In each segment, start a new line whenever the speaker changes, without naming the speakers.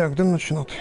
Так, будемо починати.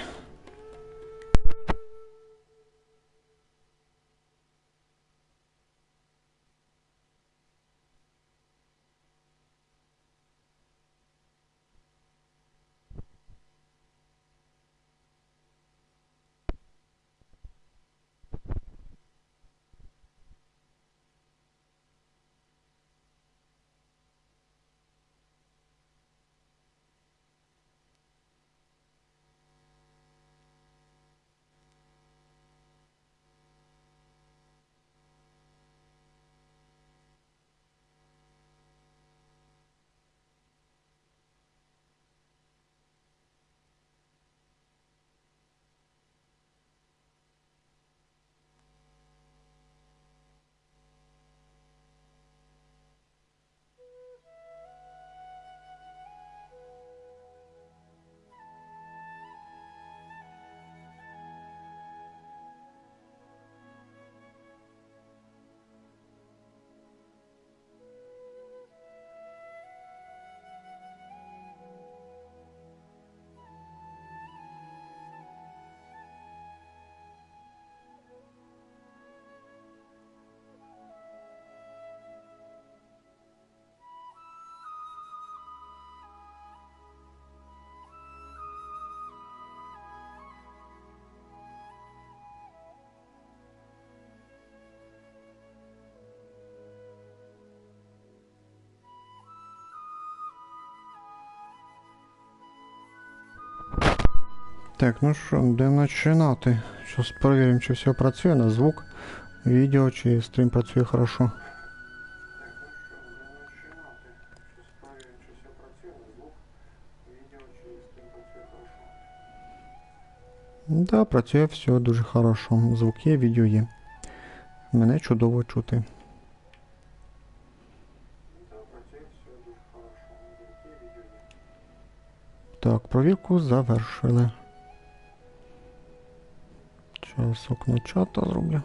Так, ну що, будемо починати. Зараз перевіримо, чи все працює на звук, відео, чи стрім працює хорошо. Да, працює все дуже хорошо. Звук є, відео є. Мене чудово чути. Так, провірку завершили. Зараз окно чата зроблю.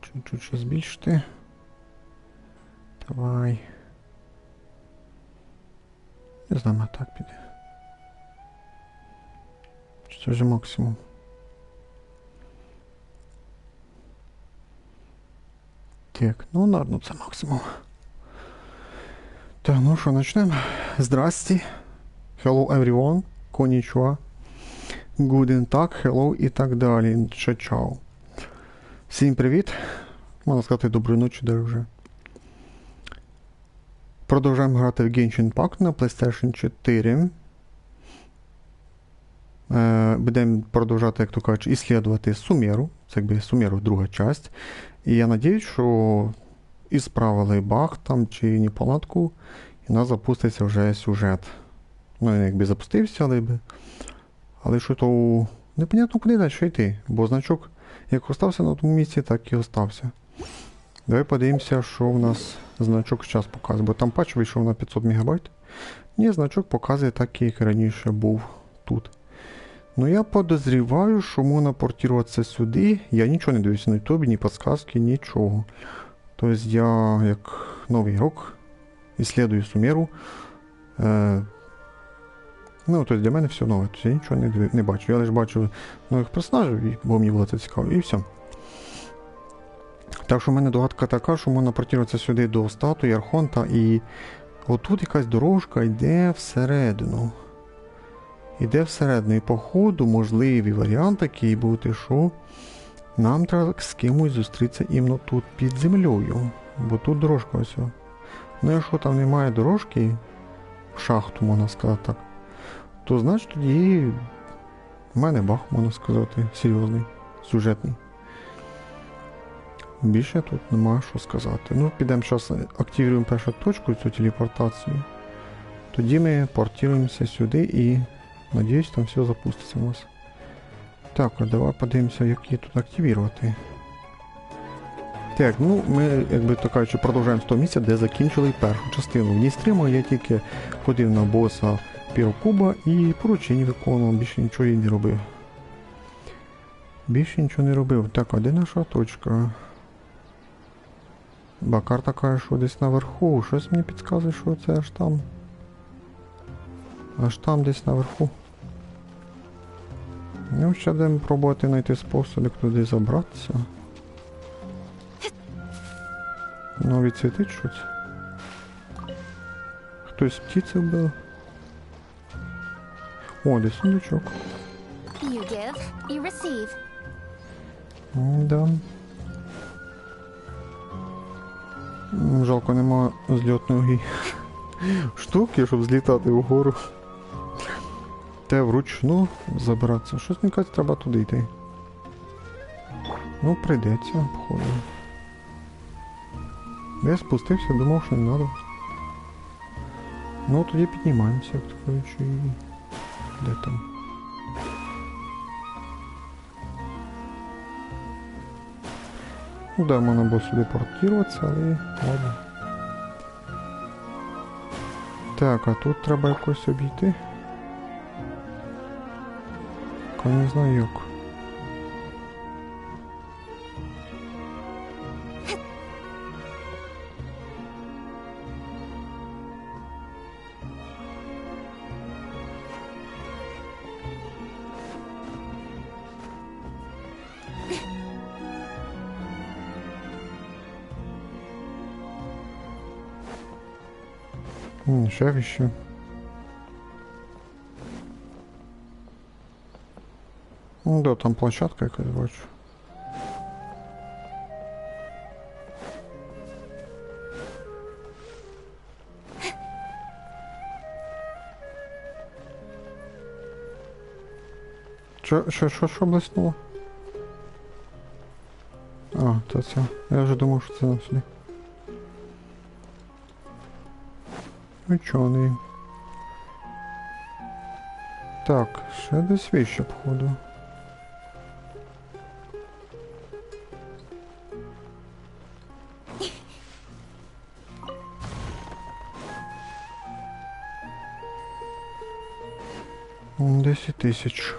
Чуть-чуть ще збільшити. Давай. Не знаю, так піде. Це вже максимум. Так, ну ладно, це максимум. Так, ну що, почнемо. Здрасті. Hello everyone. Konnichiwa. Guten Tag, hello і так далі. Чао. Всім привіт. Можна сказати доброї ночі, де вже. Продовжуємо грати в Genshin Impact на PlayStation 4. Будемо продовжувати, як то кажуть, іслідувати Сумеру. Це якби Сумеру друга часть. І я надіюсь, що і справили баг там чи неполадку, і у нас запуститься вже сюжет. Ну, він якби запустився, але що то непонятно куди далі йти, бо значок як остався на тому місці, так і остався. Давай подивимося, що в нас значок зараз показує, бо там патч вийшов на 500 МБ. Ні, значок показує так, як раніше був тут. Ну я подозріваю, що можна портувати сюди. Я нічого не дивлюся на ютубі, ні підсказки, нічого. Тобто я, як новий ігрок, іслідую Сумеру. Ну, тобто для мене все нове, тобто я нічого не бачу. Я лише бачу нових персонажів, бо мені було це цікаво, і все. Так що в мене догадка така, що можна портуватися сюди до статуї Архонта, і отут якась дорожка йде всередину. Іде всередину, і по ходу можливий варіант такий бути, що нам треба з кимось зустрітися іменно тут під землею, бо тут дорожка ось. Ну якщо там немає дорожки, в шахту, можна сказати так, то значить тоді в мене баг, можна сказати, серйозний, сюжетний. Більше тут немає що сказати. Ну, підемо зараз, активуємо першу точку, цю телепортацію. Тоді ми портуємося сюди і, надіюсь, там все запуститься у нас. Так, а давай подивимося, як її тут активувати. Так, ну ми, якби то кажучи, продовжуємо з того місця, де закінчили першу частину. В ній стріму я тільки ходив на боса Пірокуба і поручення виконував, більше нічого я не робив. Більше нічого не робив. Так, а де наша точка? Ба, карта каже, що десь наверху. Щось мені підказує, що це аж там. Так, а давай подивимося, як її тут активувати. Так, ну ми, якби то кажучи, продовжуємо з того місця, де закінчили першу частину. В ній стріму я тільки ходив на боса Пірокуба і поручення виконував, більше нічого я не робив. Більше нічого не робив. Так, а де наша точка? Ба, карта каже, що десь наверху. Щось мені підказує, що це аж там. Аж там десь наверху. Ну, ще будемо пробувати знайти спосіб, як туди забратися. Ну, відсвітить щось. Хтось птиці вбив. О, десь сундучок.
You give, you receive.
Да. Жалко, нема зльотної штуки, щоб злітати вгору. Те вручну забиратися. Щось мені кажуть, треба туди йти. Ну, прийдеться, походу. Я спустився, думав, що не треба. Ну, тоді піднімаємося, як то кажучи, і... Де там? Ну да, можна було сюди портуватися, але ладно. Так, а тут треба якось обійти. Я не знаю як. Ще вище. Ну да, там площадка якась бачу. Що блеснуло? А, це це. Я вже думав, що це на сюди. Учений. Так, ще десь вище, походу. Десять тисяч.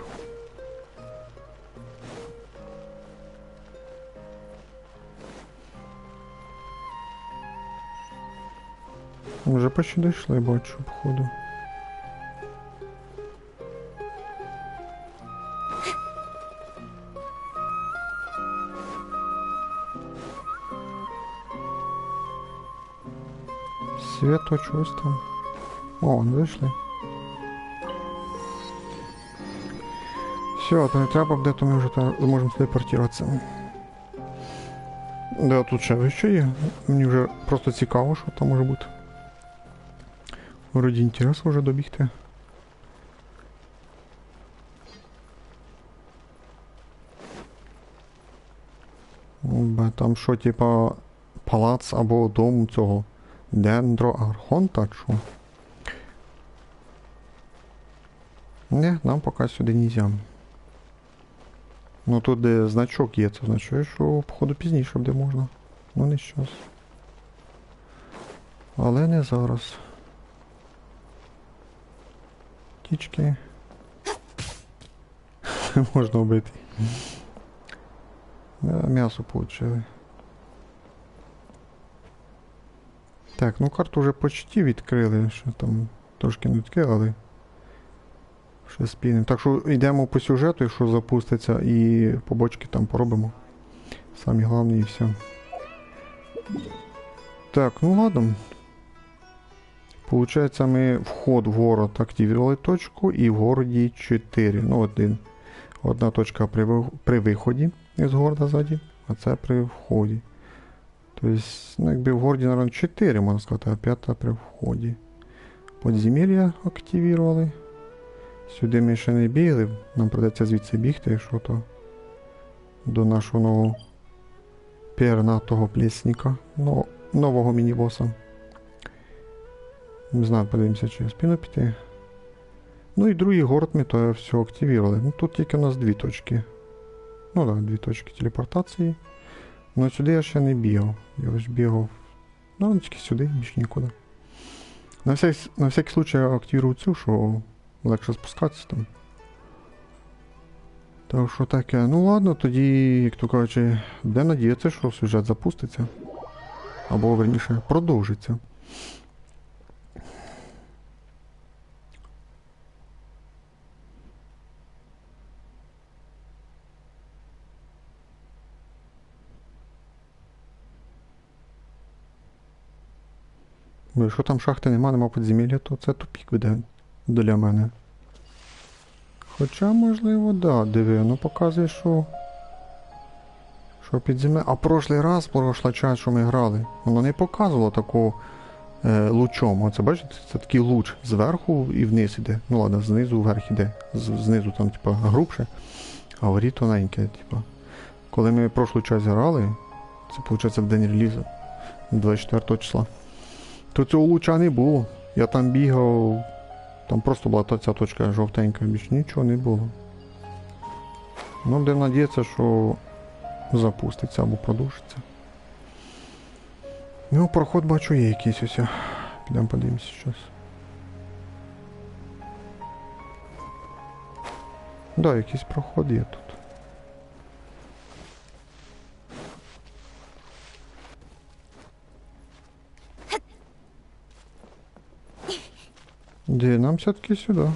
Вже почти дійшли, бачу, походу. Світло чогось там. О, вийшли. Все, то не треба буде, то ми вже зможемо туди портуватися. Да, тут ще вище є. Мені вже просто цікаво, що там може бути. Вроді інтересно вже добігти. Там що, типа, палац або дом цього Дендроархонта, що? Не, нам поки сюди нельзя. Ну тут де значок є, це означає, що походу пізніше буде можна. Ну не щас. Але не зараз. Тічки. Можна вбити. М'ясо получили. Так, ну карту вже почти відкрили, що там трошки не відкрили, але ще спільним. Так що йдемо по сюжету, якщо запуститься, і побочки там поробимо. Самі головні і все. Так, ну ладно. Получається, ми вход в город активували точку, і в городі 4. Ну, одна точка при виході із города ззаді, а це при вході. Тобто, ну, якби в городі, наверное, 4, можна сказати, а 5 при вході. Подземелья активували. Сюди ми ще не бігли, нам придеться звідси бігти, якщо то до нашого нового пернатого плесника, нового міні-боса. Не знаю, подивимося, чи я спину піти. Ну і другий город ми то все активували. Ну тут тільки у нас 2 точки. Ну так, 2 точки телепортації. Ну сюди я ще не бігав. Я ось бігав. Ну, тільки сюди, більш нікуди. На всякий случай я активую цю, що легше спускатися там. Так що таке. Ну ладно, тоді, як то кажучи, де надіятися, що сюжет запуститься. Або, верніше, продовжиться. Бо якщо там шахти нема підземелля, то це тупік буде для мене. Хоча, можливо, да, диви, воно показує, що підземелля. А прошлий час, що ми грали, воно не показувало такого лучом. Оце, бачите, це такий луч зверху і вниз іде. Ну ладно, знизу вверх іде. Знизу там, типа, грубше, а вгорі тоненьке, типа. Коли ми прошлий час грали, це, виходить, в день релізу, 24 числа, то цього луча не було. Я там бігав, там просто була ця точка жовтенька, більше нічого не було. Ну, будемо надіятися, що запуститься або продовжиться. Ну, проход бачу є якийсь ось. Підемо подивимося щось. Да, якийсь проход є тут. Де нам все-таки сюди.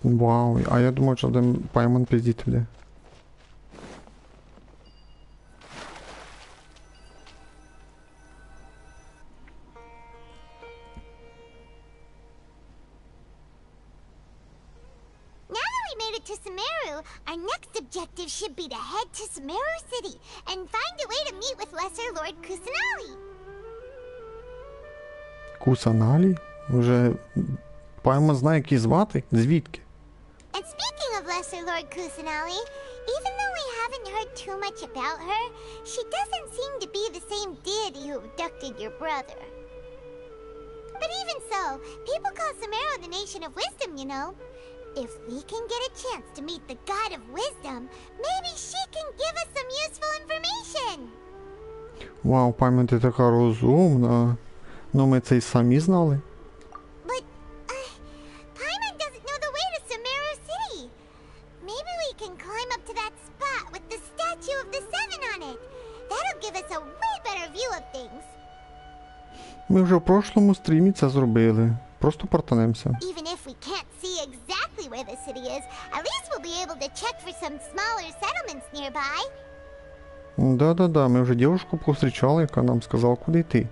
Вау, а я думав, що там Паймон пиздіть буде.
To Summeru, our next objective should be to head to Summeru City and find a way to meet with Lesser Lord Kusanali.
Кусаналі? Вже Паймон знає, як її звати? Звідки?
And speaking of Lesser Lord Kusanali, even though we haven't heard too much about her, she doesn't seem to be the same deity who abducted your brother. But even so, people call Summeru the Nation of Wisdom, you know. If we can get a chance to meet the God of Wisdom, maybe she can give us some useful information.
Вау, Паймон, ти така розумна. Ну, ми це й самі знали.
But, Paimon doesn't know the way to Summeru City. Maybe we can climb up to that spot with the statue of the Seven on it. That'll give us a way better view of things.
Ми вже в прошлому стрімі це зробили. Просто портанемося.
Even if we can't see exactly where the city is, at least we'll be able to check for some smaller settlements nearby.
Да-да-да, ми вже дівчинку повстрічали, яка нам сказала, куди йти.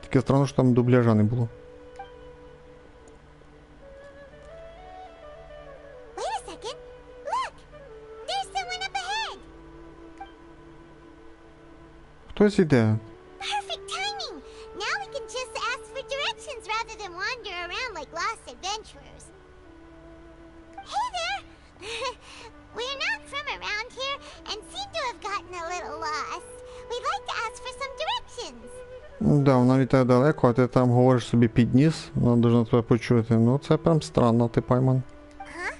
Тільки странно, що там дубляжа не було.
Wait a second. Look! There's someone up ahead.
Хтось іде.
Perfect timing. Now we can just ask for directions rather than wander around like lost adventurers. Hey there! We're not from around here and seem to have gotten a little lost. We'd like to ask for some directions.
Да, вона вітає далеко, а ти там говориш собі під ніс, вона должна тебе почути. Ну, це прям странно, ти Паймон.
Huh?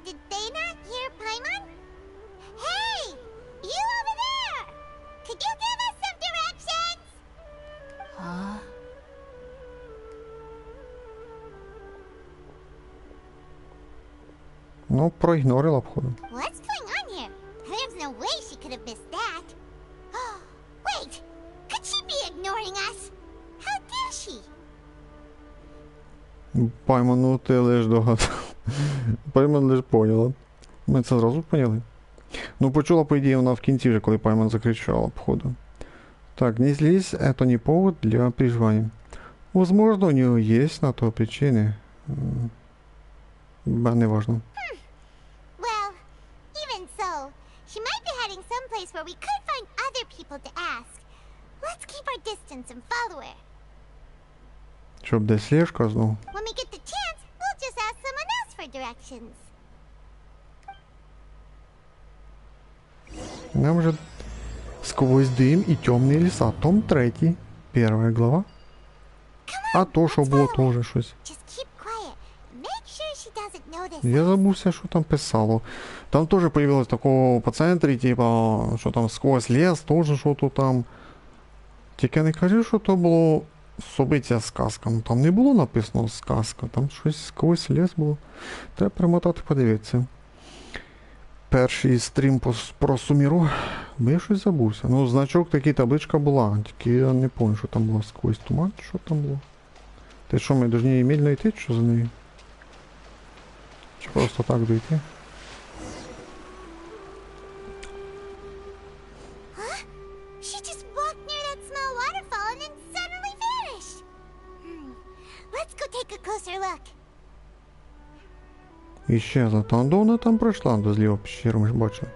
Did they not hear Paimon? Hey! You over there! Could you give us some directions? Huh?
Ну, проігнорила, походу.
What's going on here? There's no way she could have missed that. Wait! Could she be ignoring us? How dare she?
Паймон, ну ти лиш догадав. Паймон лиш поняла. Ми це зразу поняли. Ну, почула, по ідеї, вона в кінці вже, коли Паймон закричала, походу. Так, не злись, это не повод для переживаний. Возможно, у нее есть на то причины. Не важно.
Well, even so, she might be heading someplace where we could find other people to ask. Let's keep our distance and follow her.
Щоб десь слежка знов.
When we get the chance, we'll just ask someone else for directions.
Нам вже сквозь дым и темные леса. Том 3. 1 глава. А то, що було теж щось.
Just keep quiet. Make sure she doesn't notice.
Я забувся, що там писало. Там теж появилось такого по центрі, типа, що там сквозь лес, теж що-то там. Тільки не кажи, що то було собиття сказка. Ну там не було написано сказка, там щось сквозь лес було. Треба перемотати, подивитися. Перший стрім про Сумеру, бо я щось забувся. Ну, значок такий, табличка була, тільки я не пам'ятаю, що там було сквозь туман, що там було. Ти що, ми повинні мільно йти, що за нею? Чи просто так дойти? І ще за там, до вона там пройшла, до зліва пещеру, ми ж бачили.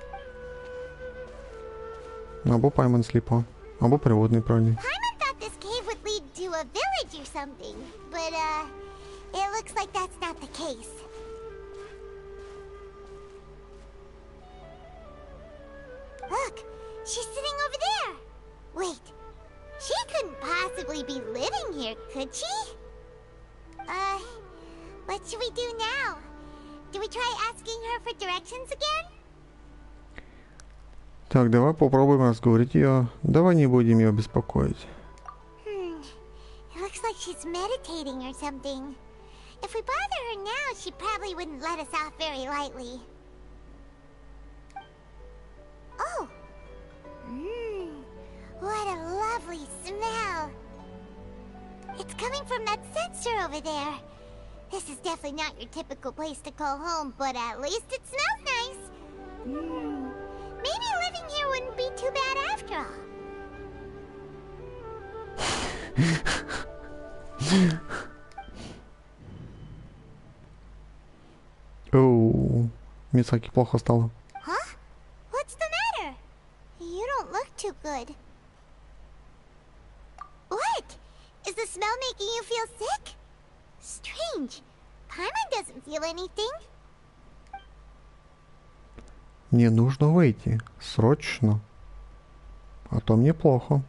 Або Пайман сліпа, або переводний правильний.
Paimon thought this cave would lead to a village or something, but it looks like that's not the case. Look, she's sitting over there. Wait, she couldn't possibly be living here, could she? What should we do now? Do we try asking her for directions again?
Так, давай попробуем разговорить ее. Давай не будем ее беспокоить.
It looks like she's meditating or something. If we bother her now, she probably wouldn't let us off very lightly. Oh! What a lovely smell! It's coming from that sensor over there. This is definitely not your typical place to call home, but at least it smells nice. Maybe living here wouldn't be too bad after all.
Оу, Мисаки плохо стало.
Huh? What's the matter? You don't look too good. What? Is the smell making you feel sick? Strange. Paimon doesn't feel anything.
Мне нужно выйти. Срочно. А то мне плохо.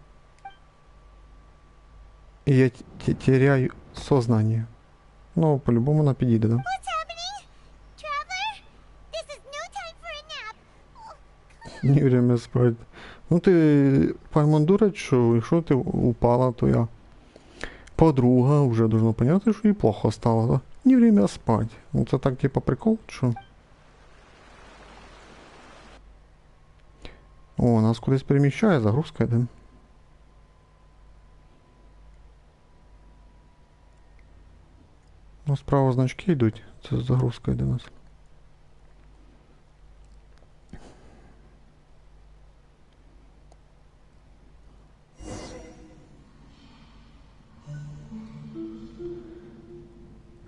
И я теряю сознание. Ну, по-любому она підійде, да?
What's happening? Traveler? This is no time for a nap.
Не время спать. Ну ти, Паймон, дурак, що якщо ти упала, то я подруга, вже должна поняти, що їй плохо стало, да? Не время спать. Ну це так типа прикол, що? О, нас кудись переміщає, загрузка йде. Ну, справа значки йдуть, це загрузка йде у нас.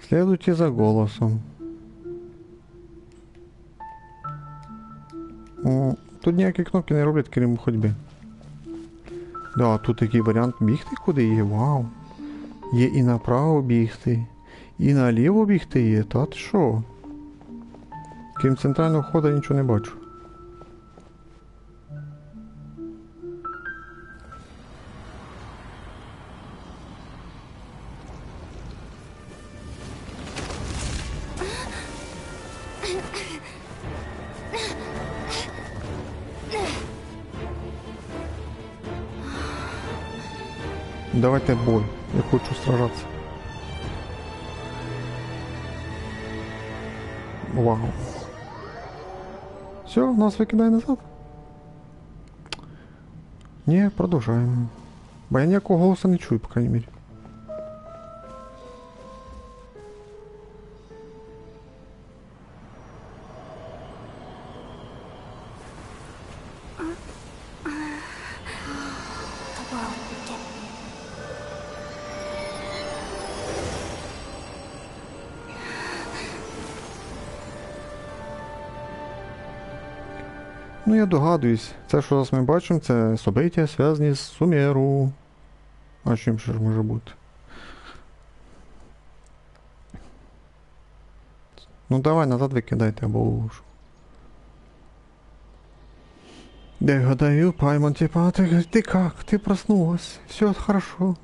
Следуйте за голосом. О, тут ніякі кнопки не роблять, крім ходьби. Да, тут такий варіант бігти куди є, вау. Є і направо бігти, і наліво бігти є, та ти що? Крім центрального входу нічого не бачу. Давайте бой. Я хочу сражаться. Вау. Все, нас викидає назад. Ні, продовжаємо. Бо я ніякого голосу не чую, по крайній мірі. Ну, я догадуюсь, це, що зараз ми бачимо, це события, зв'язані з Сумеру. А чим ще ж може бути? Ну давай назад викидайте, або уж. Да, гадаю, Паймон, типа, ты как? Ты проснулась? Все хорошо.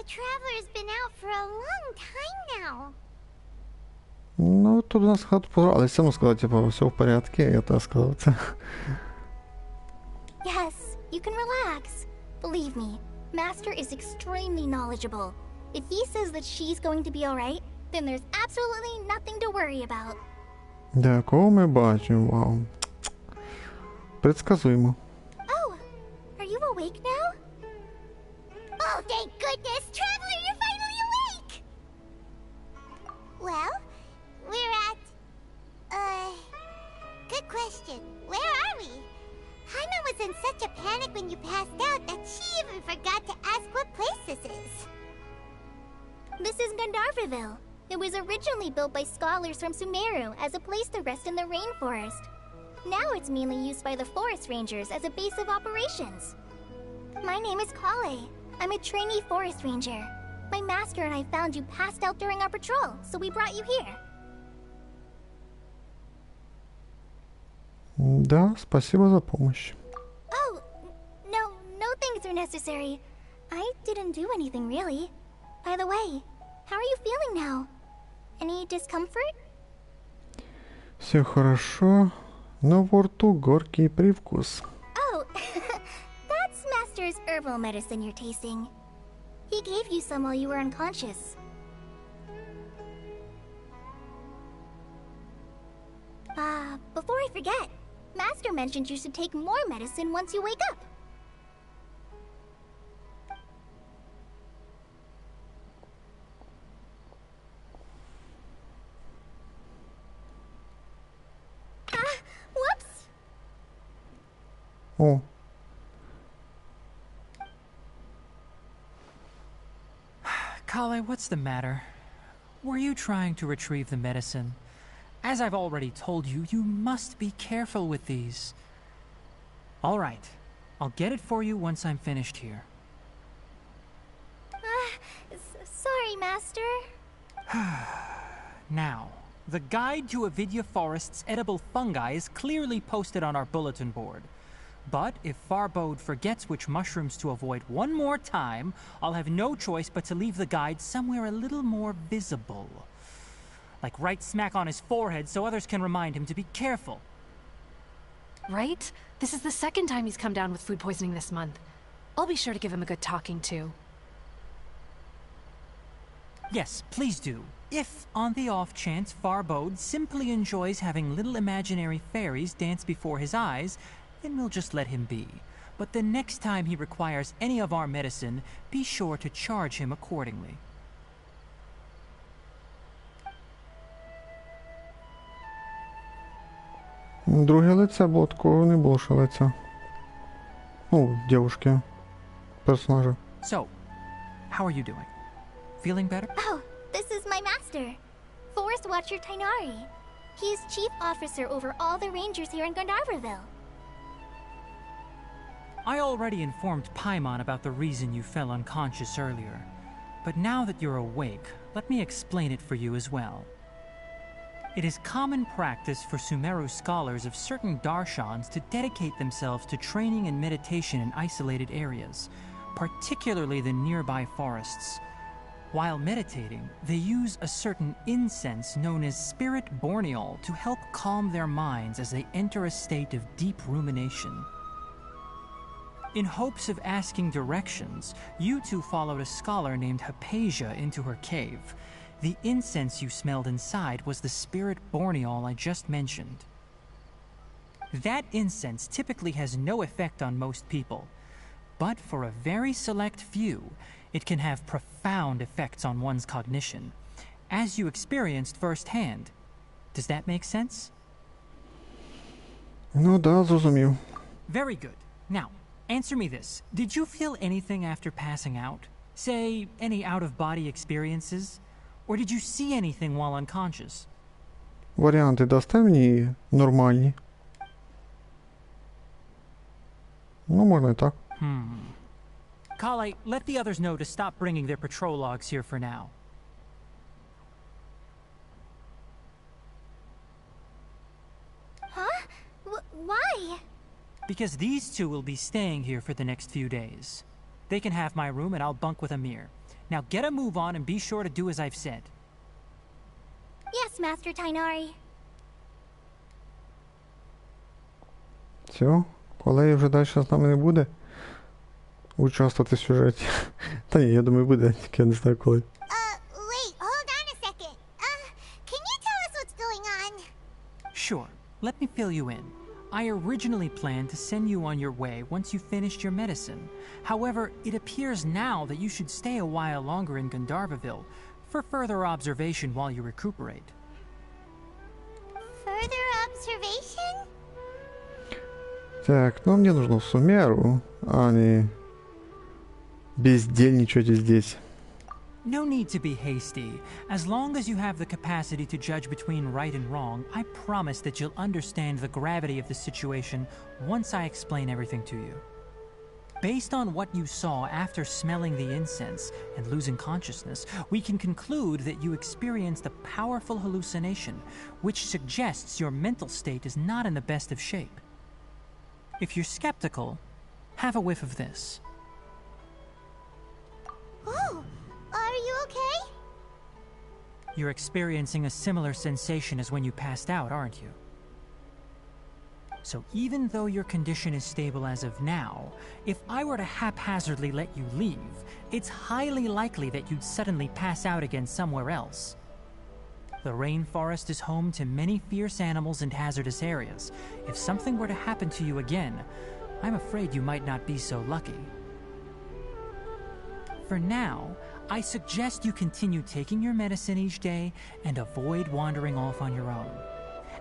Traveler's been out for a long time now.
Ну, тут у нас хат пора, але все одно сказати, типу, все в порядку, я так сказав це.
Yes, you can relax. Believe me, Master is extremely knowledgeable. If he says that she's going to be alright, then there's absolutely nothing to worry about.
Да, кого ми бачимо, вау. Предсказуемо.
Oh, are you awake now?
Oh, thank goodness! Traveler, you're finally awake! Well, we're at... Good question. Where are we? Haima was in such a panic when you passed out that she even forgot to ask what place this is.
This is Gandharvaville. It was originally built by scholars from Sumeru as a place to rest in the rainforest. Now it's mainly used by the forest rangers as a base of operations. My name is Kale. I'm a trainee forest ranger. My master and I found you passed out during our patrol, so we brought you here.
Да, спасибо за помощь.
Oh, no thanks are necessary. I didn't do anything really. By the way, how are you feeling now? Any discomfort?
Все хорошо, но во рту горький привкус.
Oh, that's Master's herbal medicine you're tasting. He gave you some while you were unconscious. Before I forget, Master mentioned you should take more medicine once you wake up. Whoops!
О,
Kale, what's the matter? Were you trying to retrieve the medicine? As I've already told you, you must be careful with these. All right, I'll get it for you once I'm finished here.
Sorry, Master.
Now, the guide to Avidya Forest's edible fungi is clearly posted on our bulletin board. But if Farbode forgets which mushrooms to avoid one more time, I'll have no choice but to leave the guide somewhere a little more visible. Like right smack on his forehead so others can remind him to be careful.
Right? This is the second time he's come down with food poisoning this month. I'll be sure to give him a good talking to.
Yes, please do. If, on the off chance, Farbode simply enjoys having little imaginary fairies dance before his eyes, then we'll just let him be. But the next time he requires any of our medicine, be sure to charge him accordingly.
друге лице було такого не було, що лиця. Ну, дівушки, персонажа.
So, how are you doing? Feeling better?
Oh, this is my master, Forest Watcher Tainari. He is chief officer over all the rangers here in Gandharvaville.
I already informed Paimon about the reason you fell unconscious earlier. But now that you're awake, let me explain it for you as well. It is common practice for Sumeru scholars of certain darshans to dedicate themselves to training and meditation in isolated areas, particularly the nearby forests. While meditating, they use a certain incense known as spirit borneol to help calm their minds as they enter a state of deep rumination. In hopes of asking directions, you two followed a scholar named Hypatia into her cave. The incense you smelled inside was the spirit borneol I just mentioned. That incense typically has no effect on most people, but for a very select few, it can have profound effects on one's cognition, as you experienced firsthand. Does that make sense?
Ну да, зрозумів.
Very good. Now, answer me this. Did you feel anything after passing out? Say, any out-of-body experiences? Or did you see anything while unconscious?
Варіанти дасте мені нормальні? Ну, можна і так.
Kale, let the others know to stop bringing their patrol logs here for now.
Huh? Why?
Because these two will be staying here for the next few days. They can have my room and I'll bunk with Amir. Now get a move on and be sure to do as I've said.
Yes, Master Tainari.
Все, колеги вже далі з нами не буде участвувати в сюжеті. Та ні, я думаю, буде, тільки я не знаю коли.
Wait, hold on a second. Can you tell us what's going on?
Sure, let me fill you in. I originally planned to send you on your way once you finished your medicine. However, it appears now that you should stay a while longer in Gandharvaville for further observation while you recuperate.
Further observation?
Так, ну мне нужно в Сумеру, а не бездельничать здесь.
No need to be hasty. As long as you have the capacity to judge between right and wrong, I promise that you'll understand the gravity of the situation once I explain everything to you. Based on what you saw after smelling the incense and losing consciousness, we can conclude that you experienced a powerful hallucination, which suggests your mental state is not in the best of shape. If you're skeptical, have a whiff of this.
Oh, are you okay?
You're experiencing a similar sensation as when you passed out, aren't you? So even though your condition is stable as of now, if I were to haphazardly let you leave, it's highly likely that you'd suddenly pass out again somewhere else. The rainforest is home to many fierce animals and hazardous areas. If something were to happen to you again, I'm afraid you might not be so lucky. For now, I suggest you continue taking your medicine each day and avoid wandering off on your own.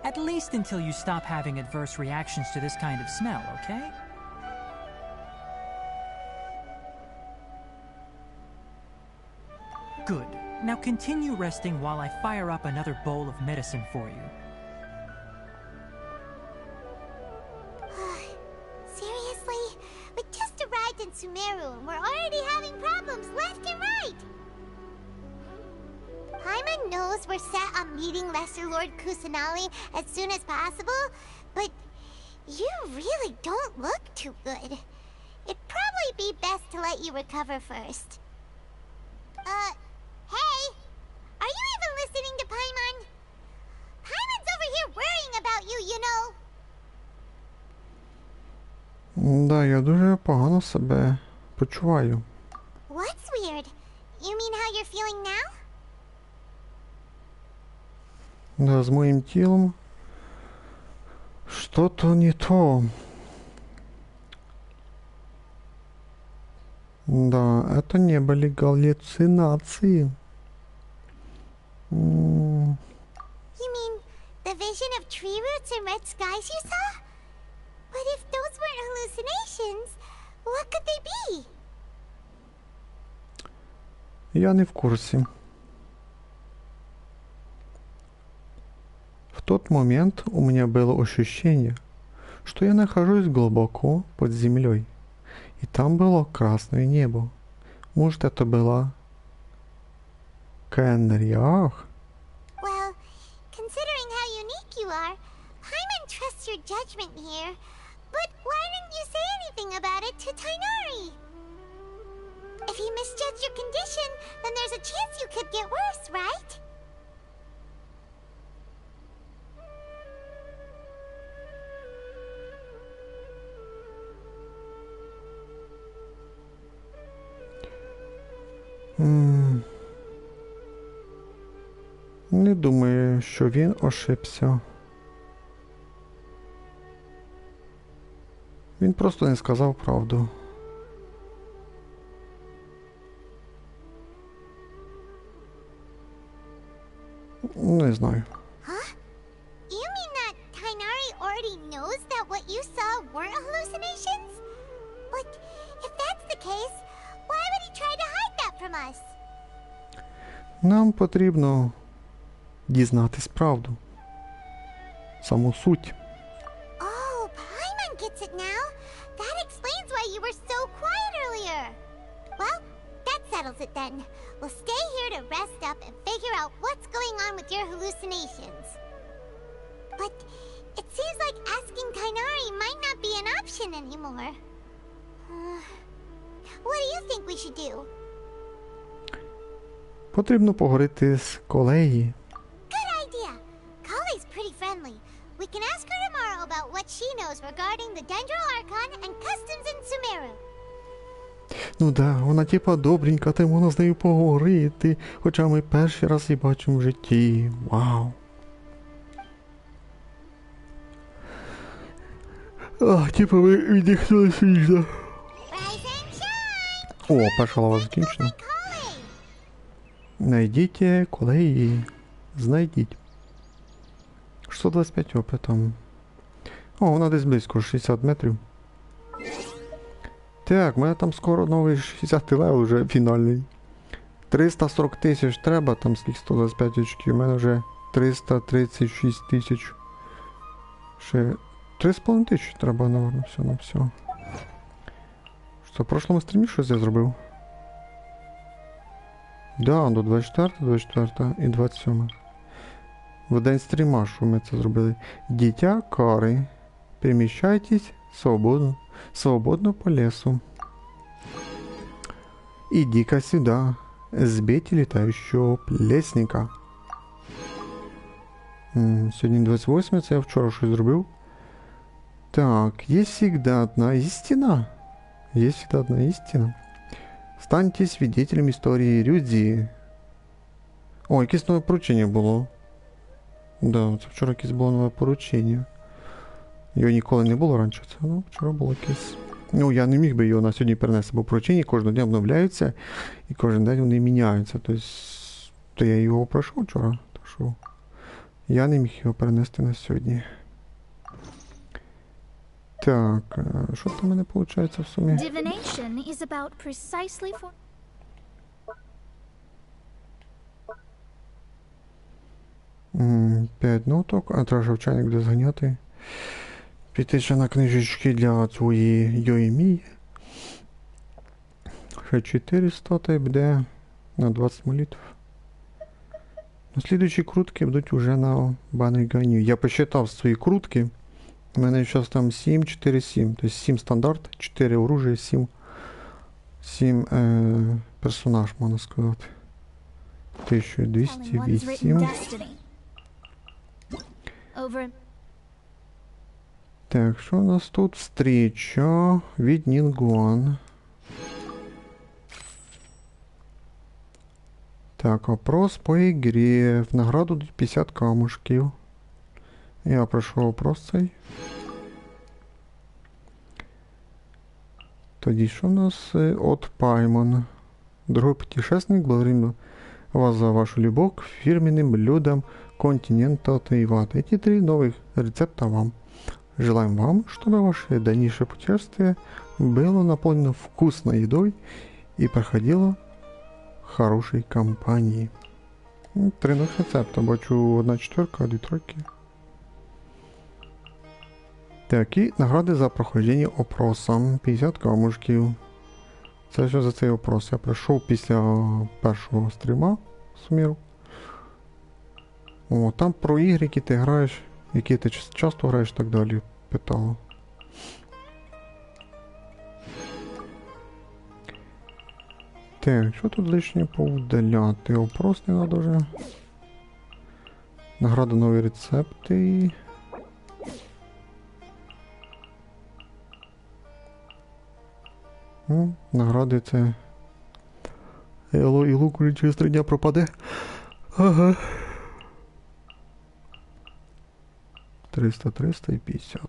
At least until you stop having adverse reactions to this kind of smell, okay? Good. Now continue resting while I fire up another bowl of medicine for you.
Seriously? We just arrived in Sumeru and we're already having problems left and right! Paimon knows we're set on meeting Lesser Lord Kusanali as soon as possible, but you really don't look too good. It'd probably be best to let you recover first. Hey! Are you even listening to Paimon? Paimon's over here worrying about you, you know.
Да, я дуже погано себе почуваю.
What's weird? You mean how you're feeling now?
Да, с моим телом что-то не то. Да, это не были галлюцинации.
You mean the vision of tree roots and red skies you saw? But if those weren't hallucinations, what could they be?
Я не в курсе. В тот момент у меня было ощущение, что я нахожусь глубоко под землей, и там было красное небо. Может, это была Канариах?
Well, considering how unique you are, Paimon trusts your judgment here. But why didn't you say anything about it to Tainari? If he misjudged your condition, then there's a chance you could get worse, right?
Не думаю, що він ошибся. Він просто не сказав правду. Не знаю.
Huh? You mean that Tainari already knows that what you saw weren't hallucinations? But if that's the case, why would he try to hide that from us?
Нам потрібно дізнатись правду. Саму суть.
Oh, Paimon gets it now. That explains why you were so quiet earlier. Well, that settles it then. We'll stay here to rest up and figure out what's going on with your hallucinations. But it seems like asking Tainari might not be an option anymore. What do you think we should do?
Потрібно поговорити з колегією.
Good idea. Kale's pretty friendly. We can ask her tomorrow about what she knows regarding the Dendro Archon and customs in Sumeru.
Ну да, вона типа добренька, ти можна з нею поговорити. Хоча ми перший раз її бачимо в житті. Вау. Типа ви віддихнули свіжо.
Rise and shine!
О, перша лава закінчена.
Calling!
Найдіть колеги. Знайдіть. 625 опитом. О, вона десь близько, 60 метрів. Так, в мене там скоро новий 60-й левел вже фінальний. 340 тисяч треба, там скільки 125 очків. У мене вже 336 тисяч. Ще 3,5 тисячі треба, наверное, все на все. Що, в прошлому стрімі щось я зробив? Да, до 24 і 27. В день стріма, що ми це зробили. Дитя кари. Переміщайтесь свободно по лесу. Иди-ка сюда. Сбейте летающего плесника. Сьогодні 28, це я вчора щось зробив. Так, есть всегда одна истина. Есть всегда одна истина. Станьте свидетелем історії Рюдзі. О, якесь нове поручення було. Да, це вчора якесь було нове поручення. Його ніколи не було раніше. Це, ну, вчора було якесь. Ну, я не міг би його на сьогодні перенести, бо поручення кожного дня обновляються і кожен день вони міняються. Тобто, то я його пройшов вчора, так що я не міг його перенести на сьогодні. Так, що там у мене виходить в сумі?
Divination is about precisely for...
5 ноток, а треба шовчайник буде зганяти. Піти ще на книжечки для своєї Йоїмії. Ще 400 та й буде на 20 молитв. Слідуючі крутки будуть вже на банергані. Я посчитав свої крутки. У мене зараз там 7, 4, 7. Тобто 7 стандарт, 4 оружия, 7 персонаж, можна сказати. 1208. Так, що у нас тут? Встреча від Нингуан. Так, опрос по ігрі. В награду 50 камушків. Я пройшов опрос цей. Тоді що у нас? От Паймон. Другой путешественник, благодарим вас за вашу любовь к фирменным блюдам континента Тайвань. Эти 3 новых рецепта вам. Желаем вам, чтобы ваше дальнейшее путешествие было наполнено вкусной едой и проходило в хорошей компании. 3 новых рецепта. Бачу 1 четверка, 2 тройки. Так, і награди за проходження опроса. 50 камушків. Це що за цей опрос? Я пройшов після першого стріма Сумеру. О, там про ігри, які ти граєш, які ти часто граєш і так далі, питало. Так, що тут лишнє повдаляти? Опрос не треба вже. Награда нові рецепти. Награди це... Ело і лук через 3 дня пропаде. Ага. 300, 300 і 50.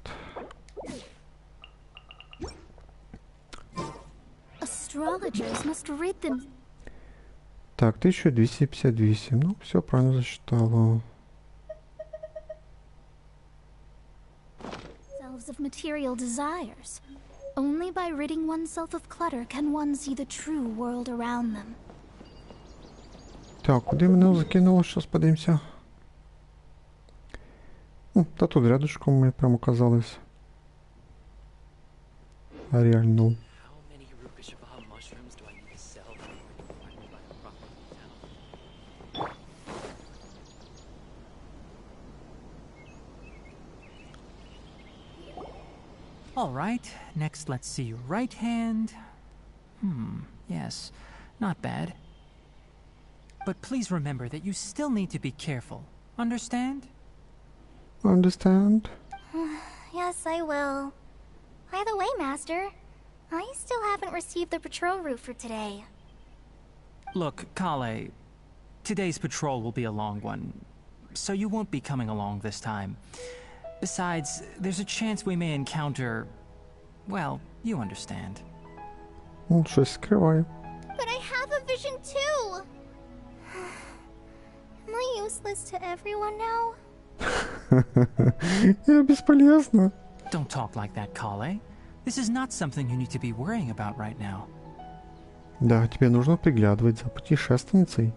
Astrologers must rid them.
Так, 1258. Ну, все правильно засчитало.
Selves of material desires. Only by ridding oneself of clutter can one see the true world around them.
Так, куди мене закинуло? Щас подивимося. Та тут рядышком ми прямо оказались. А реально.
All right, next let's see your right hand. Yes, not bad. But please remember that you still need to be careful. Understand?
Understand?
Yes, I will. By the way, Master, I still haven't received the patrol route for today.
Look, Kale, today's patrol will be a long one, so you won't be coming along this time. Besides, there's a chance we may encounter... well, you understand.
Щось скриває.
But I have a vision too! Am I useless to everyone now?
Я бесполезна.
Don't talk like that, Kale. This is not something you need to be worrying about right now.
Да, тебе нужно приглядывать за путешественницей.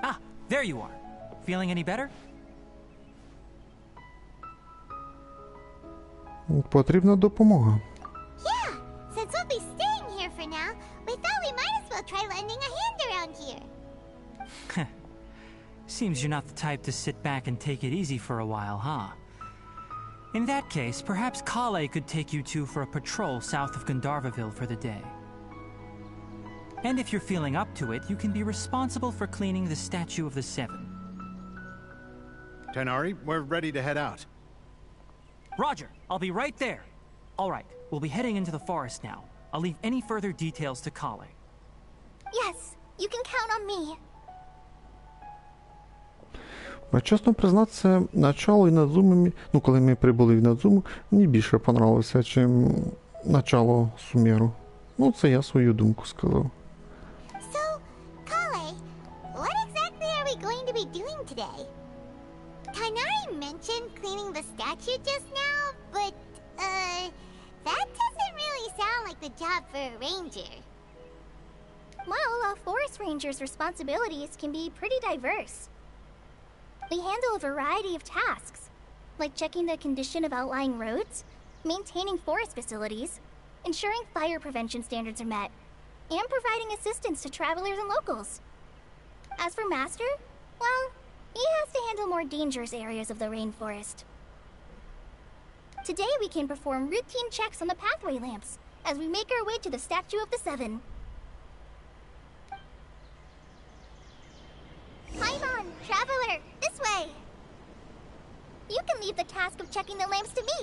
Ah, there you are. Feeling any better?
Потрібна допомога.
Yeah, since we'll be staying here for now, we thought we might as well try lending a hand around here.
Seems you're not the type to sit back and take it easy for a while, huh? In that case, perhaps Kale could take you two for a patrol south of Gandharvaville for the day. And if you're feeling up to it, you can be responsible for cleaning the Statue of the Seven.
Tighnari, we're ready to head out.
Roger, I'll be right there. All right, we'll be heading into the forest now. I'll leave any further details to Kale.
Yes, you can count on me.
А чесно признатися, начало і Надзуми, ну коли ми прибули в Надзуму, мені більше понравилося, чим начало Сумеру. Ну, це я свою думку сказав.
So, Kale, what exactly are we going to be doing today? Tighnari mentioned cleaning the statue just now, but, that doesn't really sound like the job for a ranger.
Well, a forest ranger's responsibilities can be pretty diverse. We handle a variety of tasks, like checking the condition of outlying roads, maintaining forest facilities, ensuring fire prevention standards are met, and providing assistance to travelers and locals. As for Master, well, he has to handle more dangerous areas of the rainforest. Today we can perform routine checks on the pathway lamps as we make our way to the Statue of the Seven. Paimon, traveler, this way! You can leave the task of checking the lamps to me.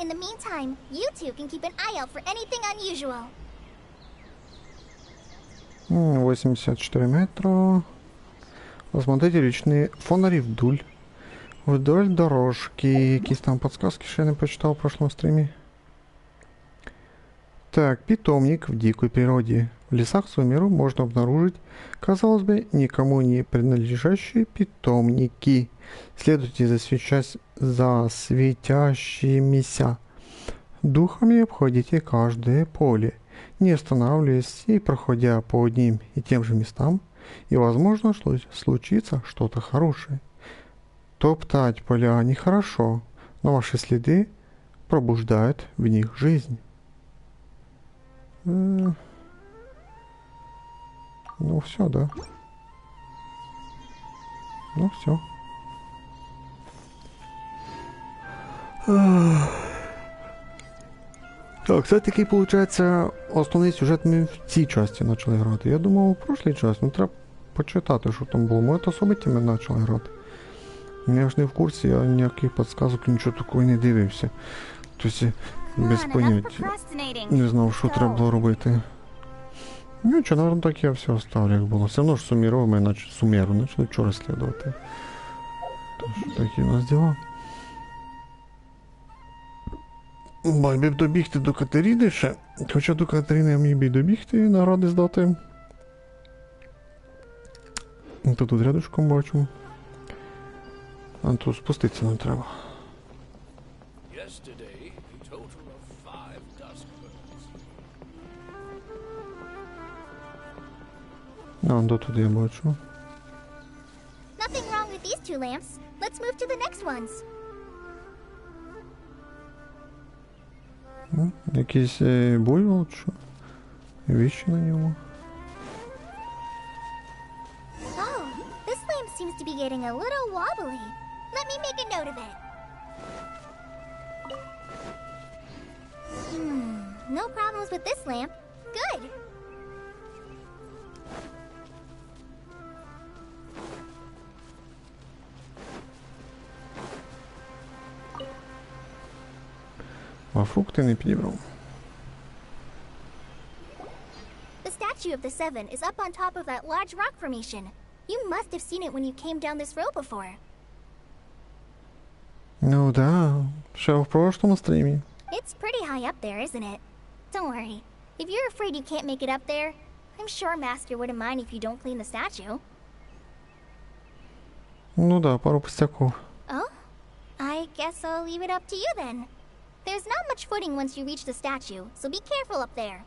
In the meantime, you two can keep an eye out for anything unusual.
84 метра. Посмотрите річні фонари вдоль дорожки. Якісь там подсказки ще я не почитав в прошлом стрімі. Так, питомник в дикой природе. В лесах Сумеру можно обнаружить, казалось бы, никому не принадлежащие питомники. Следуйте за светящимися духами, обходите каждое поле, не останавливаясь и проходя по одним и тем же местам, и, возможно, случится что-то хорошее. Топтать поля нехорошо, но ваши следы пробуждают в них жизнь. Ну все, да. Ну все. Так, все-таки, получается, основний сюжет ми в цій часті почали грати. Я думав, у прошлій часті, ну треба почитати, що там було. Ми от особиті ми почали грати. Я ж не в курсі, я ніяких підказок, нічого такого не дивився. Тобто, без поняття. Не знав, що треба було робити. Ну, що, наверное, так я все оставлю, як було. Все одно ж Сумеру почали вчора слідувати. Тож, такі у нас діла. Байби б добігти до Катерини ще. Хоча до Катерини я міг би добігти і награди здати. То тут рядочком бачу. А тут спуститися не треба. А, до тут я бачу.
Nothing wrong with these two lamps. Let's move to the next ones.
Якийсь буйвол, що? Віщі на ньому.
Oh, this lamp seems to be getting a little wobbly. Let me make a note of it. No problems with this lamp. Good.
А фрукти не підібрав.
The Statue of the Seven is up on top of that large rock formation. You must have seen it when you came down this road before.
Ну да, ще в прошлому стрімі.
It's pretty high up there, isn't it? Don't worry. If you're afraid you can't make it up there, I'm sure Master wouldn't mind if you don't clean the statue.
Ну да, пару пустяков.
Oh? I guess I'll leave it up to you then. There's not much footing once you reach the statue, so be careful up there.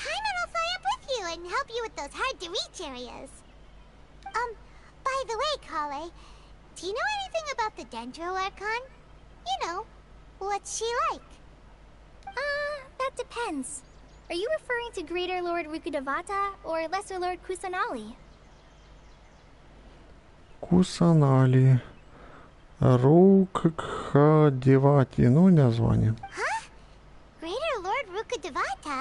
Paimon will fly up with you and help you with those hard-to-reach areas. By the way, Kale, do you know anything about the Dendro Archon? You know, what's she like?
That depends. Are you referring to Greater Lord Rukudavata or Lesser Lord Kusanali?
Кусанали. Рукхадевати. Ну, название.
Huh? Greater Lord Rukudavata?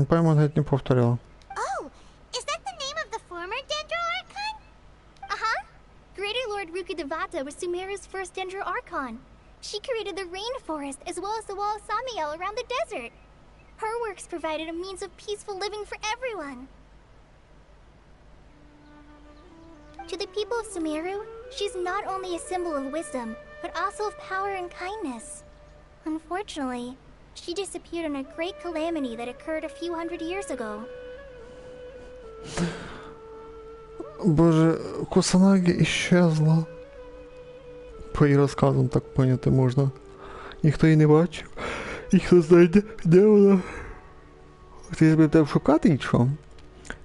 Пойман геть не повторяла.
Oh, is that the name of the former Dendro Archon?
Uh-huh. Greater Lord Rukudavata was Sumeru's first Dendro Archon. She created the rainforest as well as the wall of Samiel around the desert. Her works provided a means of peaceful living for everyone. To the people of Sumeru, she's not only a symbol of wisdom, but also of power and kindness. Unfortunately, she disappeared in a great calamity that occurred a few hundred years ago.
Боже, Кусанаги исчезла. По її розказам так поняти можна. Ніхто її не бачив. Ніхто знає, де вона. Ти будеш шукати нічого?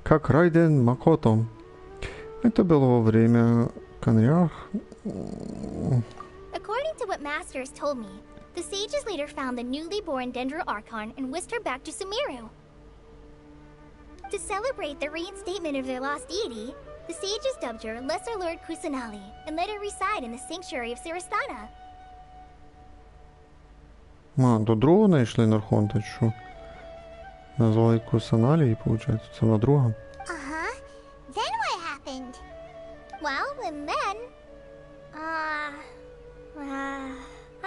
Как Райден Макото. Это было во время Канрях.
According to what Master has told me, the sages later found the newly born Dendro Archon and whisked her back to Sumeru. To celebrate the reinstatement of their lost deity, the sages dubbed her Lesser Lord Kusanali and let her reside in the sanctuary of Sarasthana.
До другого знайшли Нархонта, що назвали Кусаналі, і виходить, це на друга.
Uh-huh. Then what happened?
Well, and then...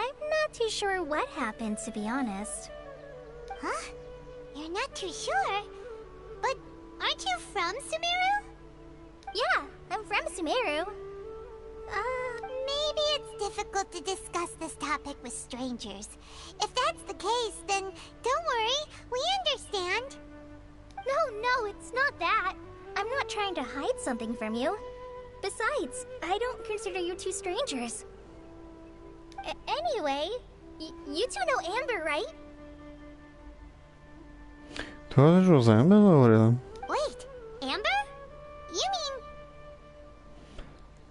I'm not too sure what happened, to be honest.
Huh? You're not too sure? But aren't you from Sumeru?
Yeah, I'm from Sumeru.
Maybe it's difficult to discuss this topic with strangers. If that's the case, then don't worry, we understand.
No, it's not that. I'm not trying to hide something from you. Besides, I don't consider you two strangers. Anyway, you two know Amber, right?
То що, за Ембер говорила?
Wait, Amber? You mean...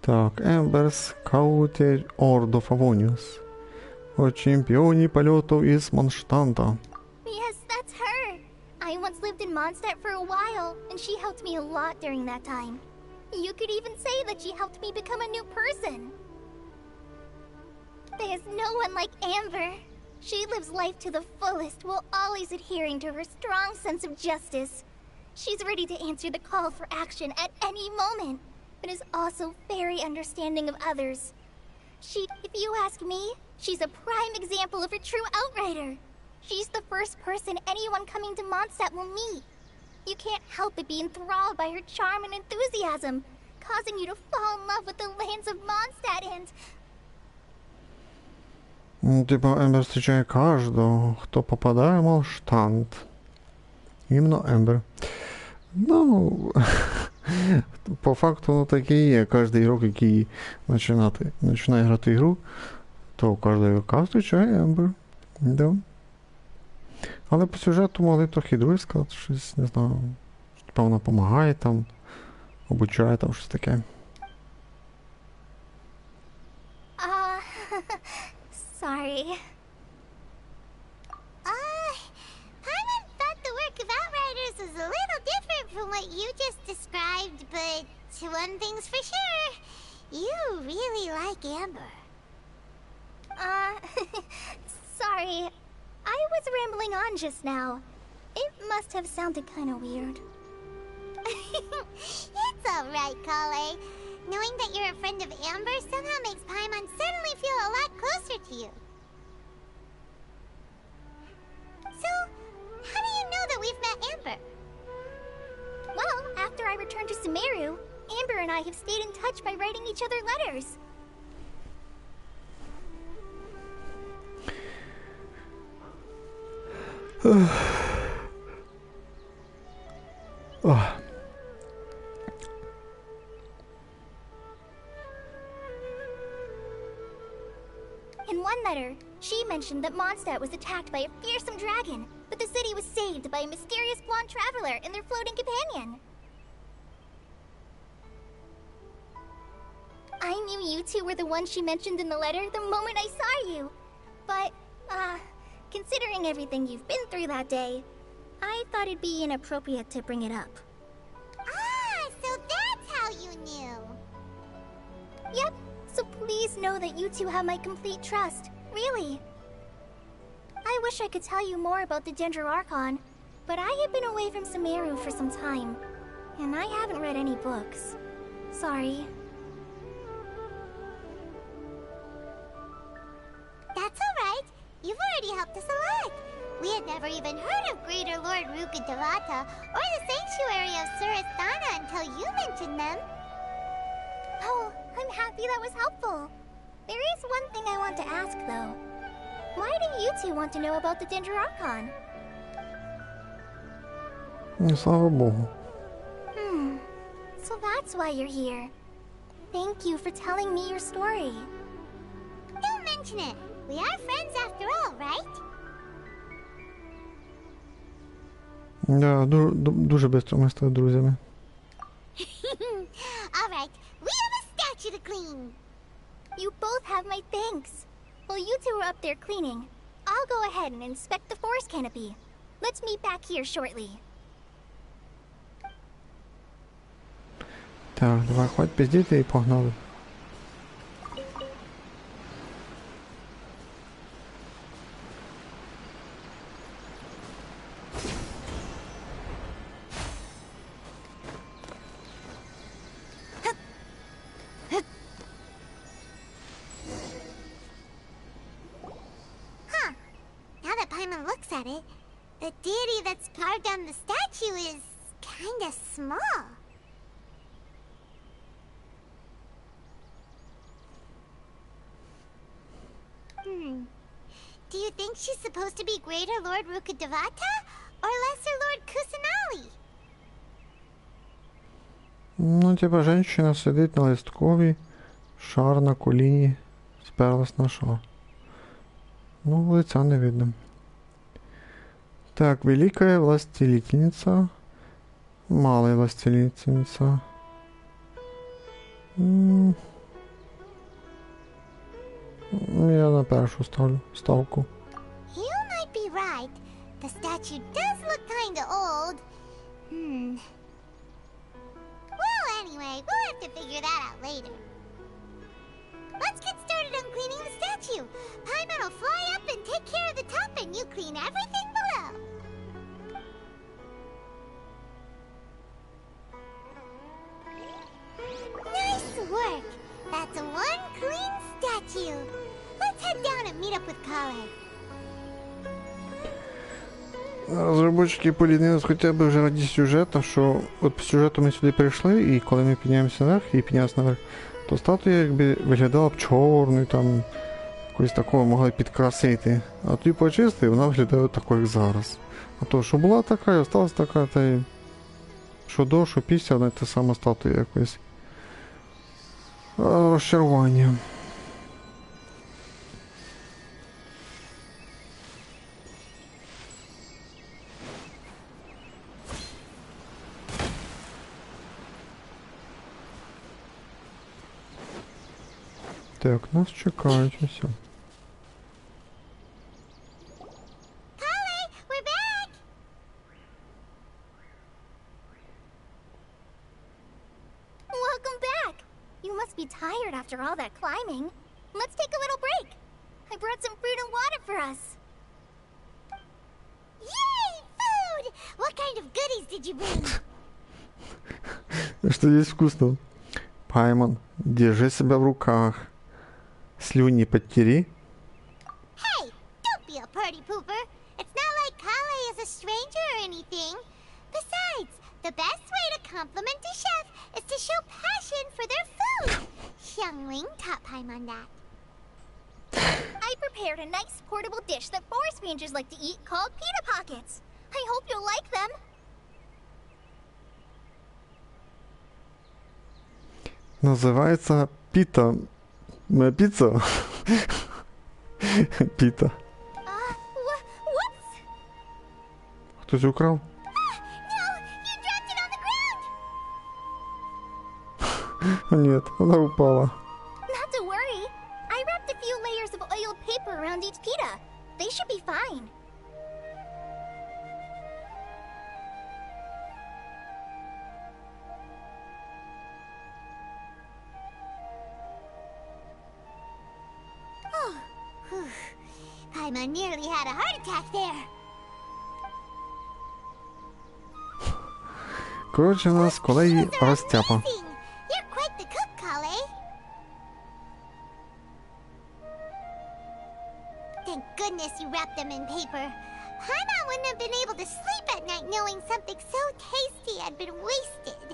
Так, Ембер Скауте Ордо Фавоніус. О чемпіоні польоту із Манштанта.
Yes, that's her. I once lived in Mondstadt for a while, and she helped me a lot during that time. You could even say that she helped me become a new person. There's no one like Amber. She lives life to the fullest while always adhering to her strong sense of justice. She's ready to answer the call for action at any moment, but is also very understanding of others. If you ask me, she's a prime example of a true outrider. She's the first person anyone coming to Mondstadt will meet. You can't help but be enthralled by her charm and enthusiasm, causing you to fall in love with the lands of Mondstadt and...
Типа Ембер зустрічає кожного, хто попадає в Манштант. Іменно Ембер. Ну, по факту воно так і є. Кожен ігрок, який починає грати ігру, то у кожного ігрока зустрічає Ембер. Да. Але по сюжету могли трохи друге сказати, щось, не знаю, типа вона допомагає там, обучає там щось таке.
Sorry.
Paimon thought the work of Outriders was a little different from what you just described, but one thing's for sure, you really like Amber.
Sorry. I was rambling on just now. It must have sounded kind of weird.
It's alright, Kale. Knowing that you're a friend of Amber somehow makes Paimon suddenly feel a lot closer to you. So, how do you know that we've met Amber?
Well, after I returned to Sumeru, Amber and I have stayed in touch by writing each other letters. In one letter, she mentioned that Mondstadt was attacked by a fearsome dragon, but the city was saved by a mysterious blonde traveler and their floating companion. I knew you two were the ones she mentioned in the letter the moment I saw you. But, considering everything you've been through that day, I thought it'd be inappropriate to bring it up.
Ah, so that's how you knew.
Yep, so please know that you two have my complete trust, really. I wish I could tell you more about the Dendro Archon, but I have been away from Sumeru for some time, and I haven't read any books. Sorry.
That's alright. You've already helped us a lot. We had never even heard of Greater Lord Rukkhadevata or the Sanctuary of Surasthana until you mentioned them.
Oh, I'm happy that was helpful. There is one thing I want to ask, though. Why do you two want to know about the Dendro Archon?
Слава Богу.
So that's why you're here. Thank you for telling me your story.
Don't mention it. We are friends after all, right?
Да, дуже швидко ми стали друзями.
Alright, we have a statue to clean.
You both have my thanks. While you two are up there cleaning, I'll go ahead and inspect the forest canopy. Let's meet back here shortly.
Так, давай, хватить пиздіти і погнали.
The deity that's carved on the statue is kinda small. Do you think she's supposed to be Greater Lord Rukkhadevata or Lesser Lord Kusanali?
Ну, типа, женщина сидить на листкові, шар на коліні, сперлась на шар. Ну, лиця не видно. Так, великая властелительница, малая властелительница. Я на першу ставлю ставку.
You might be right. The statue does look kinda old. Well, anyway, we'll have to figure that out later. Let's get started on cleaning the statue. Paimon will fly up and take care of the top, and you clean everything below. Nice work. That's one clean statue. Let's head down and meet up with Kale.
Розробники полінились хоча б вже раді сюжету, що от по сюжету ми сюди прийшли, і коли ми піднімемося наверх і піднялися наверх, то статуя якби виглядала б чорною, там якось такого могли підкрасити. А тоді почистив, вона виглядає такою, як зараз. А то, що була така, і осталась така, та й що до, що після, вона та сама статуя якось. Розчарування. Так, нас чекають усе.
Kale, we're back!
Welcome back! You must be tired after all that climbing. Let's take a little break. I brought some fruit and water for us.
Yay! Food! What kind of goodies did you bring?
Что здесь вкусно? Паймон, держи себя в руках. Слюни подтери.
Hey, don't be a party pooper. It's not like Kale is a stranger or anything. Besides, The best way to compliment a chef is to show passion for their food. Xiangling taught Paimon that.
I prepared a nice portable dish that forest rangers like to eat called pita pockets. I hope you'll like them.
Називається піта. Не піца. Піта.
Whoops!
Хтось украв?
No, you dropped it on the ground!
Ні, вона упала.
Not to worry. I wrapped a few layers of oiled paper around each pita. They should be fine.
Paimon nearly had a heart attack there.
Коротше, у нас колеги розтяпа.
Amazing. You're quite the cook, Kale. Thank goodness you wrapped them in paper. Paimon wouldn't have been able to sleep at night knowing something so tasty had been wasted.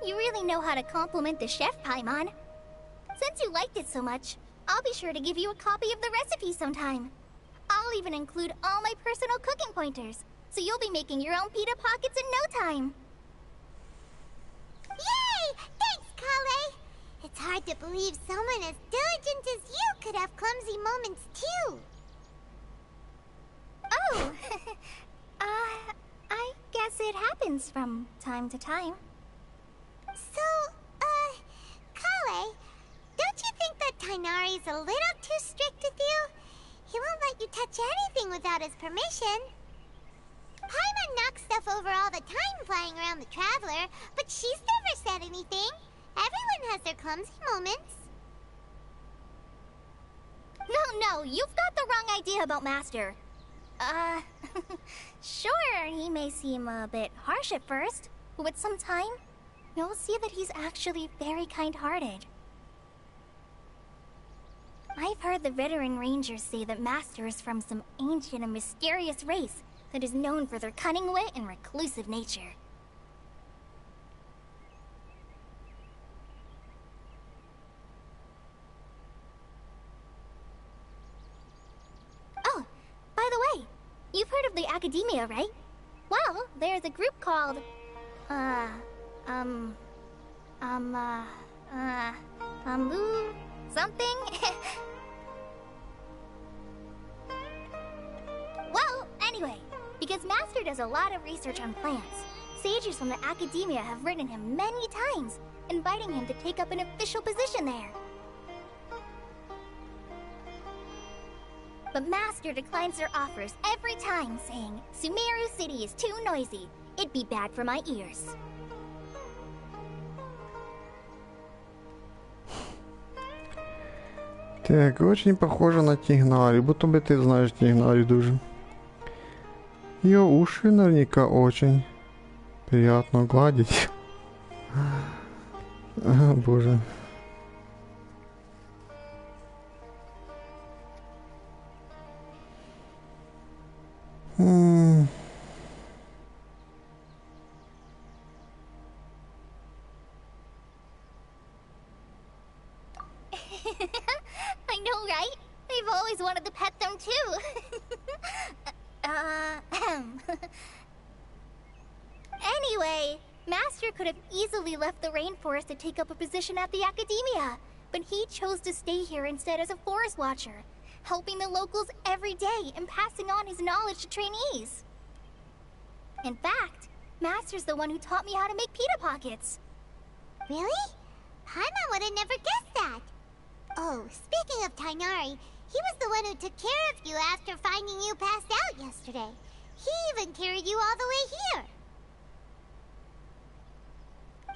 You really know how to compliment the chef, Paimon. Since you liked it so much, I'll be sure to give you a copy of the recipe sometime. I'll even include all my personal cooking pointers, so you'll be making your own pita pockets in no time.
Yay! Thanks, Kale. It's hard to believe someone as diligent as you could have clumsy moments too.
Oh, I guess it happens from time to time.
So, Kale, don't you think that Tainari's a little too strict with you? He won't let you touch anything without his permission. Paimon knocks stuff over all the time flying around the Traveler, but she's never said anything. Everyone has their clumsy moments.
No, you've got the wrong idea about Master. Sure, he may seem a bit harsh at first, but with some time, you'll see that he's actually very kind-hearted. I've heard the veteran rangers say that Master is from some ancient and mysterious race that is known for their cunning wit and reclusive nature. Oh, by the way, you've heard of the Academia, right? Well, there's a group called... something? Well, anyway, because Master does a lot of research on plants, sages from the Academia have written him many times, inviting him to take up an official position there. But Master declines their offers every time, saying, Sumeru City is too noisy. It'd be bad for my ears.
Так, очень похоже на Тигнарі, будто бы ты знаешь Тигнарі дуже. Ее уши наверняка очень приятно гладить. Боже.
I know, right? I've always wanted to pet them too. Anyway, Master could have easily left the rainforest to take up a position at the Academia, but he chose to stay here instead as a forest watcher, helping the locals every day and passing on his knowledge to trainees. In fact, Master's the one who taught me how to make pita pockets.
Really? Paimon would have never guessed that. Oh, speaking of Tainari, he was the one who took care of you after finding you passed out yesterday. He even carried you all the way here.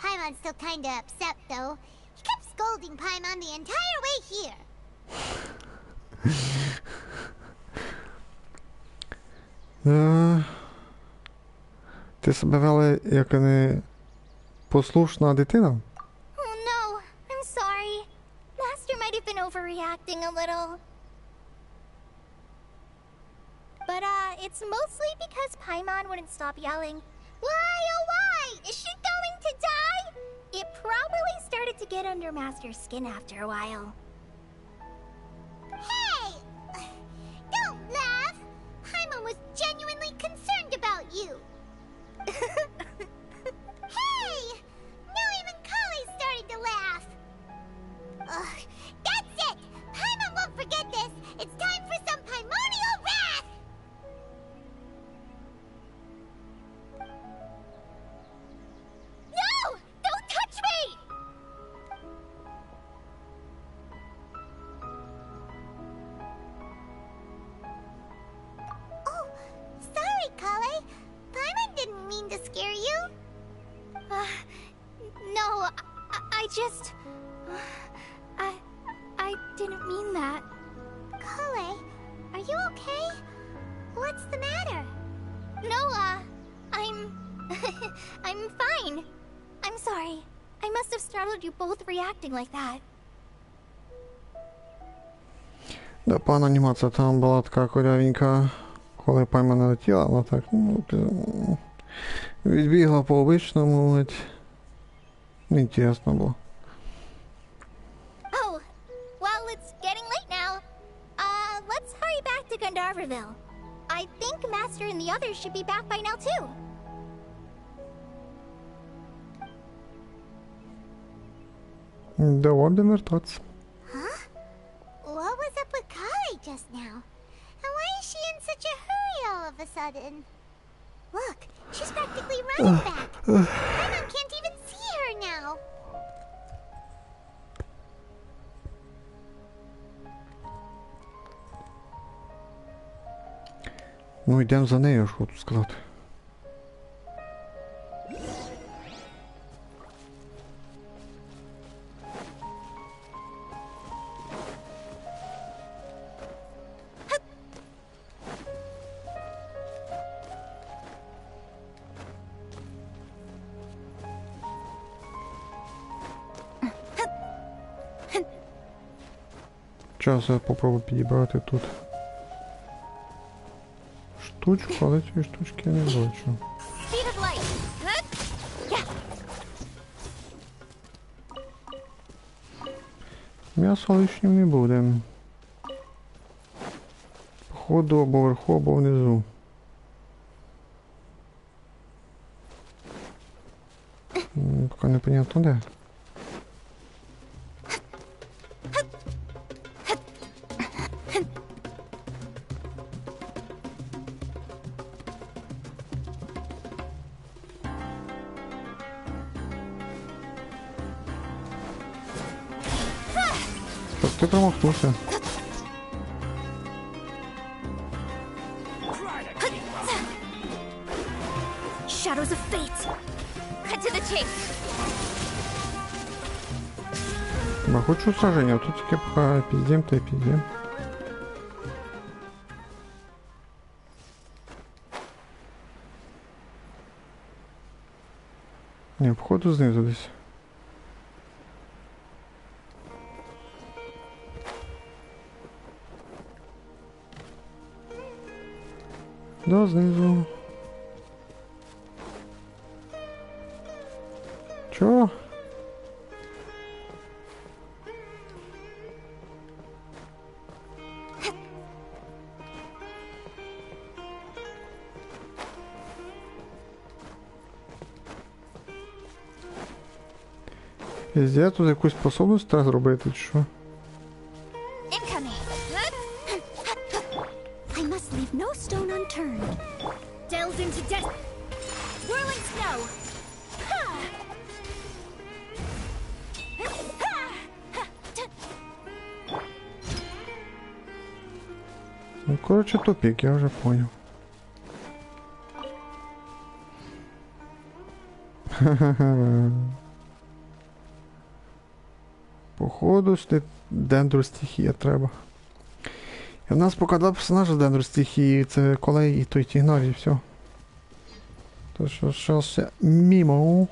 Paimon's still kinda upset, though. He kept scolding Paimon the entire way here.
Ти себе вела як непослушна дитина?
Oh no, I'm sorry. Master might have been overreacting a little. But, it's mostly because Paimon wouldn't stop yelling. Why, oh why? Is she going to die? It probably started to get under Master's skin after a while.
Hey! Don't laugh! Paimon was genuinely concerned about you. Hey! Now even Kali started to laugh. Ugh, that's it! Paimon won't forget this! It's time for some Paimonial wrath!
No! Don't touch me!
Oh, sorry, Kale. Paimon didn't mean to scare you.
No, I just... I didn't mean that.
Kale, are you okay? What's the matter?
No, I'm... I'm fine. I'm sorry. I must have startled you both reacting like that.
Да, пан анімація там була така корявенька, коли Пайма налетіла, вона так, відбігла по обичному, ледь. Інтересно було.
Oh, well, it's getting late now. Let's hurry back to Gandharville. I think Master and the others should be back by now, too.
Доводимо вертатися.
Huh? What was up with Kale just now? And why is she in such a hurry all of a sudden? Look, she's practically running back. Paimon can't even see her now.
Ну, йдемо за нею, що тут сказати. Зараз я попробую підібрати тут штучку, але цієї штучки я не бачу.
Speed of light. Yeah.
М'ясо лишнім не буде. Походу або вверху, або внизу. Поки непонятно де. Так, ти промахнувся.
Shadows of fate. Cut to the chase.
Я хочу сраження, а тут тільки поки піздім та й піздім. Ні, походу знизу десь. Да, знизу. Чого? Піздя, тут якусь способність треба зробити, чи що?
Incoming. I must leave no stone unturned. Delves into death. Whirling snow.
Ну, короче, тупик, я уже понял. Походу, дендростихія треба. І в нас поки два персонажа дендростихії, це Колей і той Тігнар, і все. То що все мімо.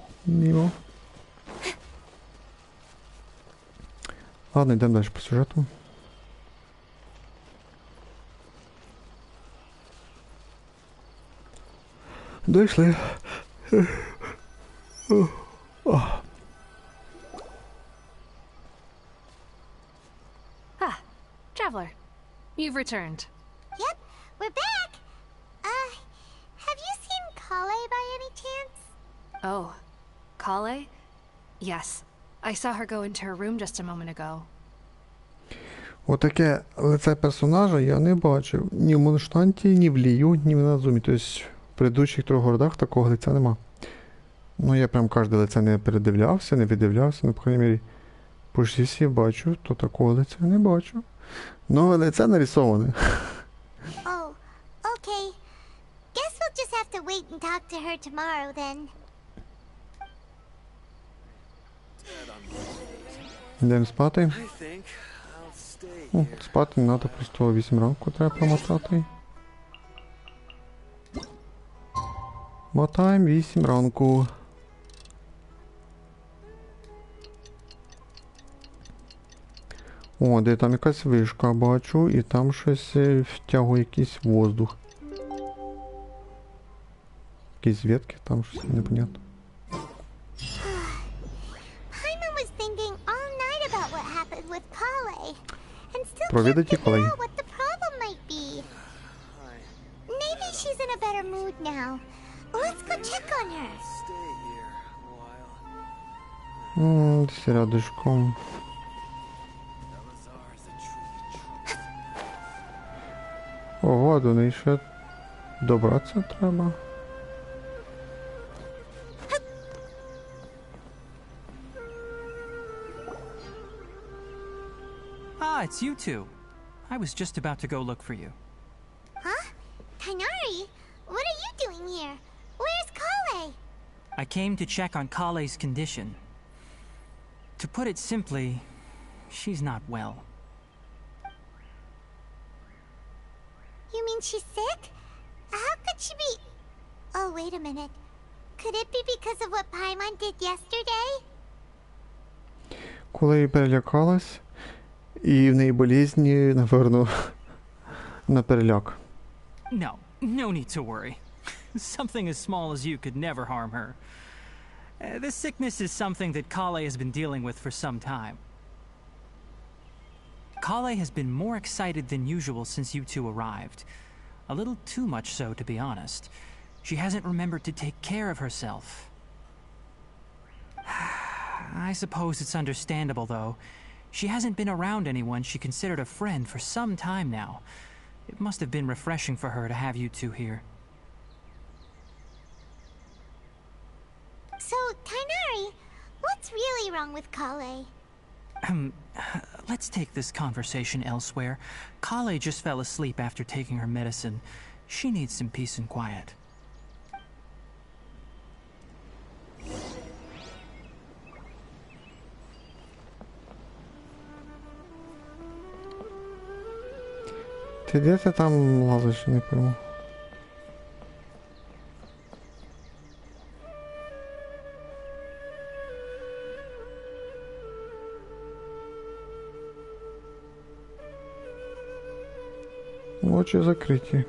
Ладно, йдемо далі по сюжету. Дійшли.
Ah, traveler. You've returned.
Yep, we're back. Have you seen Kale by any chance?
Oh, Kale? Yes. I saw her go into her room just a moment ago.
Отаке лице персонажа я не бачив ні в Монштанті, ні в Лію, ні в Назумі. Тобто в предыдущих 3 городах такого лиця нема. Ну я прям кожне лице не передивлявся, не віддивлявся, ну, по крайній мірі, почти всі бачу, то такого лиця не бачу. Ну, лице нарисоване.
Oh, okay. Guess we'll just have to wait and talk to her tomorrow then.
Йдемо спати. Спати не треба, просто 8 ранку треба промотати. Мотаємо 8 ранку. О, де там якась вишка бачу, і там щось втягує якийсь воздух. Якісь ветки, там щось непонятно.
Paimon was thinking all night about what happened with Kale, and still
Провідайте
can't figure
Kale.
out what the problem might be. Maybe she's in a better mood now. Let's go check on her.
Десь рядышком. Ого, до неї ще добратися треба.
Ah, it's you two. I was just about to go look for you.
Huh? Tainari? What are you doing here? Where's Kale?
I came to check on Kale's condition. To put it simply, she's not well.
You mean she's sick? How could she be... Oh, wait a minute. Could it be because of what Paimon did yesterday?
Коли її перелякалась, і в неї болізні, напевно, на переляк.
No, no need to worry. Something as small as you could never harm her. This sickness is something that Kale has been dealing with for some time. Kale has been more excited than usual since you two arrived. A little too much so, to be honest. She hasn't remembered to take care of herself. I suppose it's understandable, though. She hasn't been around anyone she considered a friend for some time now. It must have been refreshing for her to have you two here.
So, Tainari, what's really wrong with Kale?
Let's take this conversation elsewhere. Kale just fell asleep after taking her medicine. She needs some peace and quiet.
Ти де ти там лазиш, не пойму. Очі закриті.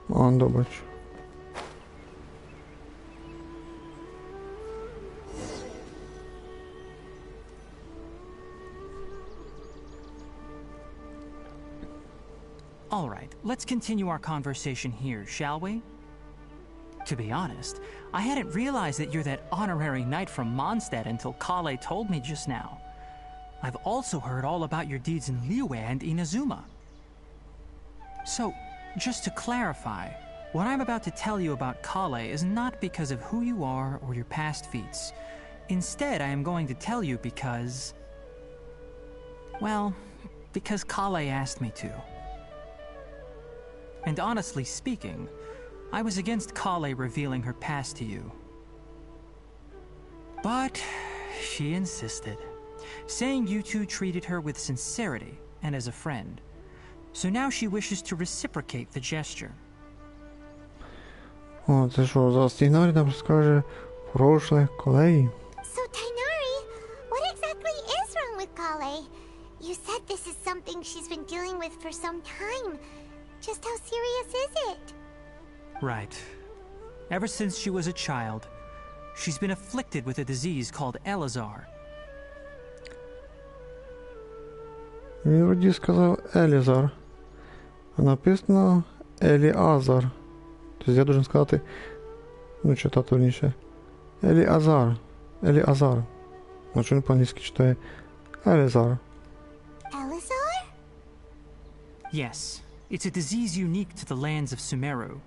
Он добач.
All right, let's continue our conversation here, shall we? To be honest, I hadn't realized that you're that honorary knight from Mondstadt until Kale told me just now. I've also heard all about your deeds in Liyue and Inazuma. So, just to clarify, what I'm about to tell you about Kale is not because of who you are or your past feats. Instead, I am going to tell you because... well, because Kale asked me to. And honestly speaking, I was against Kale revealing her past to you. But she insisted, saying you two treated her with sincerity and as a friend. So now she wishes to reciprocate the gesture.
О, це що, за Тайнари нам розкаже прошле колеги?
So, Tainari, what exactly is wrong with Kale? You said this is something she's been dealing with for some time. Just how serious is it?
Right. Ever since she was a child, she's been afflicted with a disease called Elazar.
Він вроді сказав Елізар. А написано Еліазар. Тобто я должен сказати, ну читати верніше, Еліазар. Еліазар. А чому по-англійськи читає Елізар?
Elazar?
Yes, it's a disease unique to the lands of Sumeru.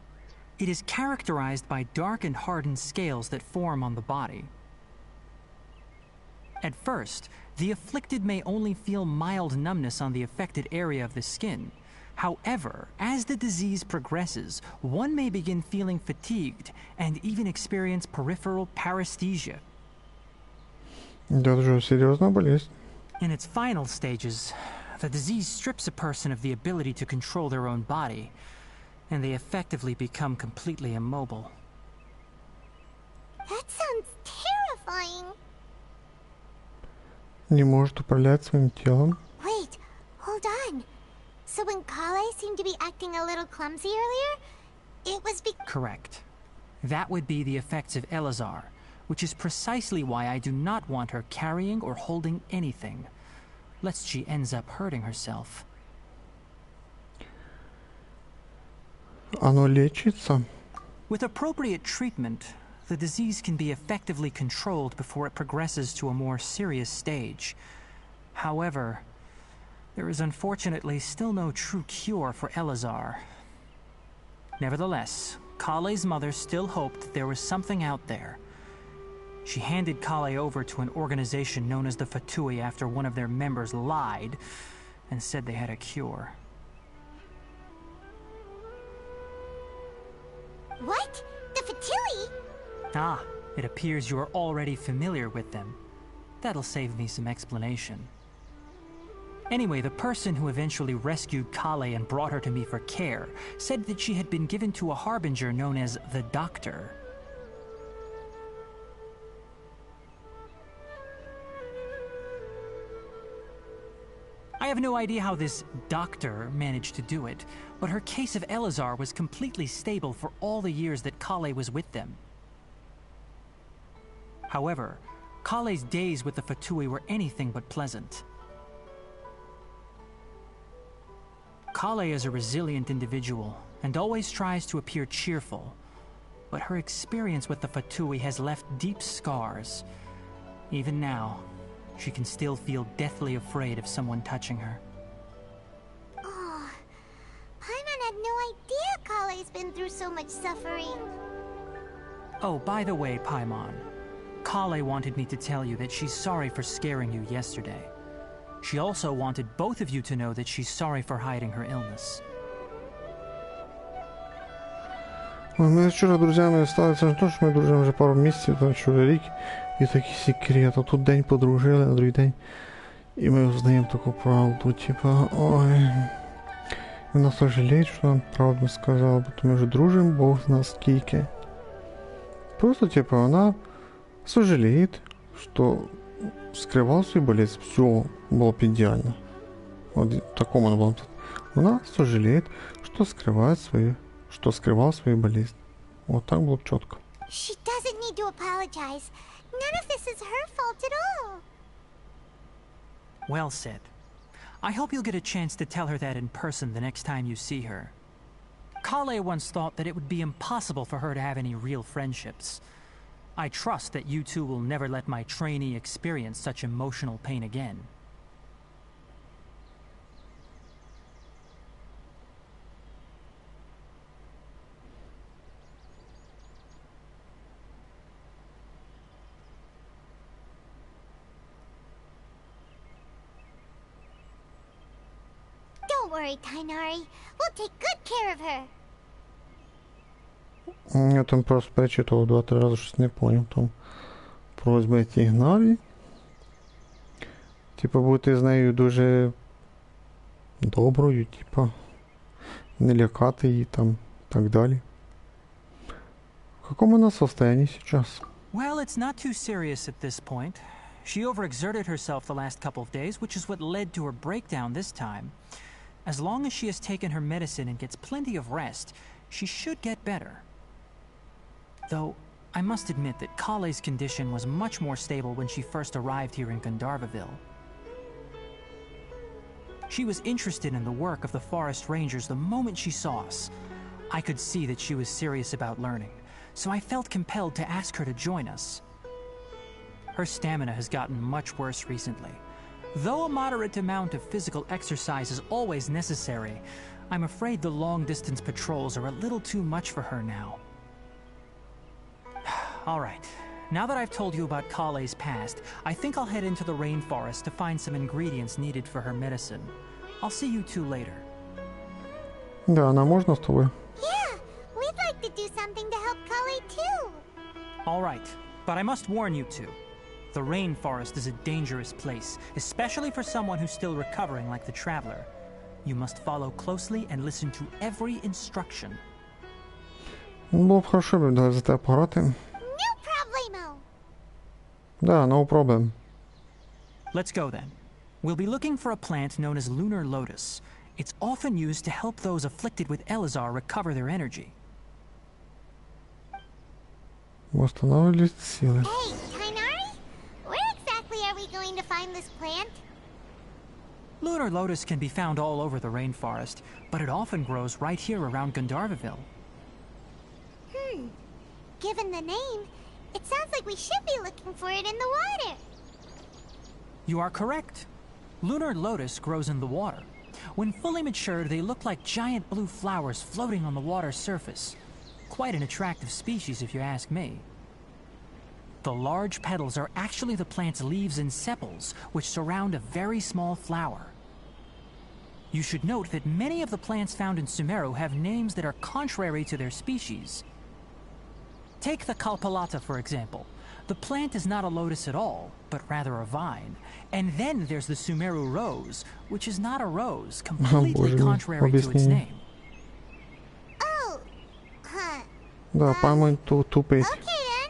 It is characterized by dark and hardened scales that form on the body. At first, the afflicted may only feel mild numbness on the affected area of the skin. However, as the disease progresses, one may begin feeling fatigued and even experience peripheral paresthesia.
Это уже серьезная болезнь.
In its final stages, the disease strips a person of the ability to control their own body, and they effectively become completely immobile.
That sounds terrifying.
Не может управлять своим телом.
Wait, hold on. So when Kale seemed to be acting a little clumsy earlier, it was
Correct. That would be the effects of Elazar, which is precisely why I do not want her carrying or holding anything, lest she ends up hurting herself.
Оно лечится.
With appropriate treatment, the disease can be effectively controlled before it progresses to a more serious stage. However, there is unfortunately still no true cure for Elazar. Nevertheless, Kale's mother still hoped that there was something out there. She handed Kale over to an organization known as the Fatui after one of their members lied and said they had a cure.
What? The Fatui?
Ah, it appears you are already familiar with them. That'll save me some explanation. Anyway, the person who eventually rescued Kale and brought her to me for care said that she had been given to a harbinger known as the Doctor. I have no idea how this doctor managed to do it, but her case of Elazar was completely stable for all the years that Kale was with them. However, Kale's days with the Fatui were anything but pleasant. Kale is a resilient individual and always tries to appear cheerful, but her experience with the Fatui has left deep scars. Even now, she can still feel deathly afraid of someone touching her.
Oh, Paimon had no idea Kale's been through so much suffering.
Oh, by the way, Paimon, Kale wanted me to tell you that she's sorry for scaring you yesterday. She also wanted both of you to know that she's sorry for hiding her illness.
Мы вчера друзьями стали, це не то, що ми дружимо вже пару місяців, там що рік, і такий секрет, а тут день подружили, на другий день, і ми узнаємо таку правду, типа, ой, вона сожалеет, що нам правду сказала, бо ми вже дружимо, Бог знає скільки. Просто, типа, вона сожалеет, что скрывал свою болезнь, все было бы идеально. Вот в таком она была. Она сожалеет, что скрывал свою болезнь. Вот так было бы четко.
She doesn't need to apologize. None of this is her fault at all.
Well said. I hope you'll get a chance to tell her that in person the next time you see her. Kale once thought that it would be impossible for her to have any real friendships. I trust that you two will never let my trainee experience such emotional pain again.
Don't worry, Tainari. We'll take good care of her.
Я там просто перечитував 2-3 рази, щось не поняв. Там просьба йти Ігнарі. Типа бути з нею дуже доброю, типа не лякати її там, так далі. В каком она состоянии сейчас?
Well, it's not too serious at this point. She overexerted herself the last couple of days, which is what led to her breakdown this time. As long as she has taken her medicine and gets plenty of rest, she should get better. Though, I must admit that Kale's condition was much more stable when she first arrived here in Gandharvaville. She was interested in the work of the forest rangers the moment she saw us. I could see that she was serious about learning, so I felt compelled to ask her to join us. Her stamina has gotten much worse recently. Though a moderate amount of physical exercise is always necessary, I'm afraid the long-distance patrols are a little too much for her now. All right, now that I've told you about Kale's past, I think I'll head into the rainforest to find some ingredients needed for her medicine. I'll see you two later.
Да, она можно с тобой?
Yeah, we'd like to do something to help Kale too.
All right, but I must warn you two. The rainforest is a dangerous place, especially for someone who's still recovering like the traveler. You must follow closely and listen to every instruction.
Було б хорошо, давай за тебе пограти.
No problemo.
Да, no problem.
Let's go then. We'll be looking for a plant known as lunar lotus. It's often used to help those afflicted with Elazar recover their energy.
Восстанавливать силы.
Hey, Tainari? Where exactly are we going to find this plant?
Lunar lotus can be found all over the rainforest, but it often grows right here around Gandharvaville.
Given the name, it sounds like we should be looking for it in the water.
You are correct. Lunar lotus grows in the water. When fully matured, they look like giant blue flowers floating on the water's surface. Quite an attractive species, if you ask me. The large petals are actually the plant's leaves and sepals, which surround a very small flower. You should note that many of the plants found in Sumero have names that are contrary to their species. Take the Kalpalata, for example. The plant is not a lotus at all, but rather a vine. And then there's the Sumeru rose, which is not a rose, completely contrary to its name.
Oh, huh.
Да, Paimon тупит.
Okay then.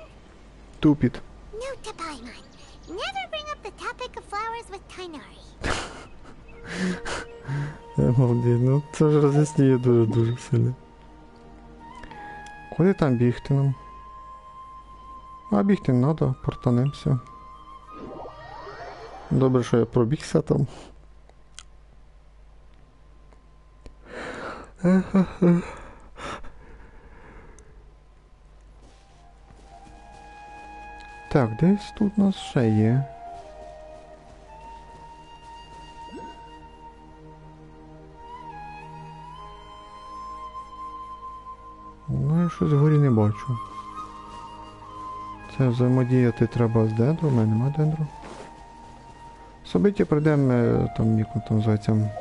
Тупит.
Note to Paimon. Never bring up the topic of flowers with Tainari.
Молодець, ну це ж роз'яснює дуже сильно. Куди там бігти нам? А бігти не треба, портанемося. Добре, що я пробігся там. Так, десь тут у нас ще є. Ну, я щось вгорі не бачу. Це взаємодіяти треба з дендром, у мене нема дендру. Собиття пройдемо, там, як воно там називається.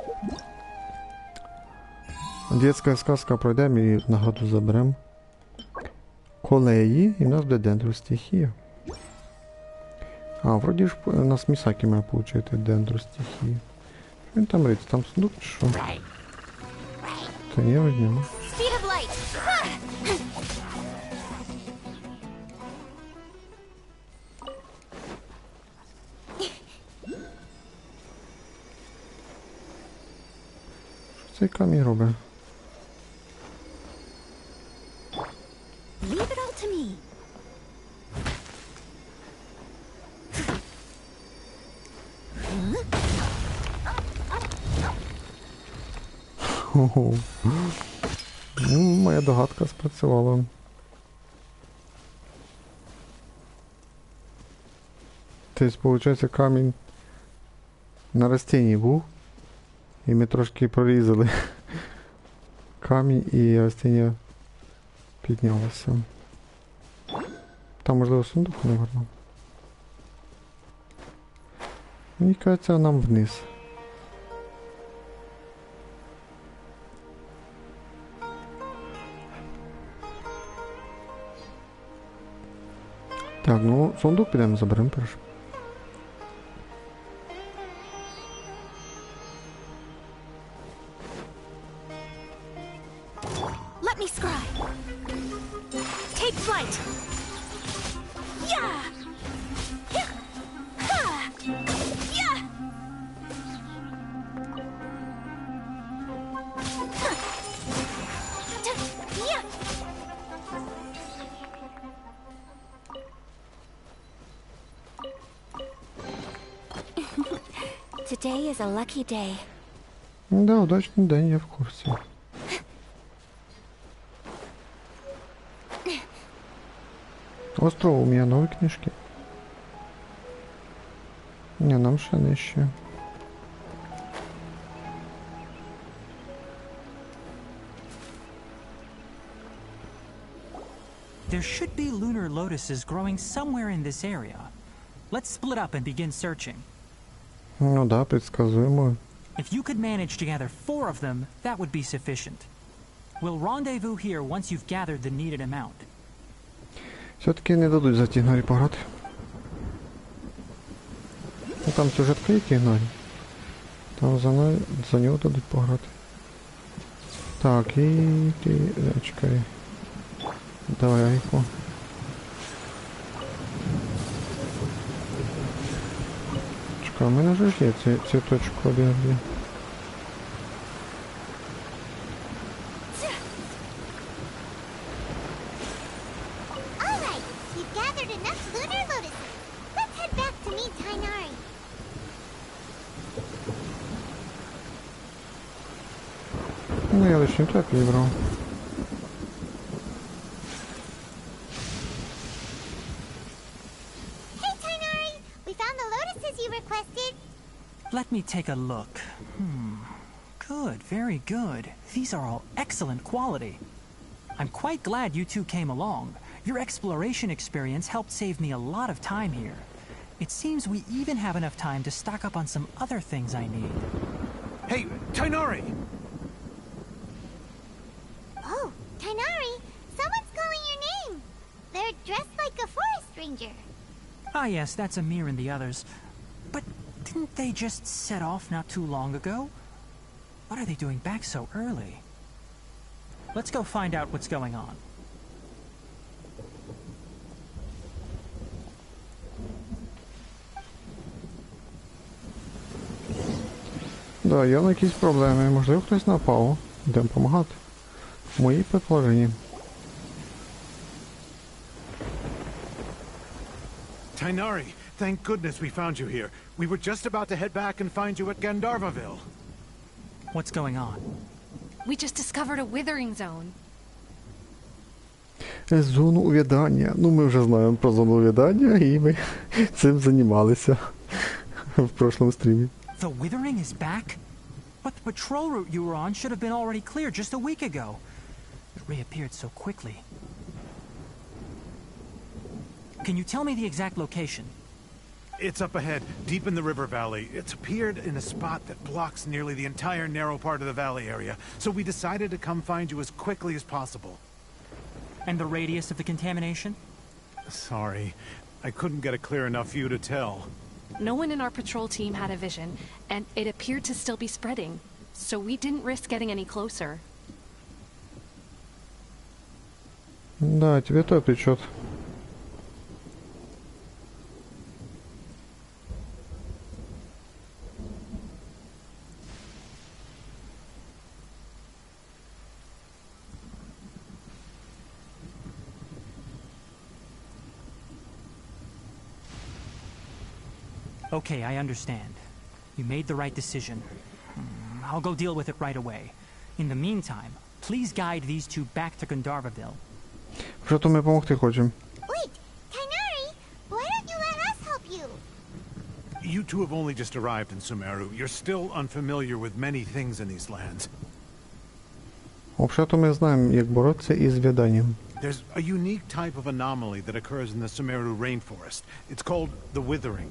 Дітська сказка пройдемо і награду заберемо. Колеї, і в нас буде дендру стихія. А, вроді ж у нас Місакі має отримати дендру стихії. Він там риться, там сундук чи що? Та ні, візьмемо.
Speed of light.
Що цей камінь робить?
Leave it all to me.
Ого. Ну, моя догадка спрацювала. Тобто, виходить, камінь на растінні був. І ми трошки прорізали камінь і растіння піднялося. Там, можливо, сундук, наверно. Мені кажеться, нам вниз. Так, ну, сундук підемо заберемо перш.
Let me scry. Take flight. Yeah. Yeah. Ha. Yeah. Today is a lucky day.
Да, удачний день, я в курсі. Остров, у меня нові книжки. Не, нам ще нижче.
There should be lunar lotuses growing somewhere in this area. Let's split up and begin searching.
Ну да, предсказуемо.
If you could manage to gather 4 of them, that would be sufficient. We'll rendezvous here once you've gathered the needed amount.
Все-таки не дадуть за Тігнарі пограти. Ну там сюжетка є Тігнарі. Там за нього дадуть пограти. Так, і ти... Чекай. Давай айку. Чекай, у мене ж є цвіточку один.
Alright, you've gathered enough lunar lotuses. Let's head back to meet Tainari.
Ну я лише так вибрав.
Hey Tainari, we found the lotuses you requested.
Let me take a look. Good, very good. These are all excellent quality. I'm quite glad you two came along. Your exploration experience helped save me a lot of time here. It seems we even have enough time to stock up on some other things I need.
Hey, Tainari!
Oh, Tainari, someone's calling your name. They're dressed like a forest ranger.
Ah yes, that's Amir and the others. But didn't they just set off not too long ago? What are they doing back so early? Let's go find out what's going on.
Да, є на якісь проблеми. Можливо, хтось напав. Йдемо допомагати. Мої предположення.
Tainari, thank goodness we found you here. We were just about to head back and find you at Gandharvaville.
What's going on?
We just discovered a withering zone.
Зону увядання. Ну, ми вже знаємо про зону увядання, і ми цим займалися в прошлому стрімі.
The withering is back? But the patrol route you were on should have been already cleared just a week ago. It reappeared so quickly. Can you tell me the exact location?
It's up ahead, deep in the river valley. It's appeared in a spot that blocks nearly the entire narrow part of the valley area, so we decided to come find you as quickly as possible.
And the radius of the contamination?
Sorry, I couldn't get a clear enough view to tell.
No one in our patrol team had a vision, and it appeared to still be spreading, so we didn't risk getting any closer.
Да, тебе то отвечет.
Okay, I understand. You made the right decision. I'll go deal with it right away. In the meantime, please guide these two back to Gandharvaville.
Вже то ми допомогти хочемо.
Wait, Tainari, why don't you let us help you?
You two have only just arrived in Sumeru. You're still unfamiliar with many things in these lands.
Взагалі-то ми знаємо, як боротися із в'яданням.
There's a unique type of anomaly that occurs in the Sumeru rainforest. It's called the withering.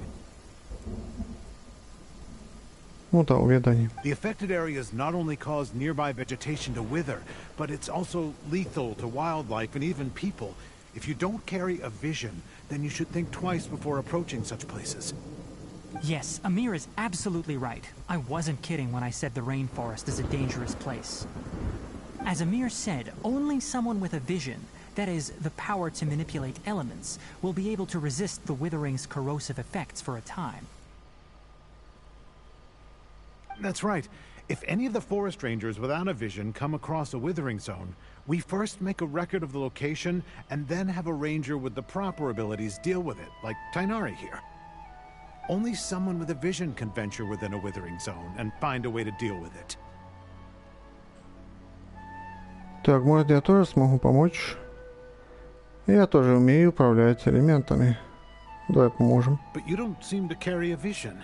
Ну так, ув'ядання.
The affected areas not only cause nearby vegetation to wither, but it's also lethal to wildlife and even people. If you don't carry a vision, then you should think twice before approaching such places.
Yes, Amir is absolutely right. I wasn't kidding when I said the rainforest is a dangerous place. As Amir said, only someone with a vision, that is, the power to manipulate elements, will be able to resist the withering's corrosive effects for a time.
That's right. If any of the forest rangers without a vision come across a withering zone, we first make a record of the location and then have a ranger with the proper abilities deal with it, like Tainari here. Only someone with a vision can venture within a withering zone and find a way to deal with it.
Так, может, я тоже смогу помочь? Я тоже умею управлять элементами. Давай поможем.
But you don't seem to carry a vision.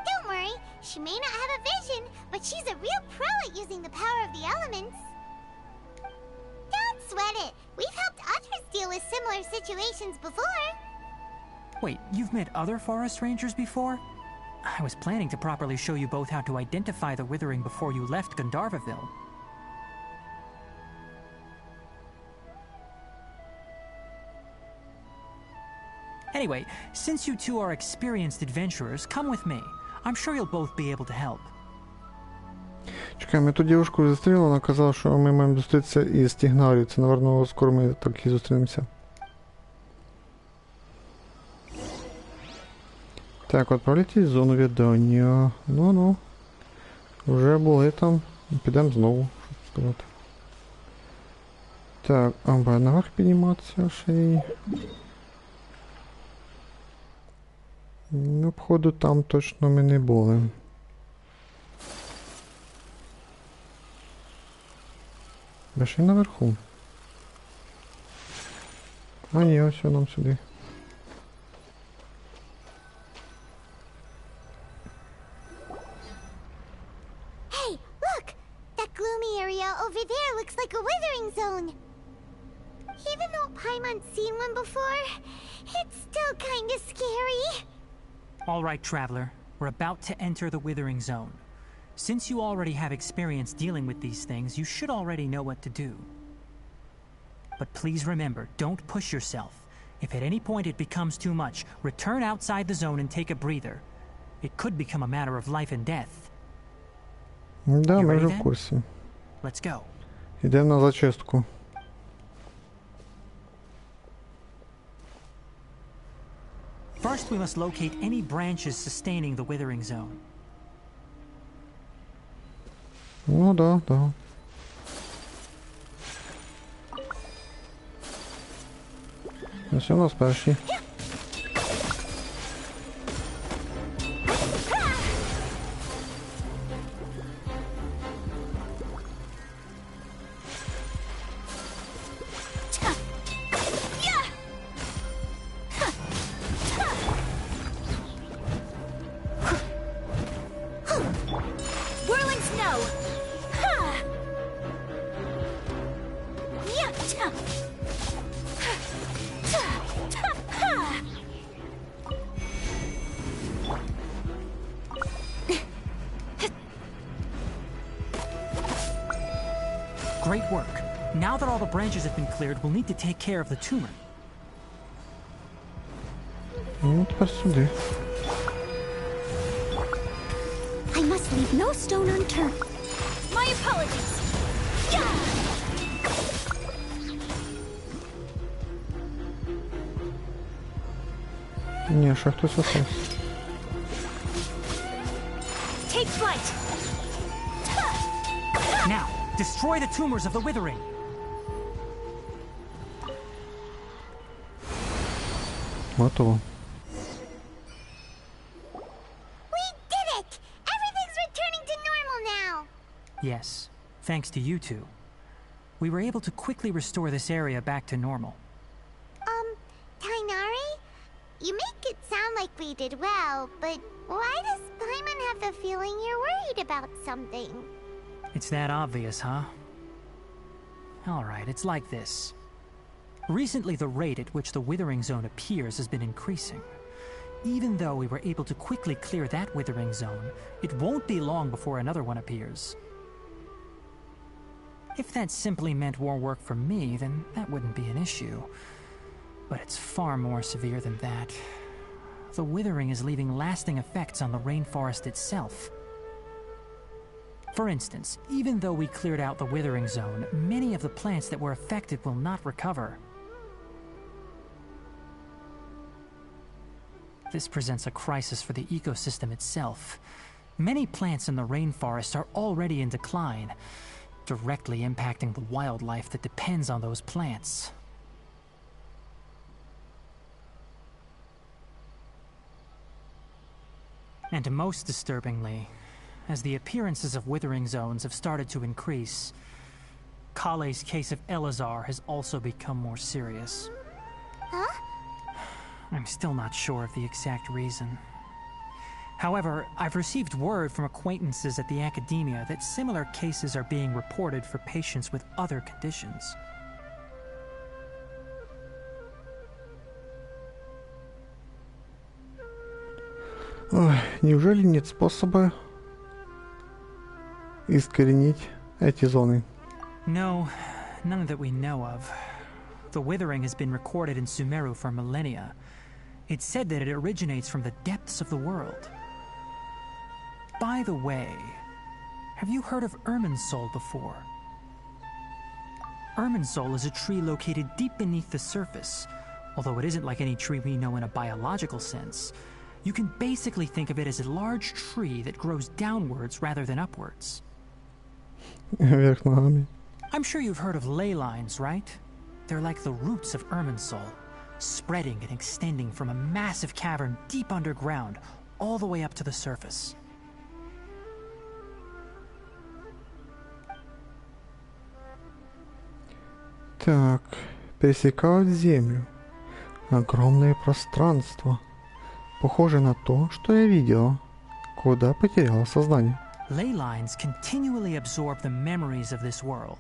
Don't worry, she may not have a vision, but she's a real pro at using the power of the elements. Don't sweat it. We've helped others deal with similar situations before.
Wait, you've met other forest rangers before? I was planning to properly show you both how to identify the withering before you left Gandharvaville. Anyway, since you two are experienced adventurers, come with me. I'm sure you'll both be able to help.
Чекай, ми ту дівушку зустріли, вона казала, що ми маємо зустрітися із Тігнарію. Це, напевно, скоро ми так і зустрінемося. Так, відправляйтесь в зону віддання. Ну-ну. Вже були там. Підемо знову, щоб сказати. Так, наверх підніматися ще й... Ну, походу, там точно ми не були. Де ще й наверху? А ні, ось нам сюди.
Hey, look! That gloomy area over there looks like a withering zone. Even though Paimon's seen one before, it's still kinda scary.
All right, Traveler. We're about to enter the withering zone. Since you already have experience dealing with these things, you should already know what to do. But please remember, don't push yourself. If at any point it becomes too much, return outside the zone and take a breather. It could become a matter of life and death.
Да, ми вже в курсі.
Let's go.
Йдемо на зачистку.
First, we must locate any branches sustaining the withering zone.
Ну да, да. Ось у нас перший.
Whirling snow! Ha! Yeah!
Great work. Now that all the branches have been cleared, we'll need to take care of the tumor.
Ну, тепер сюди.
I must leave no stone unturned. My apologies. Yeah!
Ні, ще хтось остався.
Take flight.
Now, destroy the tumors of the withering.
Готово.
We did it! Everything's returning to normal now.
Yes, thanks to you two. We were able to quickly restore this area back to normal.
Tainari? You make it sound like we did well, but why does Paimon have the feeling you're worried about something?
It's that obvious, huh? Alright, it's like this. Recently, the rate at which the withering zone appears has been increasing. Even though we were able to quickly clear that withering zone, it won't be long before another one appears. If that simply meant more work for me, then that wouldn't be an issue. But it's far more severe than that. The withering is leaving lasting effects on the rainforest itself. For instance, even though we cleared out the withering zone, many of the plants that were affected will not recover. This presents a crisis for the ecosystem itself. Many plants in the rainforest are already in decline, directly impacting the wildlife that depends on those plants. And most disturbingly, as the appearances of withering zones have started to increase, Kale's case of Elazar has also become more serious.
Huh?
I'm still not sure of the exact reason. However, I've received word from acquaintances at the academia that similar cases are being reported for patients with other conditions.
Ой, неужели нет способа искоренить эти зоны?
No, none that we know of. The withering has been recorded in Sumeru for millennia. It's said that it originates from the depths of the world. By the way, have you heard of Irminsul before? Irminsul is a tree located deep beneath the surface. Although it isn't like any tree we know in a biological sense, you can basically think of it as a large tree that grows downwards rather than upwards.
Вверх ногами.
I'm sure you've heard of ley lines, right? They're like the roots of Irminsul, spreading and extending from a massive cavern deep underground all the way up to the surface.
Так, пересекают землю. Огромное пространство. Похоже на то, что я видела, куда потеряла сознание.
Ley lines continually absorb the memories of this world,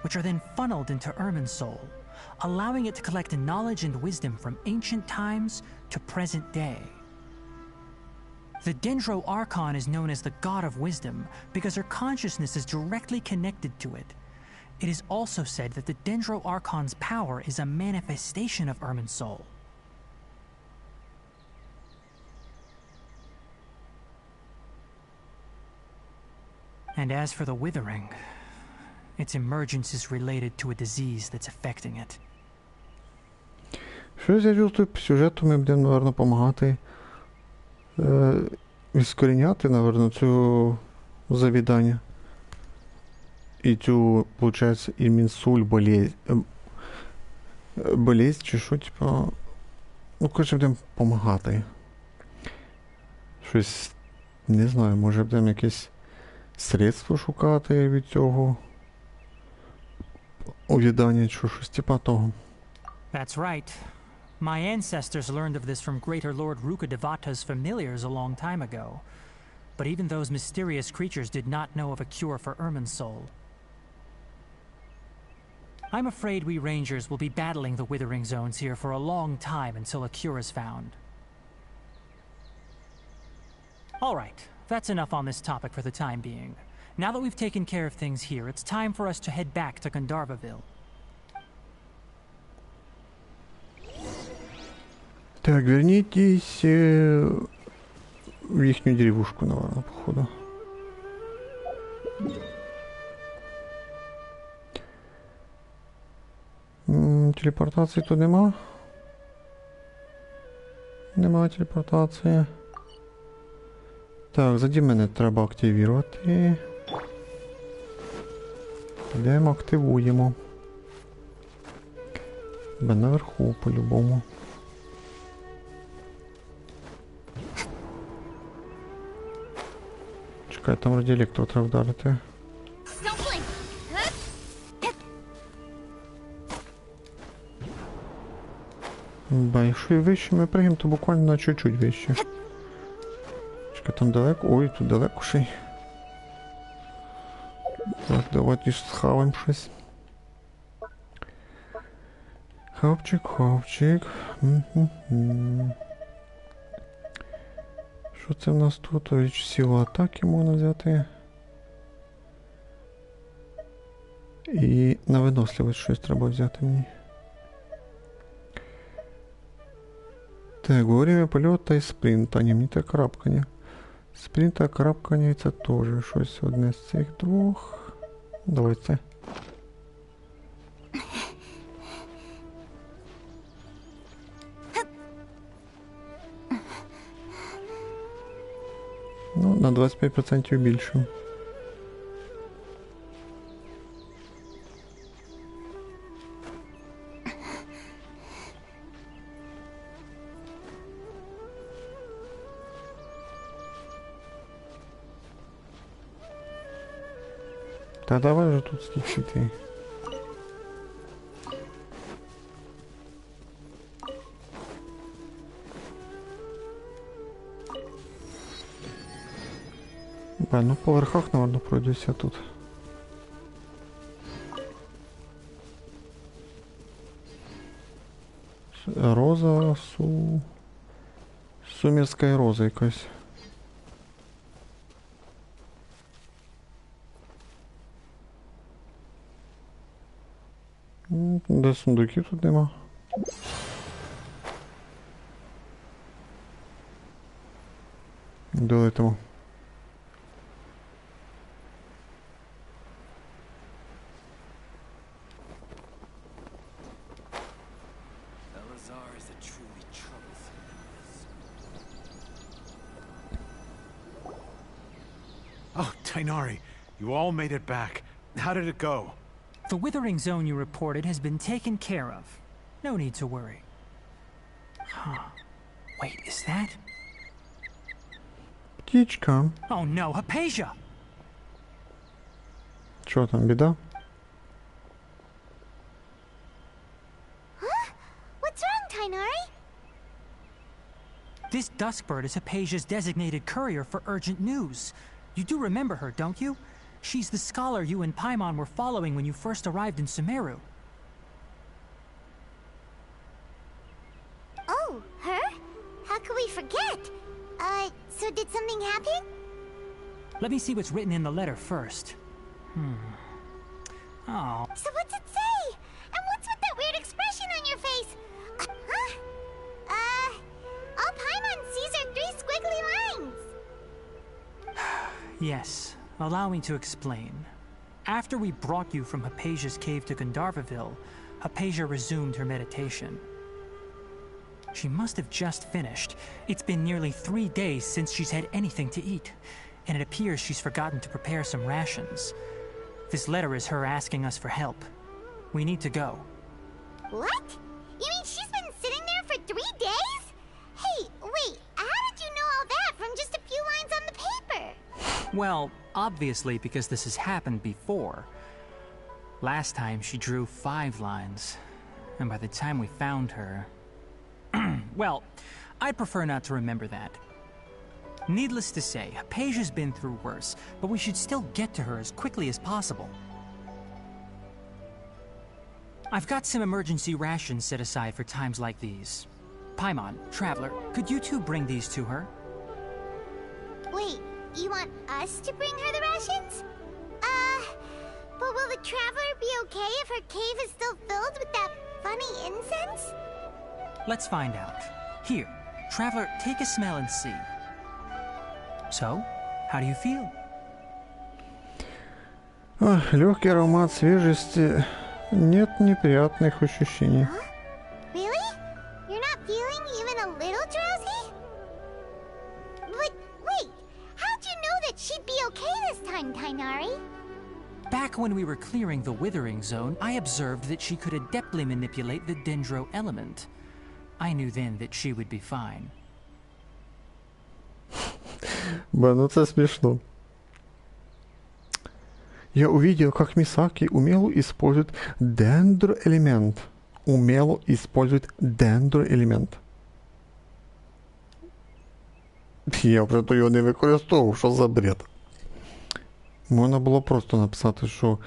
which are then funneled into Irminsul, allowing it to collect knowledge and wisdom from ancient times to present day. The Dendro Archon is known as the God of Wisdom because her consciousness is directly connected to it. It is also said that the Dendro Archon's power is a manifestation of Irminsul. And as for the withering, its emergence is related to a disease that's affecting it.
Щось я чувствую, по сюжету ми будемо, напевно, допомагати іскоріняти, напевно, цю завідання. І цю, виходить, імінсуль болезнь, чи що, типа... Ну, коротше, будемо допомагати. Щось, не знаю, може будемо якесь средство шукати від цього увядання, чи щось типа того.
That's right. My ancestors learned of this from Greater Lord Rukadevata's familiars a long time ago. But even those mysterious creatures did not know of a cure for Irminsul. I'm afraid we Rangers will be battling the Withering Zones here for a long time until a cure is found. Alright, that's enough on this topic for the time being. Now that we've taken care of things here, it's time for us to head back to Gandharvaville.
Так, вернитесь в їхню деревушку, наверное, походу. Телепортації тут нема. Нема телепортації. Так, заді мене треба активувати. Йдемо, активуємо. Тебе наверху, по-любому. Чекай, там раді електро треба вдарити. Ба, якщо і вище ми пригнемо, то буквально на чуть-чуть вище. Чекай, там далеко. Ой, тут далеко ще й. Так, давайте схаваємо щось. Хавчик, хавчик. Що це в нас тут? Річ силу атаки можна взяти. І на виносливість щось треба взяти мені. Так, во время польоту і спринта. Ні, мені так крапкання. Спринта, крапкання, це теж щось одне з цих двох. Давай це. Ну, на 25% більше. Та давай же тут скільки ти. Ну по верхах, наверное, пройдуся тут. Роза, Сумерська роза якась. Де сундуків тут нема? Долетимо.
Oh, Tainari, you all made it back. How did it go?
The withering zone you reported has been taken care of. No need to worry. Huh. Wait, is that?
Птічка.
Oh no, Hypatia!
Що там, біда?
Huh? What's wrong, Tainari?
This Duskbird is Hypatia's designated courier for urgent news. You do remember her, don't you? She's the scholar you and Paimon were following when you first arrived in Sumeru.
Oh, her? How could we forget? So did something happen?
Let me see what's written in the letter first. Oh.
So what's it say? And what's with that weird expression on your face? Huh? All Paimon sees are 3 squiggly lines.
Yes, allow me to explain. After we brought you from Hypatia's cave to Gandharvaville, Hypatia resumed her meditation. She must have just finished. It's been nearly 3 days since she's had anything to eat, and it appears she's forgotten to prepare some rations. This letter is her asking us for help. We need to go.
What? You mean she's been sitting there for 3 days? Hey, wait, how did you know all that from just a few lines on the paper?
Well, obviously because this has happened before. Last time she drew 5 lines, and by the time we found her... Well, I'd prefer not to remember that. Needless to say, Hypatia's been through worse, but we should still get to her as quickly as possible. I've got some emergency rations set aside for times like these. Paimon, Traveler, could you two bring these to her?
Wait, you want us to bring her the rations? But will the Traveler be okay if her cave is still filled with that funny incense?
Let's find out. Here, Traveler, take a smell and see. So, how do you feel?
Легкий аромат свежести. Нет неприятных ощущений.
Huh? Really? You're not feeling even a little drowsy? But wait, how'd you know that she'd be okay this time, Tainari?
Back when we were clearing the withering zone, I observed that she could adeptly manipulate the dendro element. I knew then that she would be fine.
Ну это смешно. Я увидел, как Мисаки умело использует дендроэлемент. Умело использует дендроэлемент. Я вже то його не використовував, що за бред. Можна було просто написати, що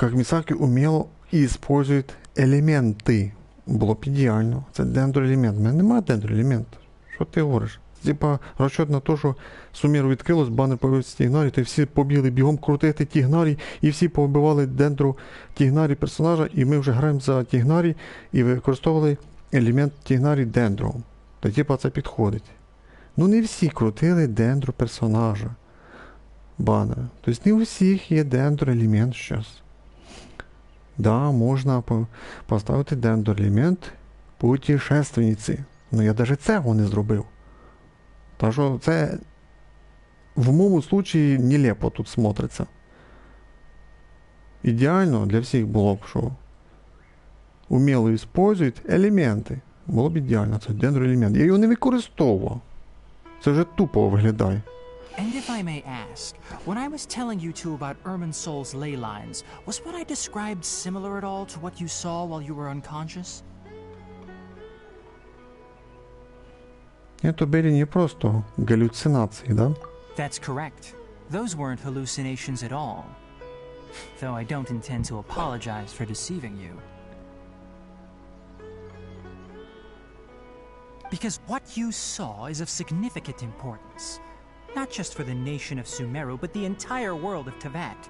як Мисаки умело использует елементи. Було б ідеально. Це дендроелемент. У мене немає дендроелемента. Що ти говориш? Типа розчет на те, що Сумеру відкрилось, банер появився Тігнарі, то всі побігли бігом крутити Тігнарі, і всі повбивали дендро Тігнарі персонажа, і ми вже граємо за Тігнарі і використовували елемент Тігнарі дендро. То типа це підходить. Ну не всі крутили дендро персонажа банера. Тобто не у всіх є дендро елемент зараз. Да, можна поставити дендро елемент путешественниці. Ну я навіть цього не зробив. Так що це в моєму випадку нелепо тут смотриться. Ідеально для всіх було б, що уміло використовують елементи. Було б ідеально, це дендроелемент. Я його не використовував. Це вже тупо виглядає.
And if I may ask, when I was telling you two about Irminsul's ley lines, was what I described similar at all to what you saw while you were unconscious?
Это были не просто галлюцинации, да?
That's correct. Those weren't hallucinations at all. Though I don't intend to apologize for deceiving you. Because what you saw is of significant importance. Not just for the nation of Sumeru, but the entire world of Tevat.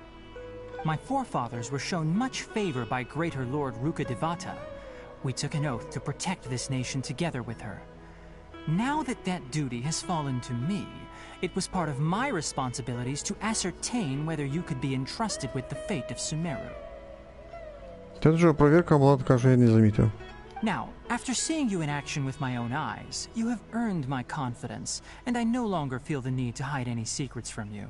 My forefathers were shown much favor by Greater Lord Rukkhadevata. We took an oath to protect this nation together with her. Now that that duty has fallen to me, it was part of my responsibilities to ascertain whether you could be entrusted with the fate of Sumeru.
Это же проверка была такая, что я не заметил.
Now, after seeing you in action with my own eyes, you have earned my confidence, and I no longer feel the need to hide any secrets from you.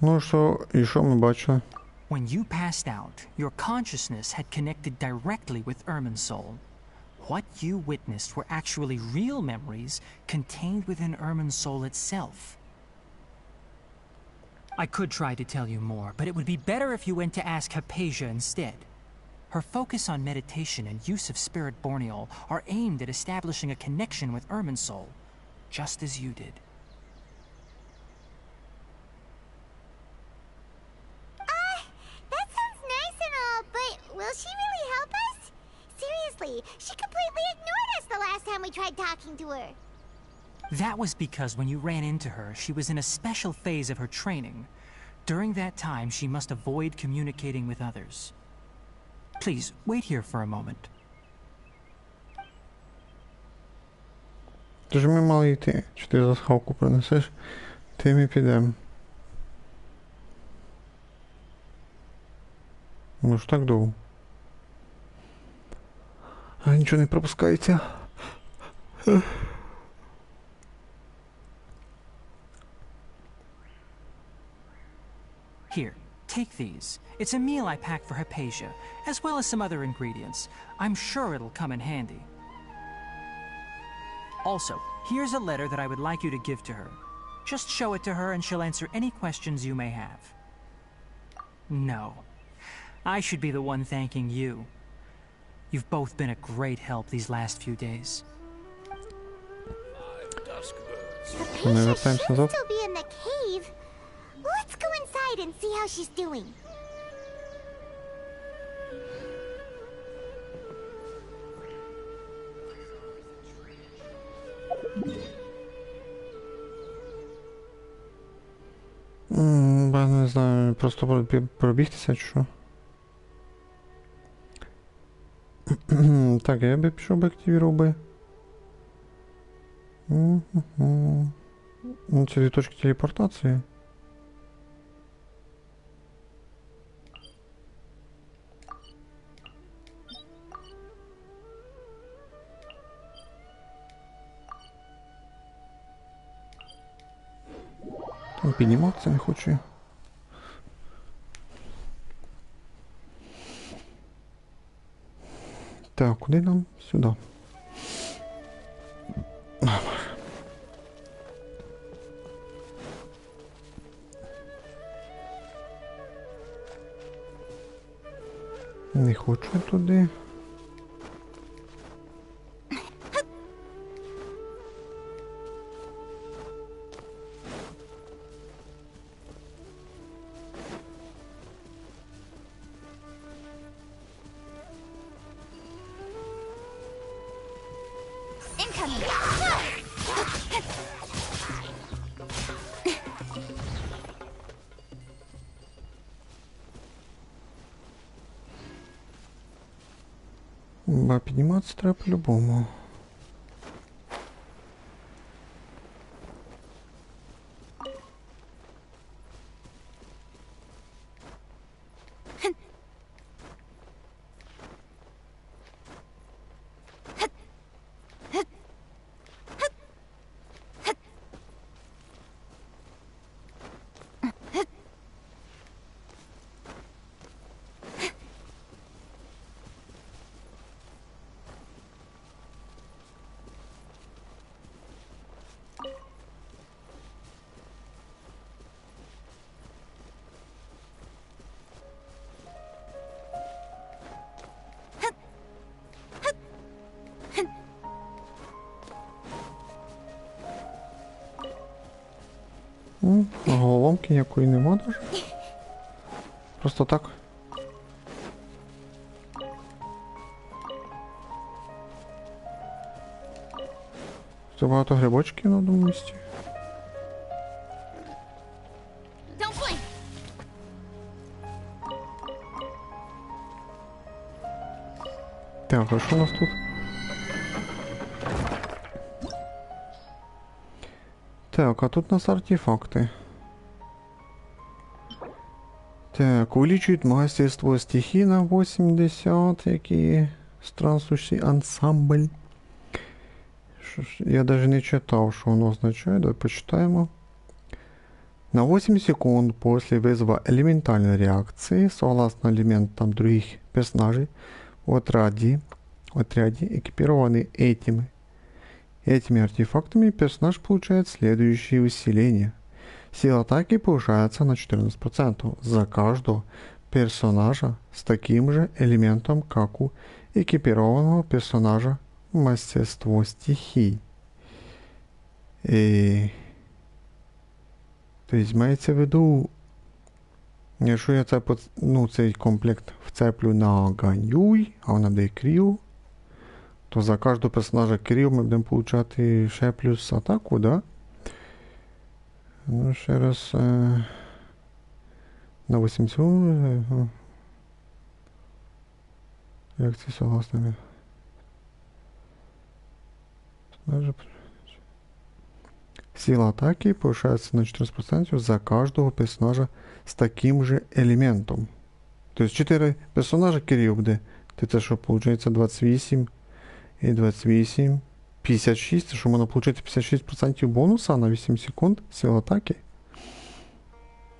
Ну що, і що ми бачили?
When you passed out, your consciousness had connected directly with Irminsul. What you witnessed were actually real memories contained within Irminsul itself. I could try to tell you more, but it would be better if you went to ask Hypatia instead. Her focus on meditation and use of Spirit Borneal are aimed at establishing a connection with Irminsul, just as you did.
That sounds nice and all, but will she really help us? Seriously, she completely ignored us the last time we tried talking to her.
That was because when you ran into her, she was in a special phase of her training. During that time, she must avoid communicating with others. Please, wait here for a moment.
Тож ми мали йти. Чи ти за схавку принесеш? Ти ми підемо. Ну ж так довго. А нічого не пропускається.
Here, take these. It's a meal I packed for Hypatia, as well as some other ingredients. I'm sure it'll come in handy. Also, here's a letter that I would like you to give to her. Just show it to her and she'll answer any questions you may have. No. I should be the one thanking you. You've both been a great help these last few days.
Hypatia should still be in the cave. Let's go inside and see how she's doing.
Я не знаю, просто пробігтися чи що. Так, я би пішов би активував би. Ну, це дві точки телепортації. Там підніматися не хочу я. Так, куди нам? Сюди. Не хочу я туди. Ба, підніматися треба по-любому. Головоломки ніякої нема даже. Просто так. Це багато грибочків на одному місці.
Don't blink!
Так, а що у нас тут? Так, а тут у нас артефакти. Так, увеличивает мастерство стихий на 80, який странствующий ансамбль. Я даже не читав, що воно означає, давай почитаємо. На 8 секунд после вызова элементальной реакции, согласно элементам других персонажей, в отряде экипированный этими артефактами, персонаж получает следующие усиления. Сила атаки повышается на 14% за каждого персонажа с таким же элементом, как у экипированного персонажа мастерство стихий. Тобто мається в виду, якщо я цей комплект вцеплю на Ганюй, а вона буде кріл, то за кожного персонажа кріл ми будемо получати ще плюс атаку, да? Ну, ще раз на 8 секунд. Як це согласно? Сила атаки повышается на 14% за каждого персонажа с таким же элементом. То есть 4 персонажа Кирилл буде. Це що, виходить 28 і 28, 56. Це що можна отримати 56% бонуса на 8 секунд сил атаки.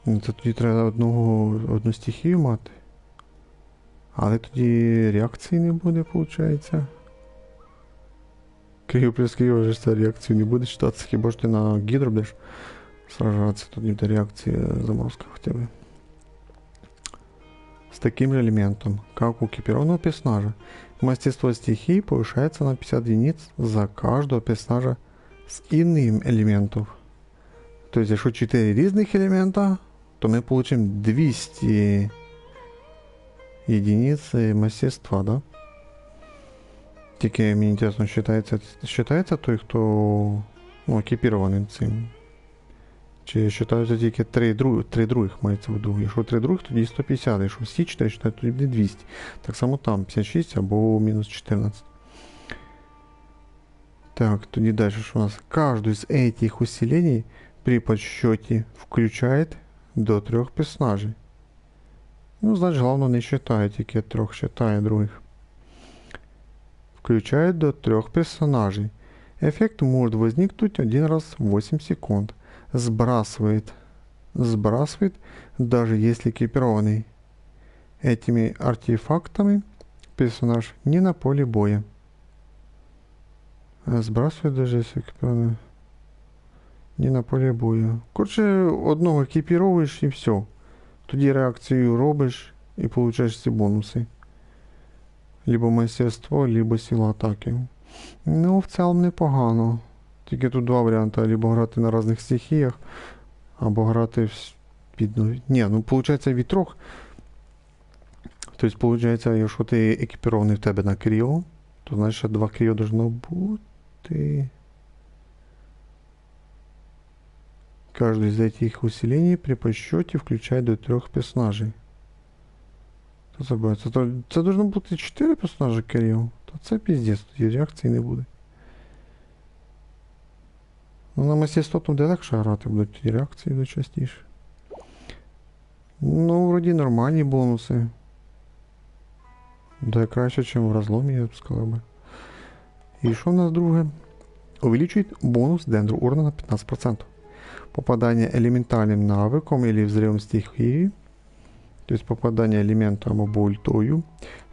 Це тоді треба одну стихію мати. Але тоді реакції не буде, виходить. Кирилл плюс Кирилл вже ця реакцію не буде читатися, хіба ж ти на гідру будеш сражатися, тоді буде реакція заморозка хоча б. С таким же элементом, как у экипированного персонажа. Мастерство стихий повышается на 50 единиц за каждого персонажа с иным элементом. То есть, если 4 різних элемента, то мы получим 200 единиц мастерства, да? Тільки мені інтересно, считається той, хто екіпірований цим. Чи вважаються тільки 3 других мається в виду. Якщо 3 других, тоді 150, якщо всі 4 вважають, тоді буде 200. Так само там 56 або мінус 14. Так, тоді далі що у нас? Каждый из этих усилений при подсчете включает до 3 персонажей. Ну, значит, главное не считає, тільки 3 считає других. Включает до 3 персонажей. Эффект может возникнуть один раз в 8 секунд. Сбрасывает, даже если экипированный этими артефактами персонаж не на поле боя. Сбрасывает, даже если экипированный не на поле боя. Короче, одного екіпіровуєш і все. Тоді реакцію робиш і получаєш ці бонуси. Либо мастерство, либо сила атаки. Ну, в цілому непогано. Тільки тут два варіанти. Либо грати на різних стихіях, або грати під... Ні, ну, виходить від 3. Тобто, виходить, якщо ти екіпірований в тебе на кріо, то значить 2 кріо должно бути. Каждый из этих усилений при подсчете включает до 3 персонажей. Це должно бути 4 персонажі Кирил. То це піздець, тоді реакції не буде. Ну, на мастерство там де легше грати, будуть тоді реакції до частіше. Ну, вроді нормальні бонуси. Да, краще, ніж в розломі, я б сказав би. І що в нас друге? Увеличивает бонус дендру урона на 15%. Попадание элементальным навыком или взрывом стихии, то есть попадание элементом або ультою,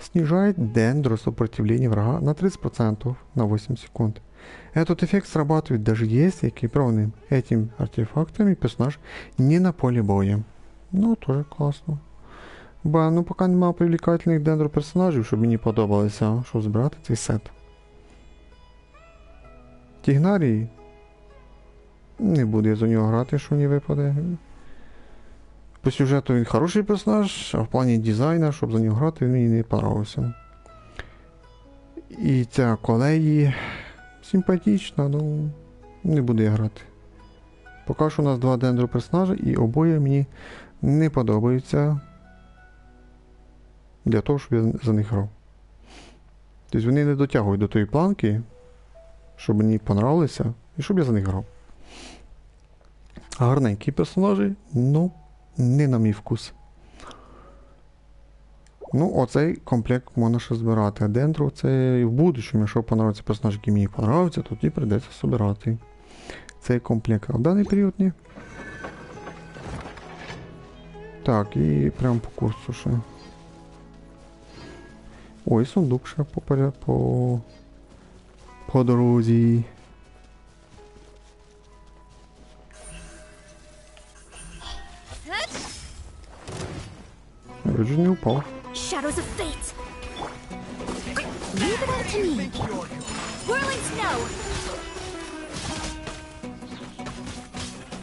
снижает дендро сопротивление врага на 30% на 8 секунд. Этот эффект срабатывает даже если экипированный этим артефактами персонаж не на поле боя. Ну, тоже классно. Ба, ну поки немає привлекательних дендро персонажів, щоб мені подобалося, щоб збирати цей сет. Тігнарії. Не буду я за нього грати, що мені випаде. По сюжету він хороший персонаж, а в плані дизайну, щоб за нього грати, він мені не подобався. І ця колеї симпатична, ну не буду я грати. Поки що у нас два дендро персонажі, і обоє мені не подобаються для того, щоб я за них грав. Тобто вони не дотягують до тої планки, щоб мені понравилися, і щоб я за них грав. Гарненькі персонажі, ну, не на мій вкус. Ну, оцей комплект можна ще збирати. А дендро це і в будущому, якщо понравиться персонаж, який мені понравиться, тоді прийдеться збирати цей комплект. А в даний період ні. Так, і прямо по курсу ще. Ой, сундук ще по дорозі. Я вже не упав.
Shadows of fate. Leave it out to me. Whirling snow.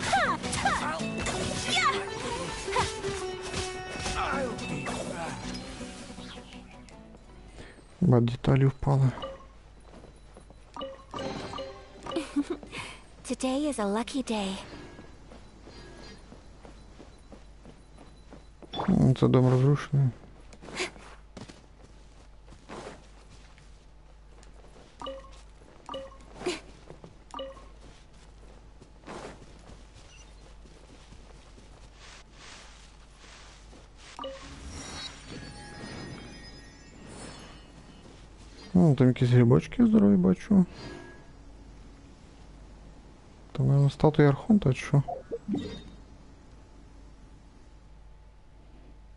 Ha! Ha! Yeah!
Ба, деталі впали.
Today is a lucky day.
Це дом розрушений. Там якісь грибочки здорові бачу. Там, мабуть, статуя Архонта, чи що?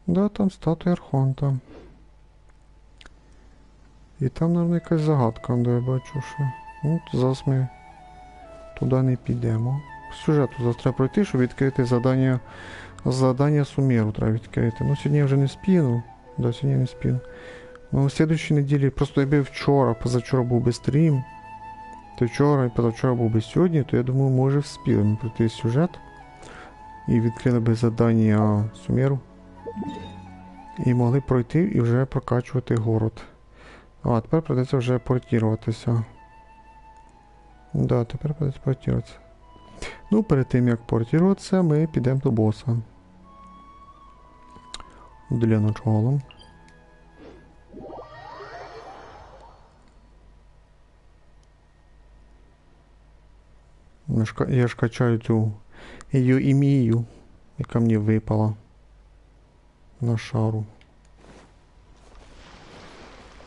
Да, там статуя Архонта. І там, мабуть, якась загадка, де я бачу, що... Ну, зараз ми туди не підемо. Сюжету зараз треба пройти, щоб відкрити задання Сумеру треба відкрити. Ну, сьогодні я вже не спіну. Да, сьогодні я не спіну. Ну, в слідчій неділі, просто якби вчора, позавчора був би стрім, то вчора і позавчора був би сьогодні, то я думаю, може вспіли ми пройти сюжет і відкрили би задання Сумеру. І могли пройти і вже прокачувати город. А, тепер придеться вже портіруватися. Да, тепер придеться портіруватися. Ну, перед тим як портіруватися, ми підемо до боса. Для начала. Я ж качаю цю Юімію, яка мені випала на шару.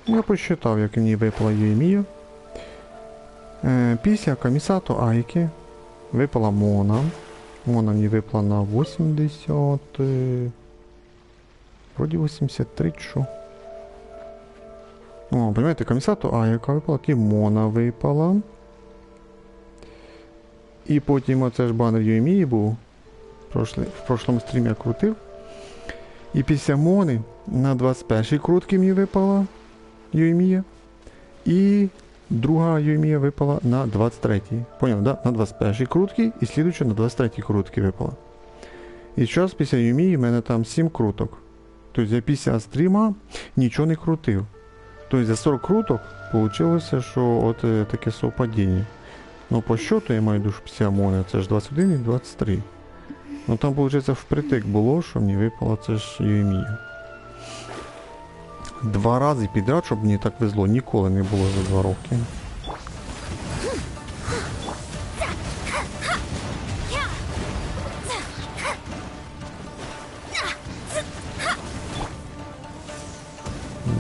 Я посчитав, як мені випала Юімія. Після Камісато Айки випала Мона. Мона мені випала на 80... Вроді 83 що. О, понимаєте, Камісато Айка випала, Мона випала. І потім оце ж банер Юемії був. В прошлому стрімі я крутив. І після Мони на 21-й крутки мені випала Юемія. І друга Юемія випала на 23-й. Поняв, да? На 21-й крутки і слідуюча на 23-й крутки випала. І зараз після Юемії в мене там 7 круток. Тобто я після стріма нічого не крутив. Тобто за 40 круток вийшло, що от таке совпадіння. Ну, по счету я маю душу після Мони, це ж 21 і 23. Ну там, виходить, впритик було, що мені випало це ж Юемія. 2 рази підряд, щоб мені так везло, ніколи не було за 2 роки.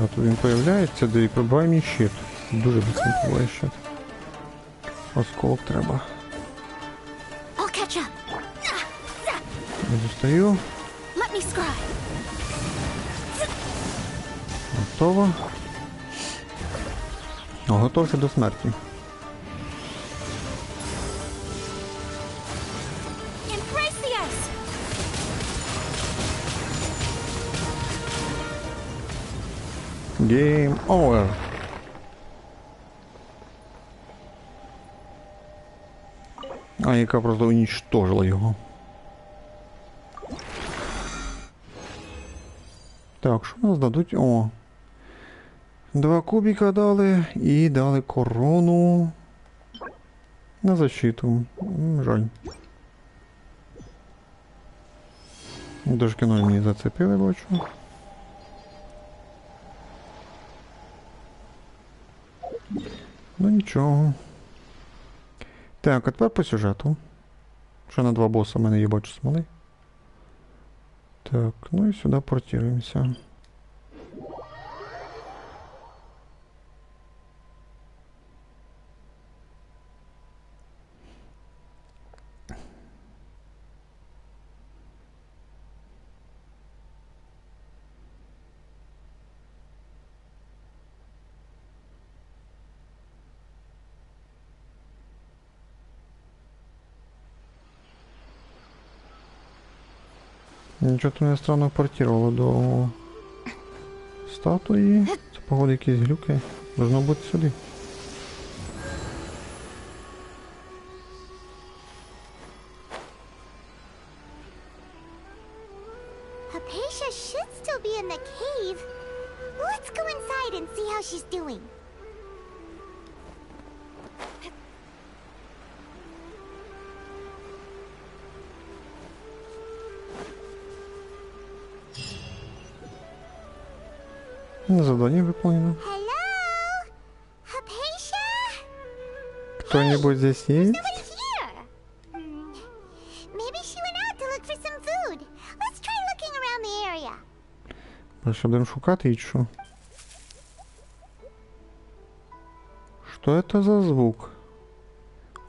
А тут він появляється, де і пробиває мій щит. Дуже быстро пробиває щит. Осколок треба. Я достаю. Готово. Готовся до смерті. Game over. А яка просто уничтожила його. Так, що нас дадуть? О. 2 кубика дали і дали корону на защиту. Жаль. Дошкіною мені зацепили, бачу. Ну нічого. Так, а тепер по сюжету. Ще на 2 боса в мене є, бачу, смоли. Так, ну і сюди портируємося. Нічого тут мене странно портировало до статуї. Це, походу, якісь глюки. Должно бути сюди.
Hypatia should still be in the cave. Let's go inside and see how she's doing.
Задание выполнено.
Hello? Hypatia?
Кто-нибудь здесь есть?
Nobody here. Maybe she went out to look for some food. Let's try looking around the area.
Дальше будем шукати і що? Что это за звук?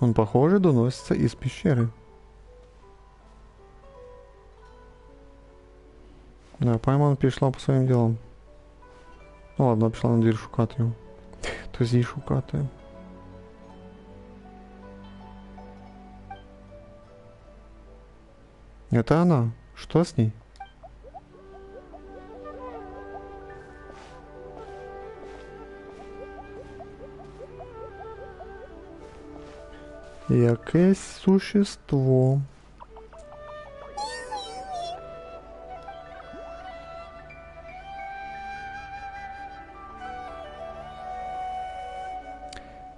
Он, похоже, доносится из пещеры. Да, Пайман пішла по своїм ділам. Ну ладно, пішла на двір шукати його. Тобто її шукати. Это она. Что с ней? Якесь существо.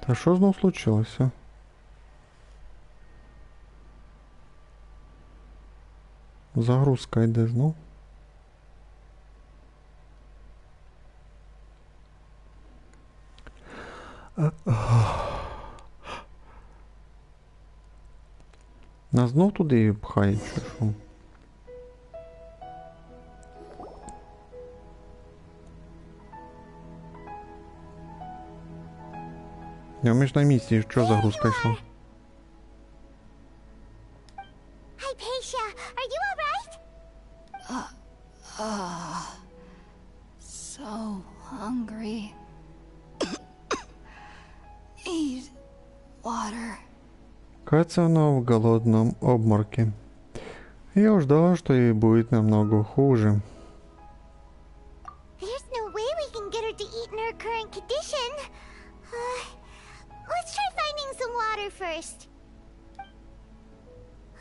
Та що знов случилося? Загрузка йде знов. Нас знов туди пхають, чи що? Ми ж на місці, що загрузка йшла?
Hypatia, are you alright?
So hungry. Eat water.
Кажется, она в голодном обмороке. Я ожидала, что ей будет намного хуже.
There's no way we can get her to eat in her current condition. Let's try finding some water first.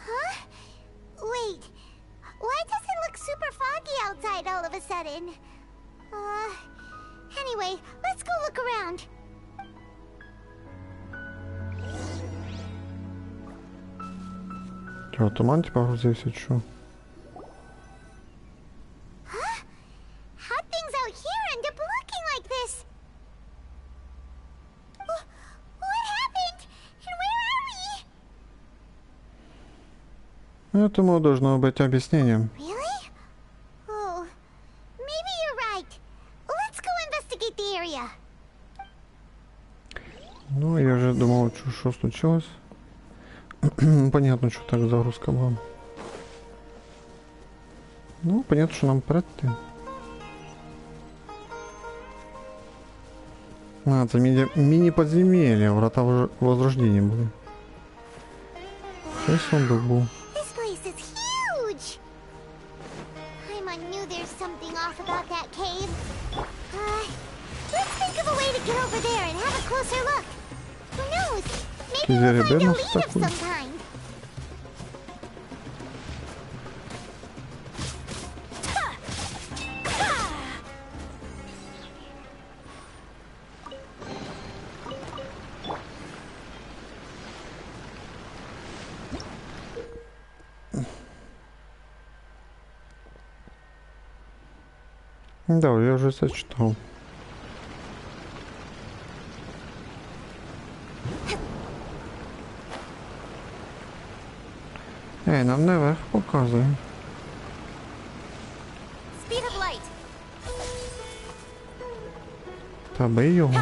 Huh? Wait. Why does it look super foggy outside all of a sudden? Anyway, let's go look around.
Чого, туман типа грузився, чи що?
Huh? How'd things out here end up looking like this? What happened? And where are we?
Этому должно быть объяснение.
Really? Oh, maybe you're right. Let's go investigate the area.
Ну, я же думал, что случилось. Понятно, что так загрузка была. Ну, понятно, что нам пройти. А, это мини-подземелья, врата возрождения были. Шесть сундук был.
This place is huge. Paimon knew there's something off about that cave. Let's think of a way to get over there and have a closer look. Who knows? Maybe we'll find a lead of some kind.
Да, я вже це читав. Ей, нам наверх показує.
Speed of light.
Та бий його.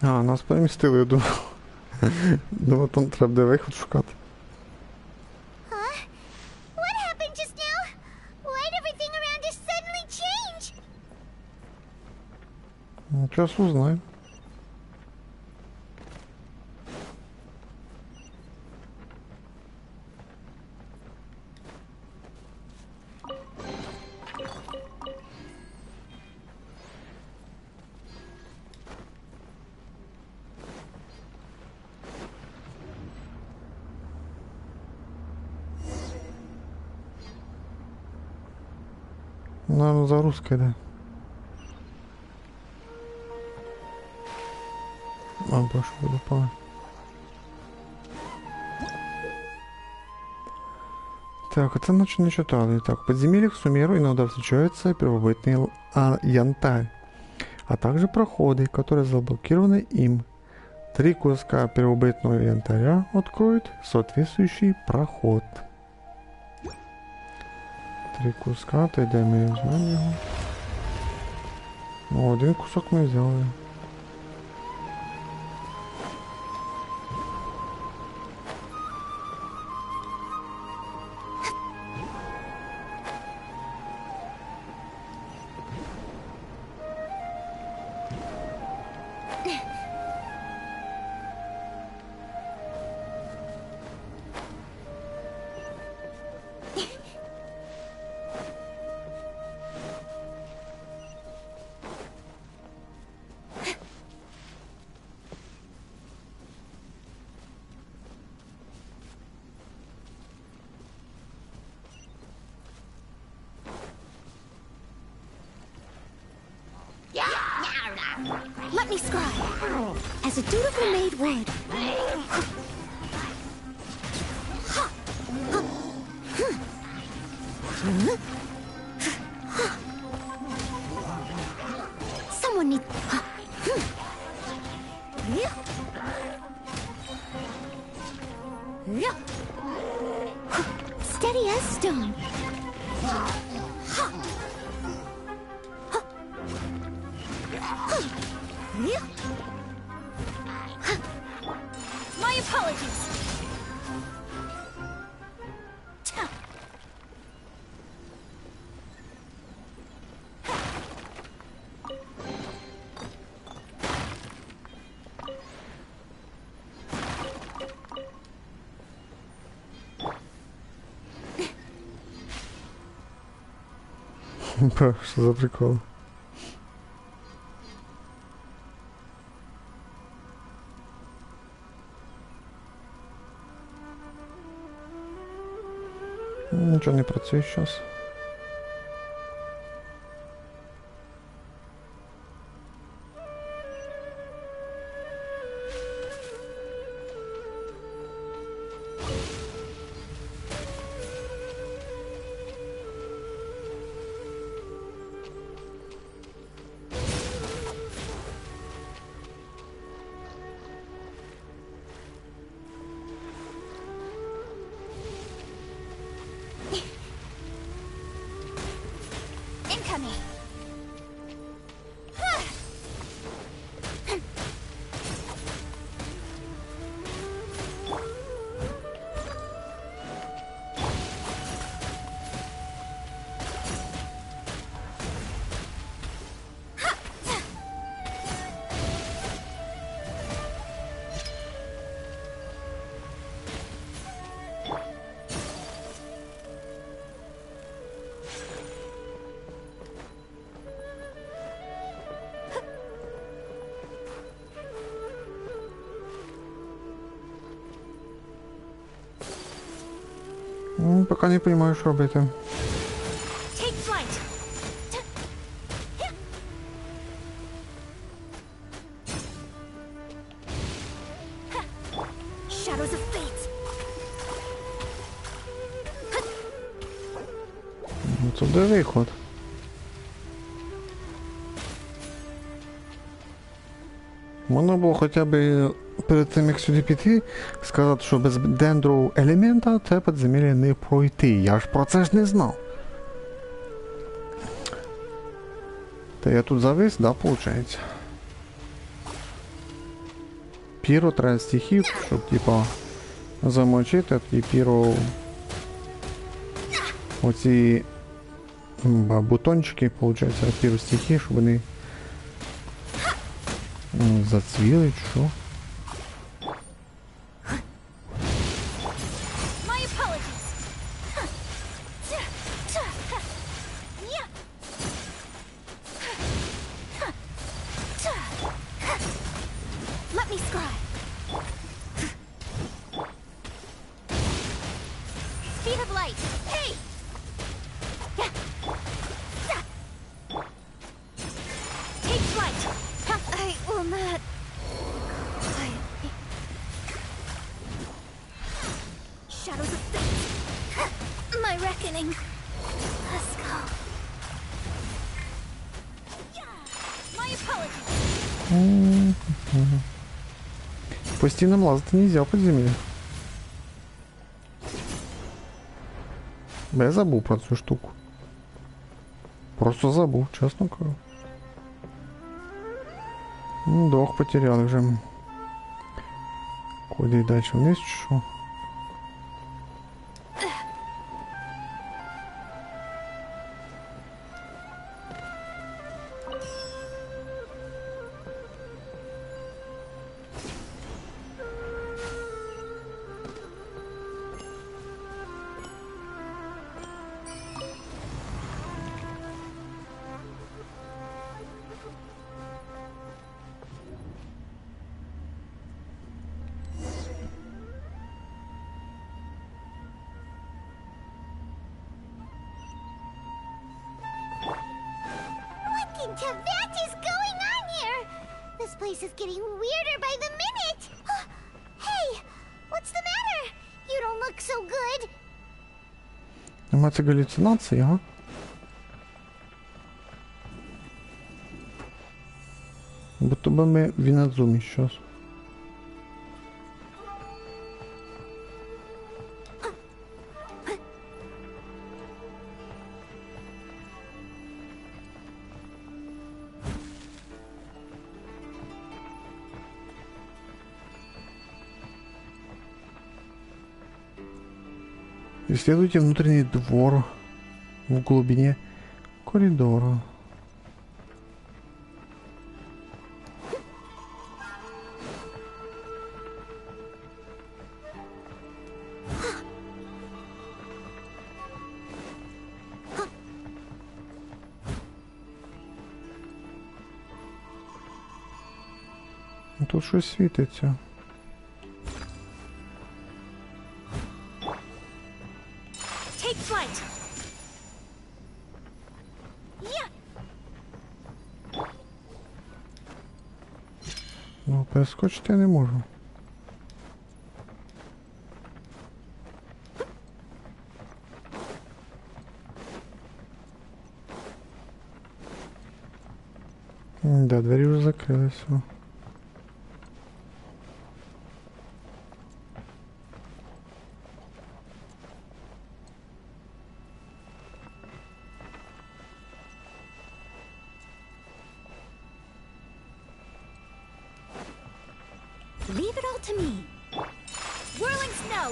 А, нас перемістили до... Думаю, там треба буде виход шукати.
Huh? What happened just now? Why'd everything around us suddenly change?
Ну, зараз узнаємо. Наверно, загрузка йде. Або що буде пане. Так, это наче не читали. Так, в подземельях Сумеру иногда встречаются первобытный янтарь, а также проходы, которые заблокированы им. 3 куска первобытного янтаря откроют соответствующий проход. 3 куска, то йде ми візьмемо його. Ну, 1 кусок ми взяли.
Let me scribe. As a dutiful maid would. Someone needs... Steady as stone. My apologies.
Что за прикол? Ничего не працює сейчас. Поки не розумію, що робити.
Take flight. Shadows of fate.
Ну, це де виход? Можна було хоча б перед тим, як сюди піти, сказати, що без дендрового елемента це підземелля не пройти. Я ж про це ж не знав. Та я тут завис, да, виходить? Піро треба стихів, щоб, типа, замочити, і піро... Оці... бутончики, виходить, піро стихії, щоб вони... зацвіли, чи що? Постійно лазити нельзя в подземелі. Я забув про цю штуку. Просто забув, чесно кажу. Двох потеряли вже. Куди далі вниз чи що?
What is going on here? This place is getting weirder by the minute. Hey, what's the matter? You don't look so good.
Нема це галюцинації, ага? Будто би ми в Інадзумі щас. Исследуйте внутренний двор в глубине коридора. Тут щось світиться. Ну, перескочити я не можу. Да, двері вже закрилися.
Leave it all to me. Whirling snow.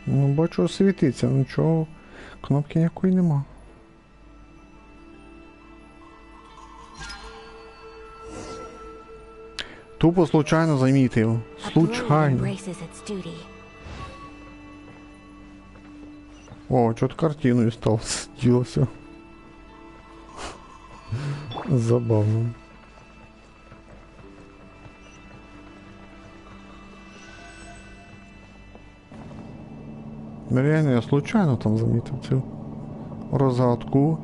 Ну, бачу, світиться, нічого, кнопки ніякої нема. Тупо случайно замітив. Случайно. О, что-то картину стал. Ділося. Забавно. Реально, я случайно там замітив цю розгадку.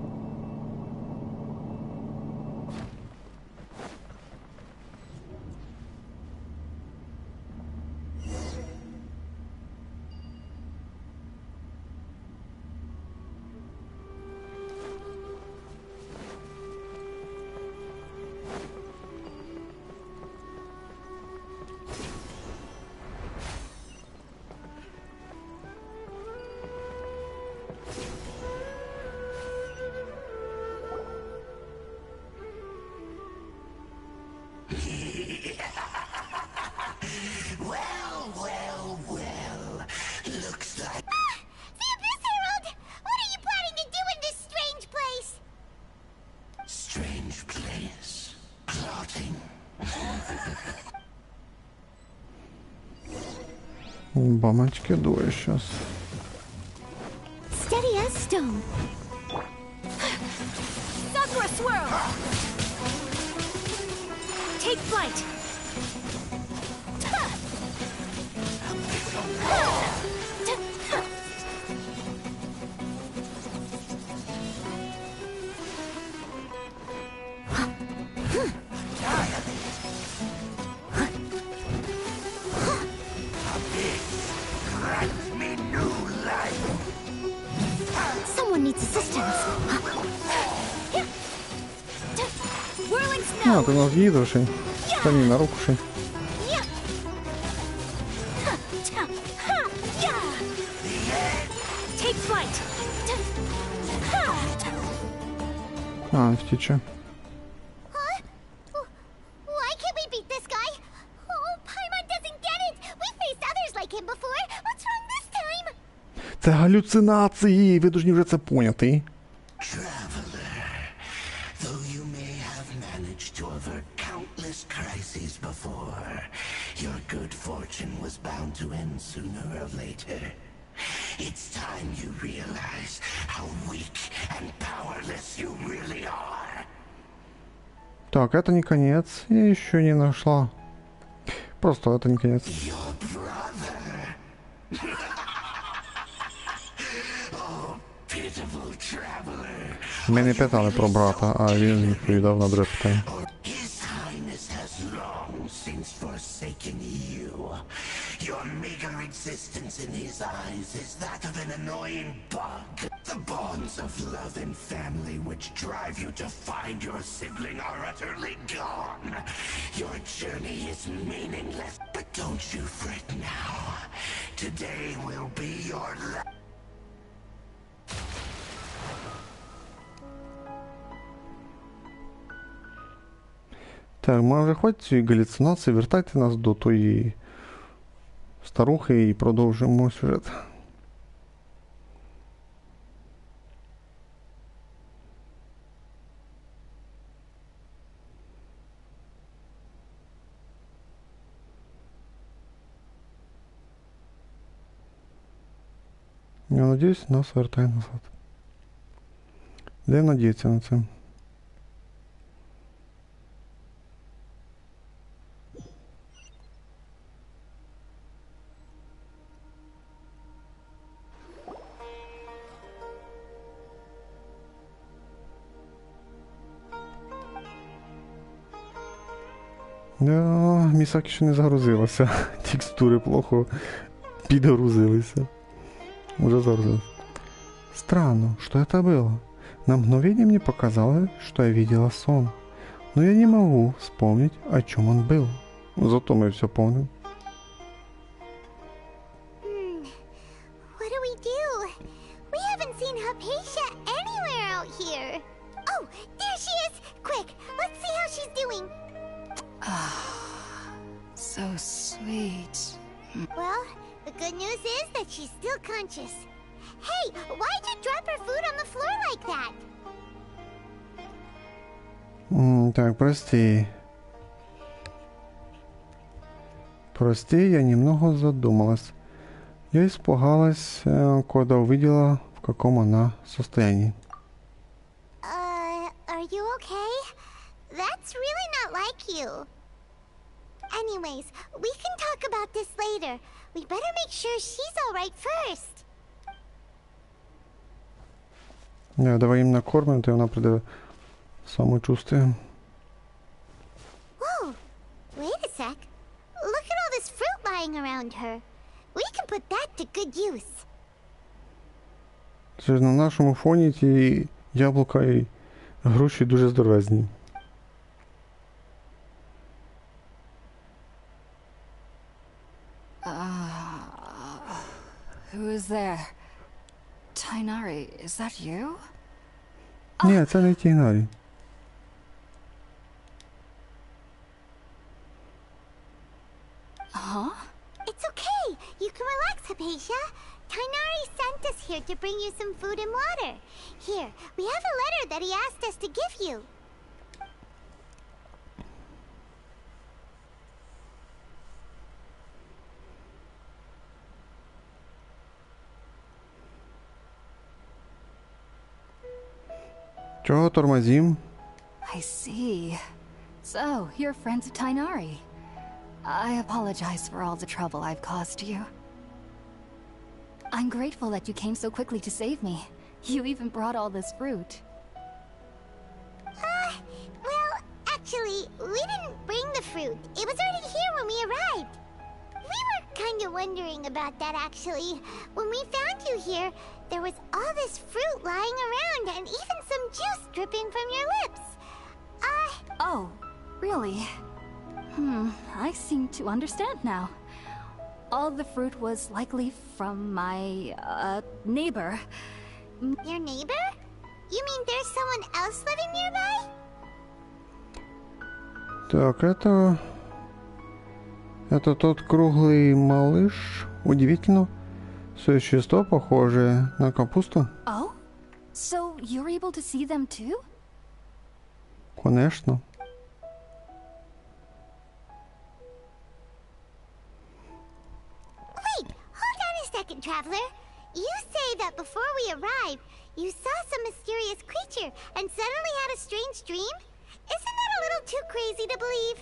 Бамочки дует сейчас.
Steady as stone. Sakura swirl. Take flight. Someone needs assistance. Whirling snow.
А, ты нас їдеш. Стань на руку ще.
Take flight.
А, втіче.
Huh? Why can't we beat this guy? Oh, Paimon doesn't get it. We faced others like him before. What's wrong this time?
Це галюцинації, ви повинні вже це поняти.
Traveler, though you may have managed to avert countless crises before, your good fortune was bound to end sooner or later. It's time you realize how weak and powerless you really are.
Так, это не конец. Я еще не нашла. Просто это не конец.
Your brother. Oh, pitiful traveler.
Ми не питали про брата, а він відповідав на друге питання.
His Highness has long since forsaken you. Your meager existence in his eyes is that of an annoying bug. The bonds of love and family which drive you to find your sibling are utterly gone. Your journey is meaningless. But don't you fret now. Today will be your last.
Так, може хватить цієї галюцинації, вертайте нас до тої старухи і продовжимо сюжет. Я надіюсь, нас вертає назад. Де надіятися на це? Да, Місакі ще не загрузилася. Текстури плохо підгрузилися. Уже загрузилась. Странно, что это было? На мгновение мне показалось, что я видела сон. Но я не могу вспомнить, о чем он был. Зато мы все помним.
What do we do? We haven't seen Hypatia anywhere out here. Oh, there she is! Quick, let's see how she's doing.
So sweet.
Well, the good news is that she's still conscious. Hey, why'd you drop her food on the floor like that?
Так, прости. Прости, я немного задумалась. Я испугалась, когда увидела, в каком она состоянии.
Are you okay? That's really not like you. Anyways, we can talk about this later. We better make sure she's alright first.
Давай їм накормимо, то вона прийде в самочувствие.
Whoa, wait a sec. Look at all this fruit lying around her. We can put that to good use.
Це ж на нашому фоні ті яблука і груші дуже здоровезні.
Who is there? Tainari, is that you?
Ні, це не Тігнарі.
Huh?
It's okay. You can relax, Hypatia. Tainari sent us here to bring you some food and water. Here, we have a letter that he asked us to give you.
Чого тормозим?
I see. So, you're friends of Tainari. I apologize for all the trouble I've caused you. I'm grateful that you came so quickly to save me. You even brought all this fruit.
Well, actually, we didn't bring the fruit. It was already here when we arrived. We were kind of wondering about that, actually. When we found you here, there was all this fruit lying around and even some juice dripping from your lips.
Oh, really? I seem to understand now. All the fruit was likely from my, neighbor.
Your neighbor? You mean there's someone else living nearby?
Так, это тот круглый малыш. Удивительно. Существо похожее на капусту.
Oh? So you're able to see them too?
Конечно.
Wait, hold on a second, traveler. You say that before we arrived, you saw some mysterious creature and suddenly had a strange dream? Isn't that a little too crazy to believe?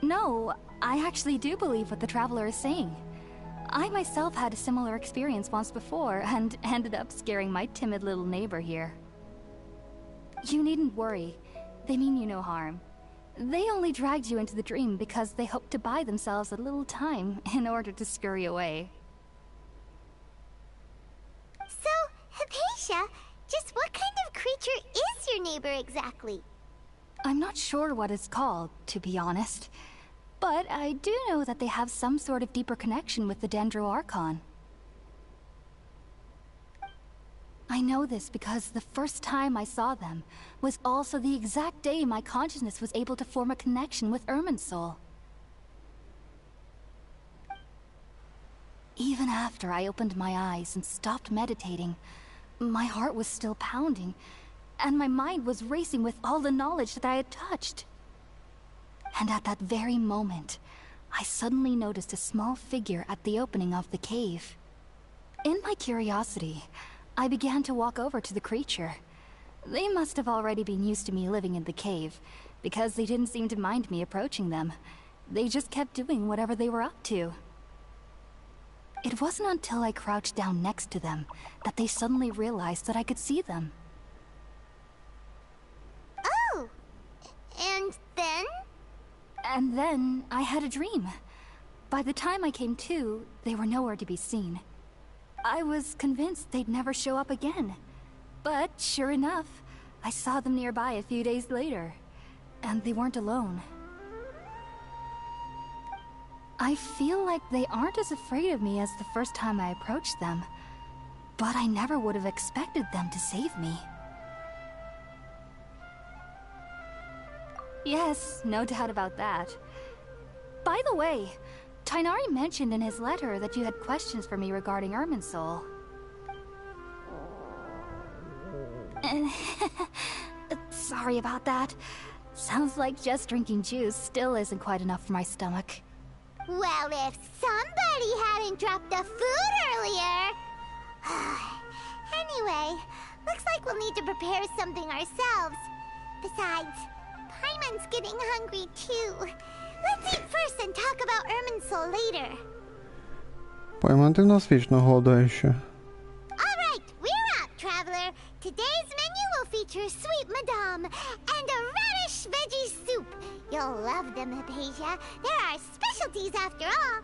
No, I actually do believe what the traveler is saying. I myself had a similar experience once before and ended up scaring my timid little neighbor here. You needn't worry. They mean you no harm. They only dragged you into the dream because they hoped to buy themselves a little time in order to scurry away.
So, Hypatia, just what kind of creature is your neighbor exactly?
I'm not sure what it's called, to be honest. But I do know that they have some sort of deeper connection with the Dendro Archon. I know this because the first time I saw them was also the exact day my consciousness was able to form a connection with Irminsul. Even after I opened my eyes and stopped meditating, my heart was still pounding, and my mind was racing with all the knowledge that I had touched. And at that very moment, I suddenly noticed a small figure at the opening of the cave. In my curiosity, I began to walk over to the creature. They must have already been used to me living in the cave, because they didn't seem to mind me approaching them. They just kept doing whatever they were up to. It wasn't until I crouched down next to them that they suddenly realized that I could see them.
Oh! And then?
And then I had a dream. By the time I came to, they were nowhere to be seen. I was convinced they'd never show up again. But sure enough, I saw them nearby a few days later. And they weren't alone. I feel like they aren't as afraid of me as the first time I approached them. But I never would have expected them to save me. Yes, no doubt about that. By the way, Tainari mentioned in his letter that you had questions for me regarding Irminsul. Sorry about that. Sounds like just drinking juice still isn't quite enough for my stomach.
Well, if somebody hadn't dropped the food earlier... Anyway, looks like we'll need to prepare something ourselves. Besides, Paimon's getting hungry too. Let's eat first and talk about Irminsul later.
Пайман, ти в нас вічно голодає ще.
Alright, we're out, traveler. Today's menu will feature sweet madame and a radish veggie soup. You'll love them, Hypatia. They're our specialties after all.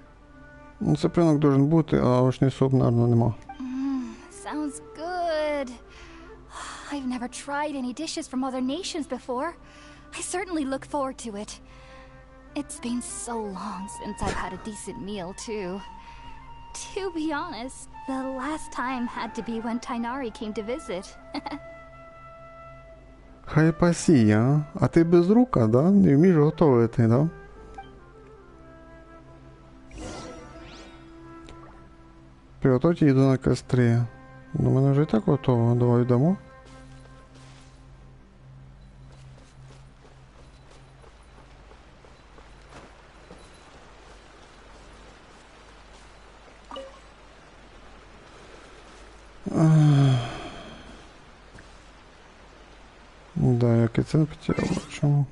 Ну, це прянок должен бути, а овочний суп, наверно, нема.
Sounds good. I've never tried any dishes from other nations before. I certainly look forward to it. It's been so long since I've had a decent meal, too. To be honest, the last time had to be when Tainari came to visit.
Хайпасія, а ти без рука, да? Не вмієш готувати, да? Приготуйте їду на кострі. Ну, мене вже і так готово, давай йдемо. Да, як і це потеряв, чому?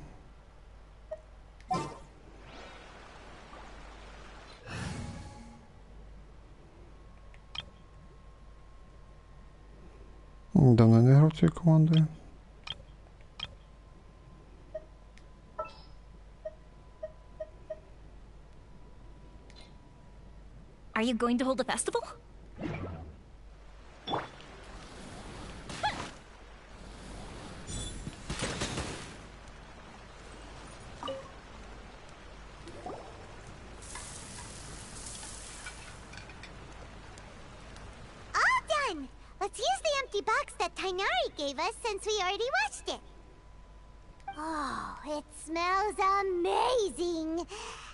Давно не грав цією командою.
Are you going to hold a festival?
Let's use the empty box that Tainari gave us since we already watched it. Oh, it smells amazing.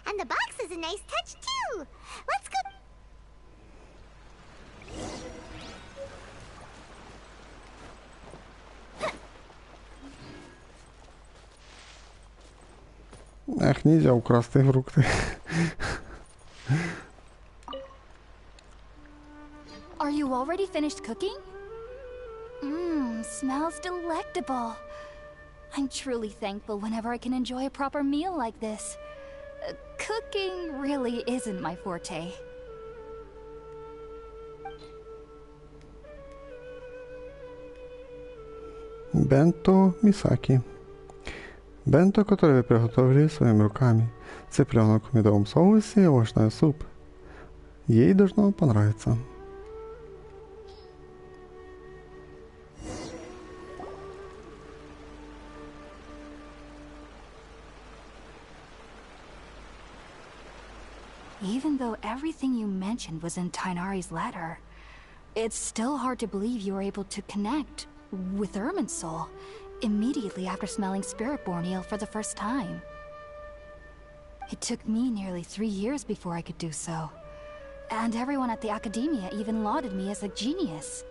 And the box is a nice touch too. Let's go.
Ех, нельзя украсти фрукти.
Are you already finished cooking? Smells delectable. I'm truly thankful whenever I can enjoy a proper meal like this. Cooking really isn't my forte.
Бенто Мисаки. Бенто, которое вы приготовили своими руками. Цыпленок в медовом соусе и овощной суп. Ей должно понравиться.
Even though everything you mentioned was in Tainari's letter, it's still hard to believe you were able to connect with Irminsul immediately after smelling Spiritborn eel for the first time. It took me nearly 3 years before I could do so, and everyone at the Academia even lauded me as a genius.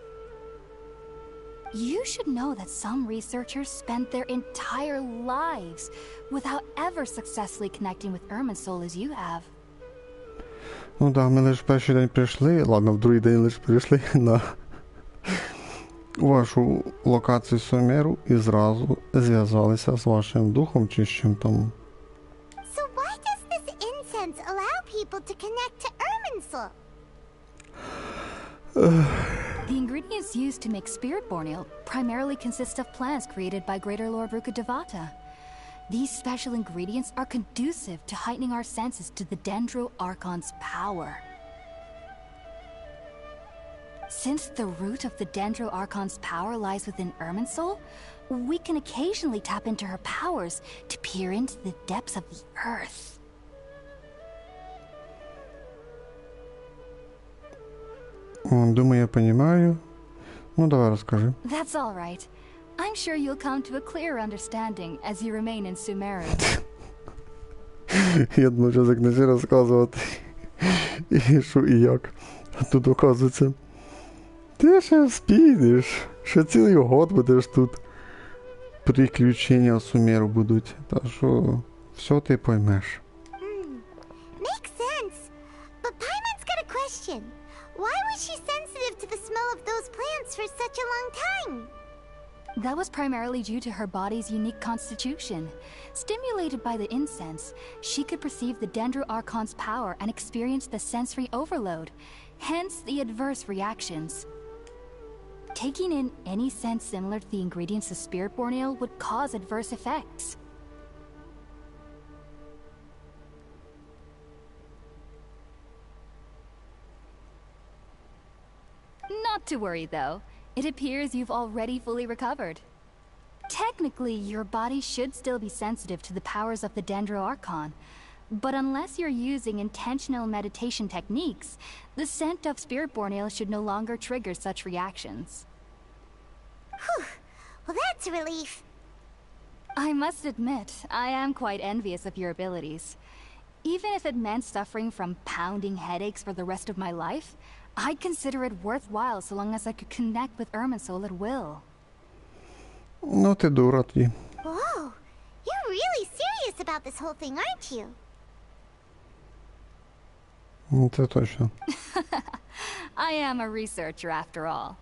You should know that some researchers spent their entire lives without ever successfully connecting with Irminsul as you have.
Ну да, ми лише перший день прийшли, ладно, в другий день лише прийшли на вашу локацію Сумеру і зразу зв'язалися з вашим духом чи з чим там.
So why does this incense allow people to connect to Irminsul?
The ingredients used to make Spiritborn eel primarily consist of plants created by Greater Lord Rukkhadevata. These special ingredients are conducive to heightening our senses to the Dendro Archon's power. Since the root of the Dendro Archon's power lies within Irminsul, we can occasionally tap into her powers to peer into the depths of the earth.
Думаю, я понимаю. Ну, давай расскажи.
That's all right. I'm sure you'll come to a clearer understanding as you remain in Sumeru.
Я думаю, що як не розказувати. І що, і як. А тут, оказується, ти ще спійдеш. Ще цілий год будеш тут. приключення Сумеру будуть. Так що все ти поймеш.
Makes sense. But Paimon's got a question. Why was she sensitive to the smell of those plants for such a long time?
That was primarily due to her body's unique constitution. Stimulated by the incense, she could perceive the Dendro Archon's power and experience the sensory overload, hence the adverse reactions. Taking in any scent similar to the ingredients of Spiritborn Ale would cause adverse effects. Not to worry, though. It appears you've already fully recovered. Technically, your body should still be sensitive to the powers of the Dendro Archon, but unless you're using intentional meditation techniques, the scent of Spiritborn Ale should no longer trigger such reactions.
Whew. Well, that's a relief.
I must admit, I am quite envious of your abilities. Even if it meant suffering from pounding headaches for the rest of my life, I'd consider it worthwhile so long as I could connect with Irminsul at will.
Ну ти дура тоді.
Whoa. You're really serious about this whole thing, aren't you?
Це точно.
I am a researcher after all.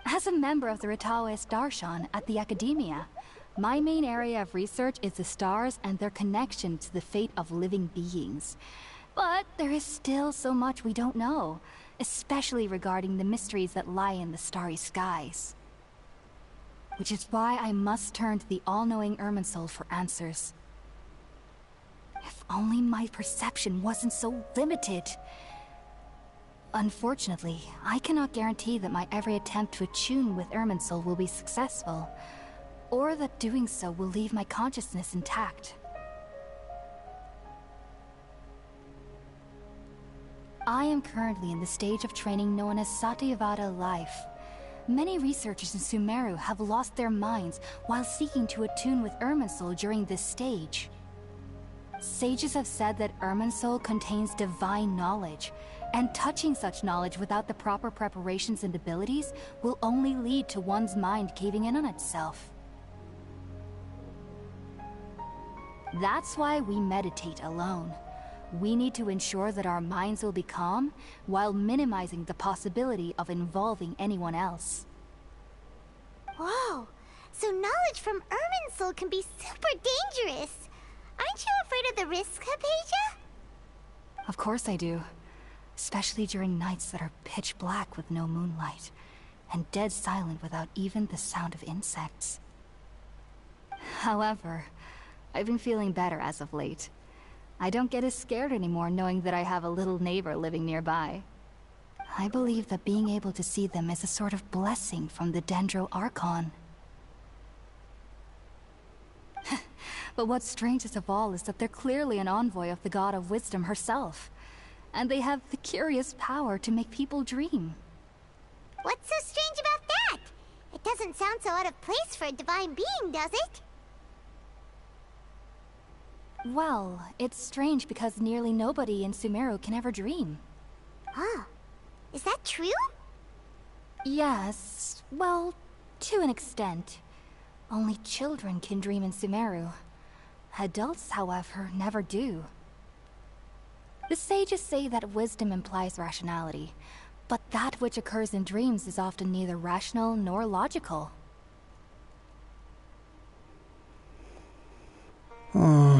As a member of the Ritaoist Darshan at the Academia, my main area of research is the stars and their connection to the fate of living beings. But there is still so much we don't know, especially regarding the mysteries that lie in the starry skies. Which is why I must turn to the all-knowing Irminsul for answers. If only my perception wasn't so limited. Unfortunately, I cannot guarantee that my every attempt to attune with Irminsul will be successful, or that doing so will leave my consciousness intact. I am currently in the stage of training known as Satyavada life. Many researchers in Sumeru have lost their minds while seeking to attune with Irminsul during this stage. Sages have said that Irminsul contains divine knowledge, and touching such knowledge without the proper preparations and abilities will only lead to one's mind caving in on itself. That's why we meditate alone. We need to ensure that our minds will be calm while minimizing the possibility of involving anyone else.
Whoa. So knowledge from Irminsul can be super dangerous. Aren't you afraid of the risks, Hypatia?
Of course I do. Especially during nights that are pitch black with no moonlight, and dead silent without even the sound of insects. However, I've been feeling better as of late. I don't get as scared anymore knowing that I have a little neighbor living nearby. I believe that being able to see them is a sort of blessing from the Dendro Archon. But what's strangest of all is that they're clearly an envoy of the God of Wisdom herself. And they have the curious power to make people dream.
What's so strange about that? It doesn't sound so out of place for a divine being, does it?
Well, it's strange because nearly nobody in Sumeru can ever dream.
Huh. Is that true?
Yes, well, to an extent. Only children can dream in Sumeru. Adults, however, never do. The sages say that wisdom implies rationality, but that which occurs in dreams is often neither rational nor logical.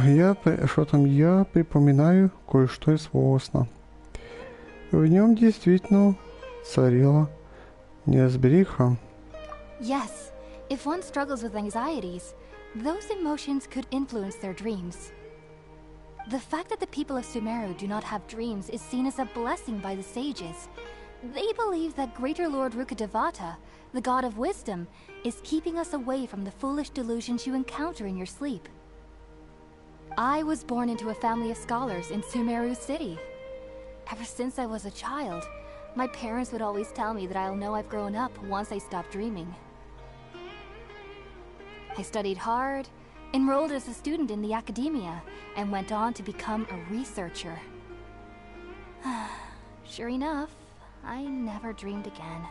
Я припоминаю кое-что из своего сна. В нем действительно царила неразбериха.
Yes, if one struggles with anxieties, those emotions could influence their dreams. The fact that the people of Sumeru do not have dreams is seen as a blessing by the sages. They believe that Greater Lord Rukkhadevata, the god of wisdom, is keeping us away from the foolish delusions you encounter in your sleep. I was born into a family of scholars in Sumeru City. Ever since I was a child, my parents would always tell me that I'll know I've grown up once I stop dreaming. I studied hard, enrolled as a student in the Academia, and went on to become a researcher. Sure enough, I never dreamed again.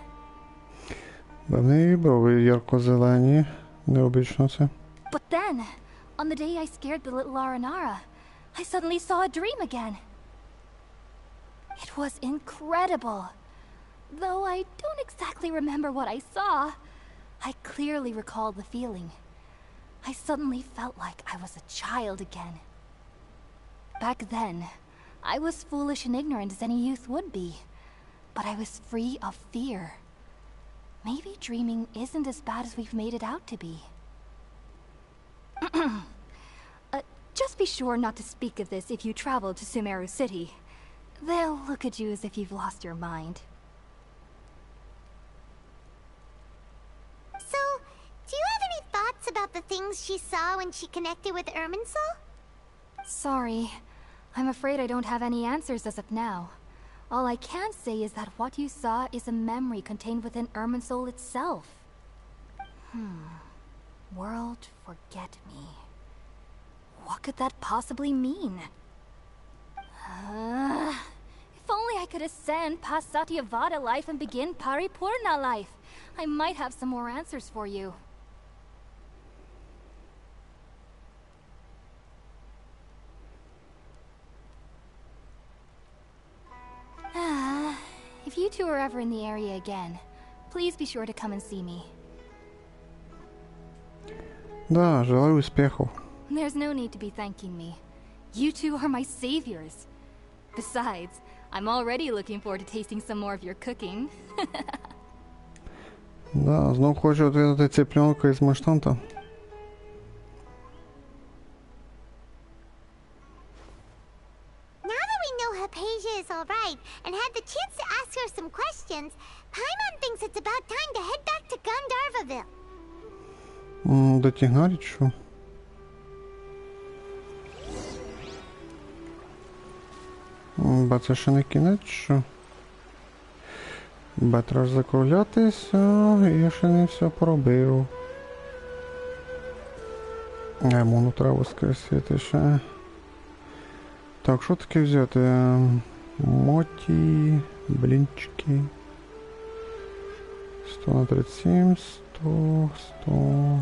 Брови ярко-зелені. Необично це.
But then, on the day I scared the little Aranara, I suddenly saw a dream again. It was incredible. Though I don't exactly remember what I saw, I clearly recall the feeling. I suddenly felt like I was a child again. Back then, I was foolish and ignorant as any youth would be, but I was free of fear. Maybe dreaming isn't as bad as we've made it out to be. Just be sure not to speak of this if you travel to Sumeru City. They'll look at you as if you've lost your mind.
So, do you have any thoughts about the things she saw when she connected with Irminsul?
Sorry. I'm afraid I don't have any answers as of now. All I can say is that what you saw is a memory contained within Irminsul itself. World forget me. What could that possibly mean? If only I could ascend past Satyavada life and begin Paripurna life. I might have some more answers for you. If you two are ever in the area again, please be sure to come and see me.
Да, желаю успехов.
There's no need to be thanking me. You two are my saviors. Besides, I'm already looking forward to tasting some more of your cooking.
Да, знов хочу отвідати цыпленка із маштанта.
Now that we know Hypatia is alright and had the chance to ask her some questions, Paimon thinks it's about time to head back to Gandharvaville.
До Тігнарі, що? Ба це ще не кінець, що? Ба треба закруглятися, я ще не все поробив. Мону треба воскресити ще. Так, що таке взяти? Моті, блінчики. 100 на 37, 100, 100.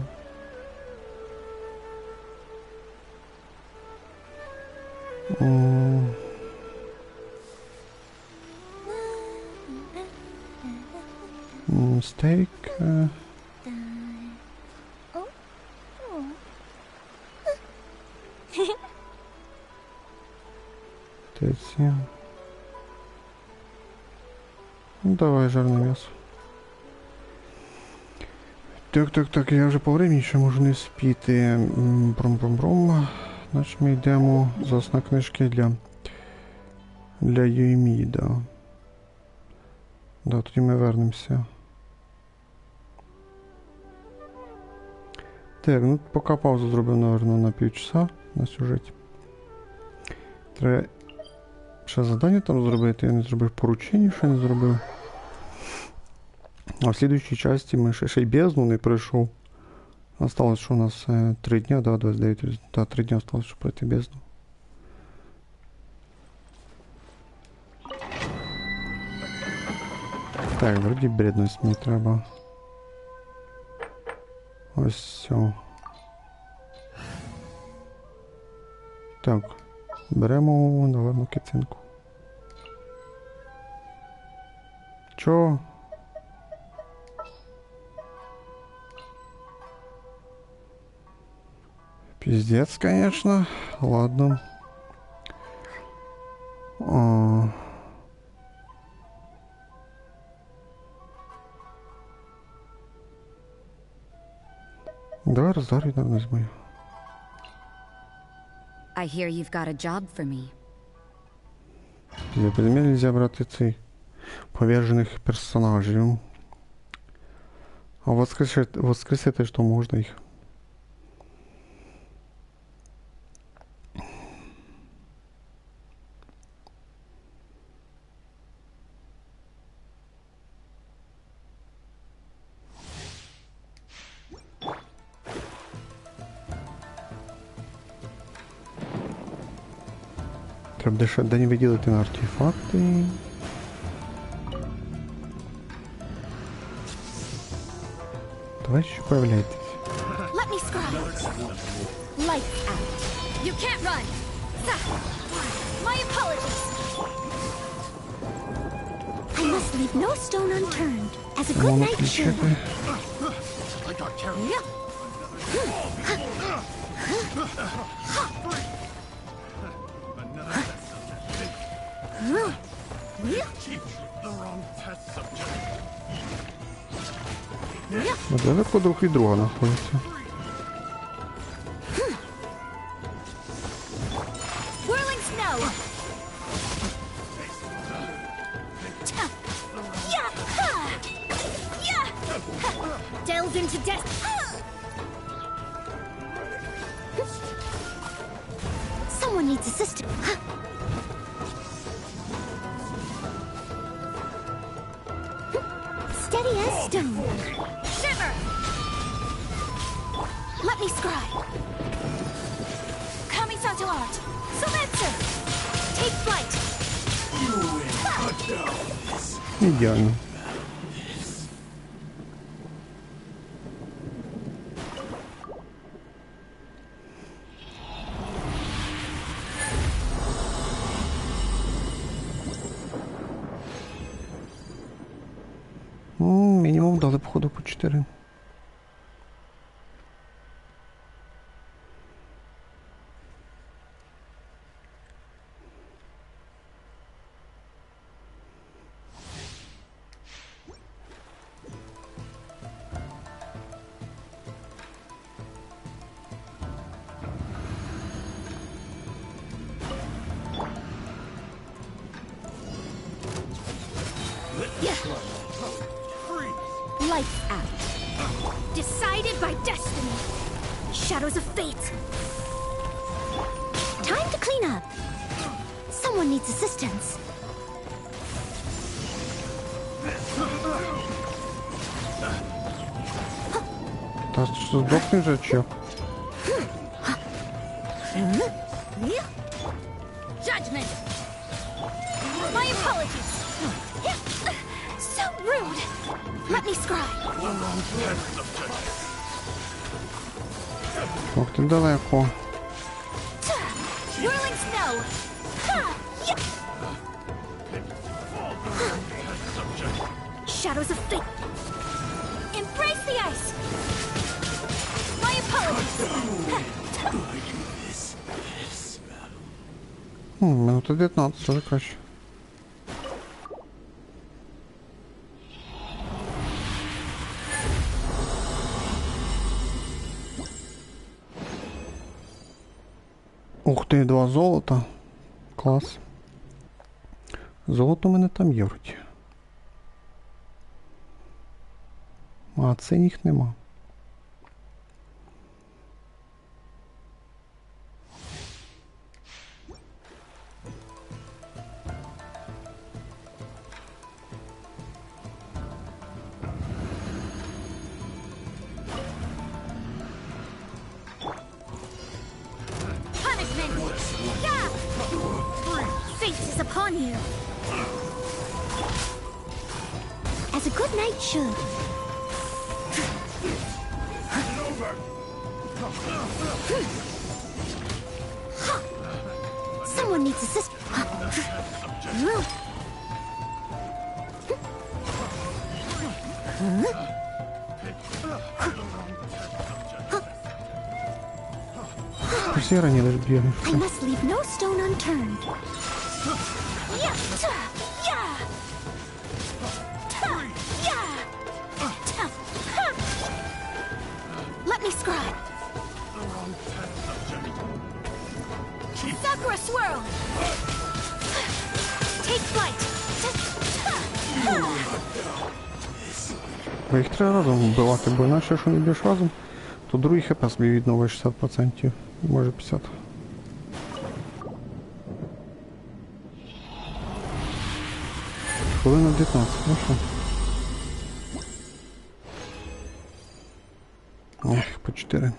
Стейк. Давай жарне м'ясо. Так, я вже по времени ще можу не спіти. Бром-бром-бром. Значить ми йдемо за книжки для Юйміда. Да, тоді ми вернемося. Так, ну поки паузу зробив, наверное, на півчаса на сюжеті. Треба ще завдання там зробити, я не зробив поручення, ще не зробив. А в слідуючій часті ми ще й бездну не пройшов. Осталось, що у нас 3 дня, да, 29, да, 3 дня осталось, щоб пройти бездну. Так, вроді бредність мені треба. Ось все. Так, беремо, наверно, кицинку. Чо? Пиздец, конечно. Ладно. Давай роздарюй, наверное, змою.
I hear you've got a job for me.
Для перемін нельзя брати цей повержених персонажів. А воскресити, що можна їх. Треба ще день виділити на артефакти. Давай ще появляйтесь.
Let me scry. Lights out. You can't run. My apologies. I must leave no stone unturned, as a good
Можна
knight should.
включити. Далеко друг від друга знаходяться.
Whirling snow. Delve into death. Someone needs assistance. Steady as stone. Shiver. Let me scry. Kamisato art. Sumetsu. Take flight.
Ідеально. Мінімум дали походу по 4.
Lights out. Decided by destiny. Shadows of fate. Time to clean up. Someone needs assistance.
Та що здохне вже чи?
Judgment. My apologies. So rude. Let me scry.
Ох ти далеко.
Whirling snow. Shadows of fate. Embrace the ice. My apologies.
Минута 19, вже краще. Ух ти, 2 золота. Клас. Золото у мене там є вроді. А синіх нема.
Fate is upon you. As a good knight should. Someone needs assistance.
Всі раніше ж бігли.
I must leave no stone unturned. Let me scribe. Sakura swirl. Take flight.
Бо їх треба разом вбивати, бо іначе, якщо не б'єш разом, то другий хп собі відновить 60%, може 50%. Хвилина 19, ну що? Ех, по 4.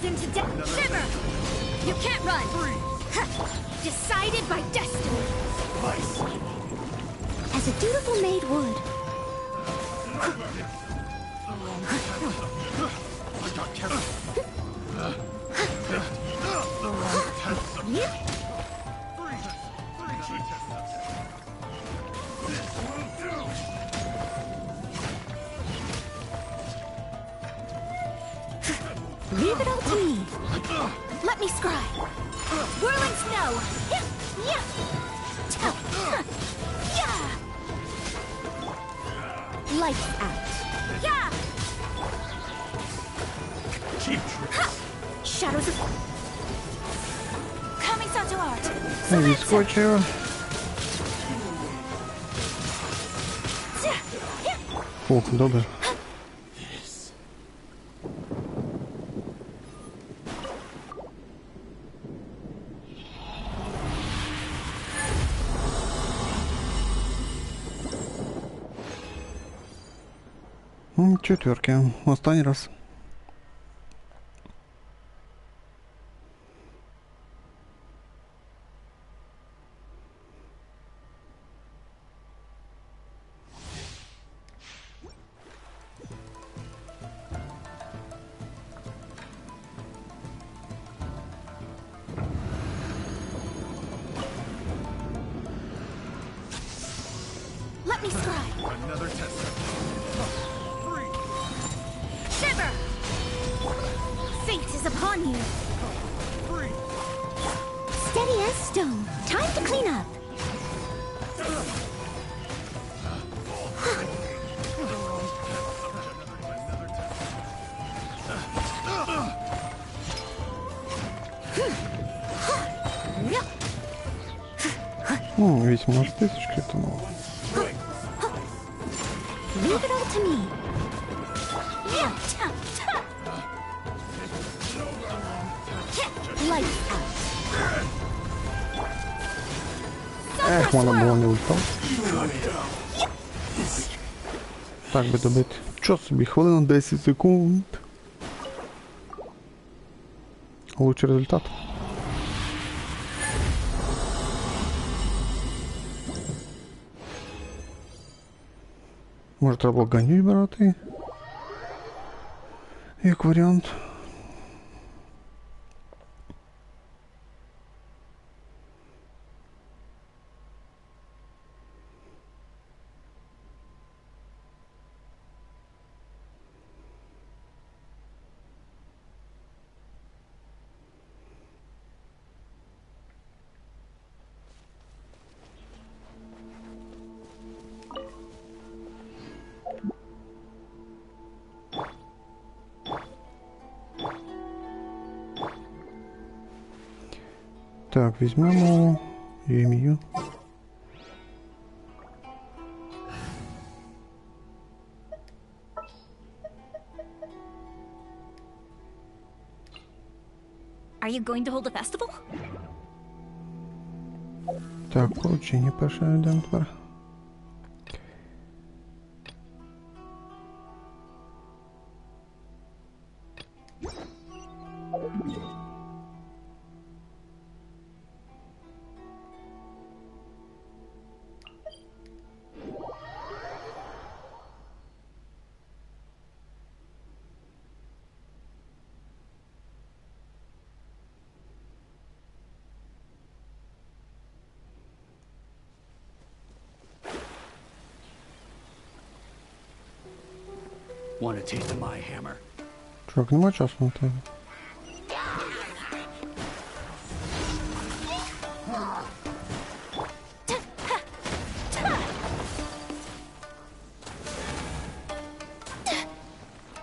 into death. Shiver! You can't run! Decided by destiny! As a dutiful maid would. Leave it all to me. Let me scry. Whirling snow. Lights out. Shadows of coming to art.
Відскочив. О, добре. Четверки. Останній раз.
Let me scry.
Another test.
Shiver! Fate is upon you. Steady as stone. Time to clean up.
Ну, 18 тисяч, тому...
Leave it all to me. Lights out.
Ех, вона була не ультав. Так би добити. Що собі, хвилина 10 секунд. Лучший результат. Може треба було ганю брати? Як варіант. Так, візьмемо ім'ю.
Are you going to hold a festival?
Так, получення перше йдемо тепер.
Want a taste of my hammer?
Чувак, нема часу на тебе.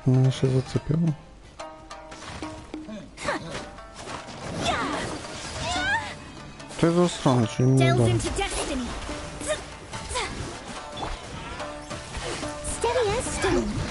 Мене ще зацепило. Ти засранець, що він не
Delve
дав.
into destiny. Steady as stone.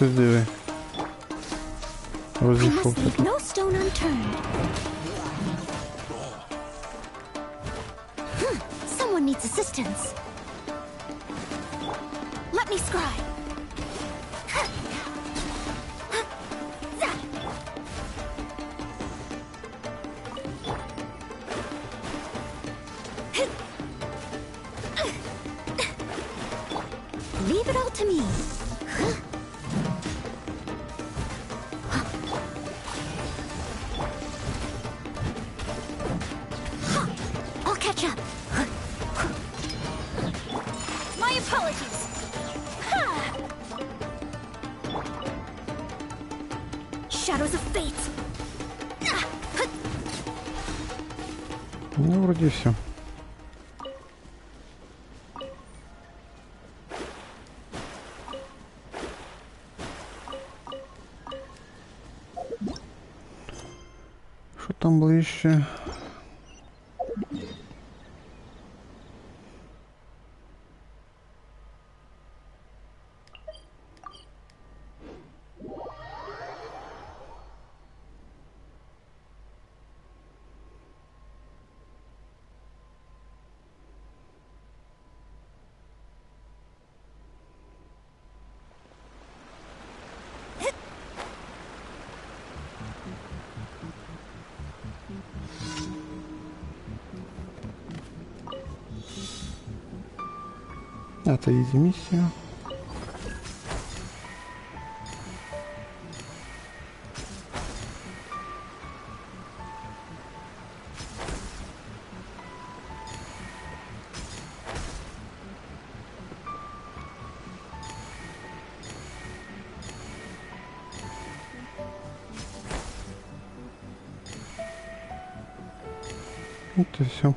хтось диви.
I must
Розійшовся
leave
тут.
no stone unturned. Someone needs assistance. Let me scry. Leave it all to me. I'll catch up. My apologies. Shadows of fate.
Ну, вроді все. Що там ближче? Это изи миссия. Вот и все.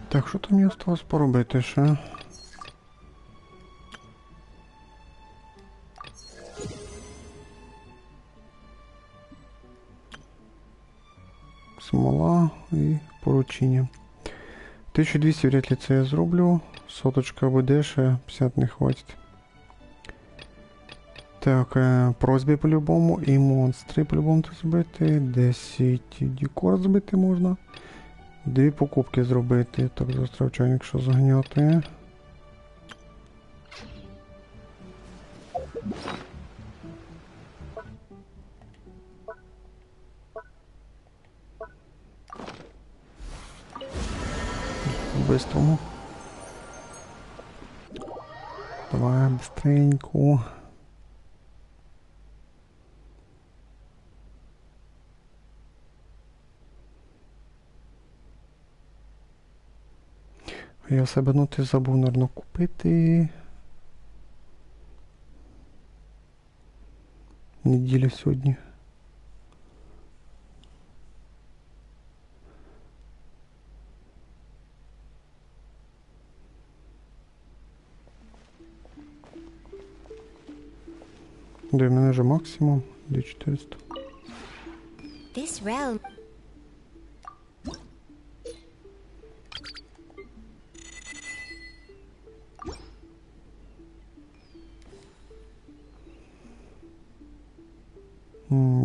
Так, що там мені осталось поробити ще? Смола і поручення. 1200 вряд ли це я зроблю. Соточка буде ще, 50 не хватить. Так, просьби по-любому і монстри по-любому треба зробити. 10 декор зробити можна. 2 покупки зробити. Так, застрав чайник, що загняти. Быстрому. Давай быстренько. Я в себе ноти забув, наверно, купити. Неділя сьогодні. Де в мене вже максимум 2400.
This realm.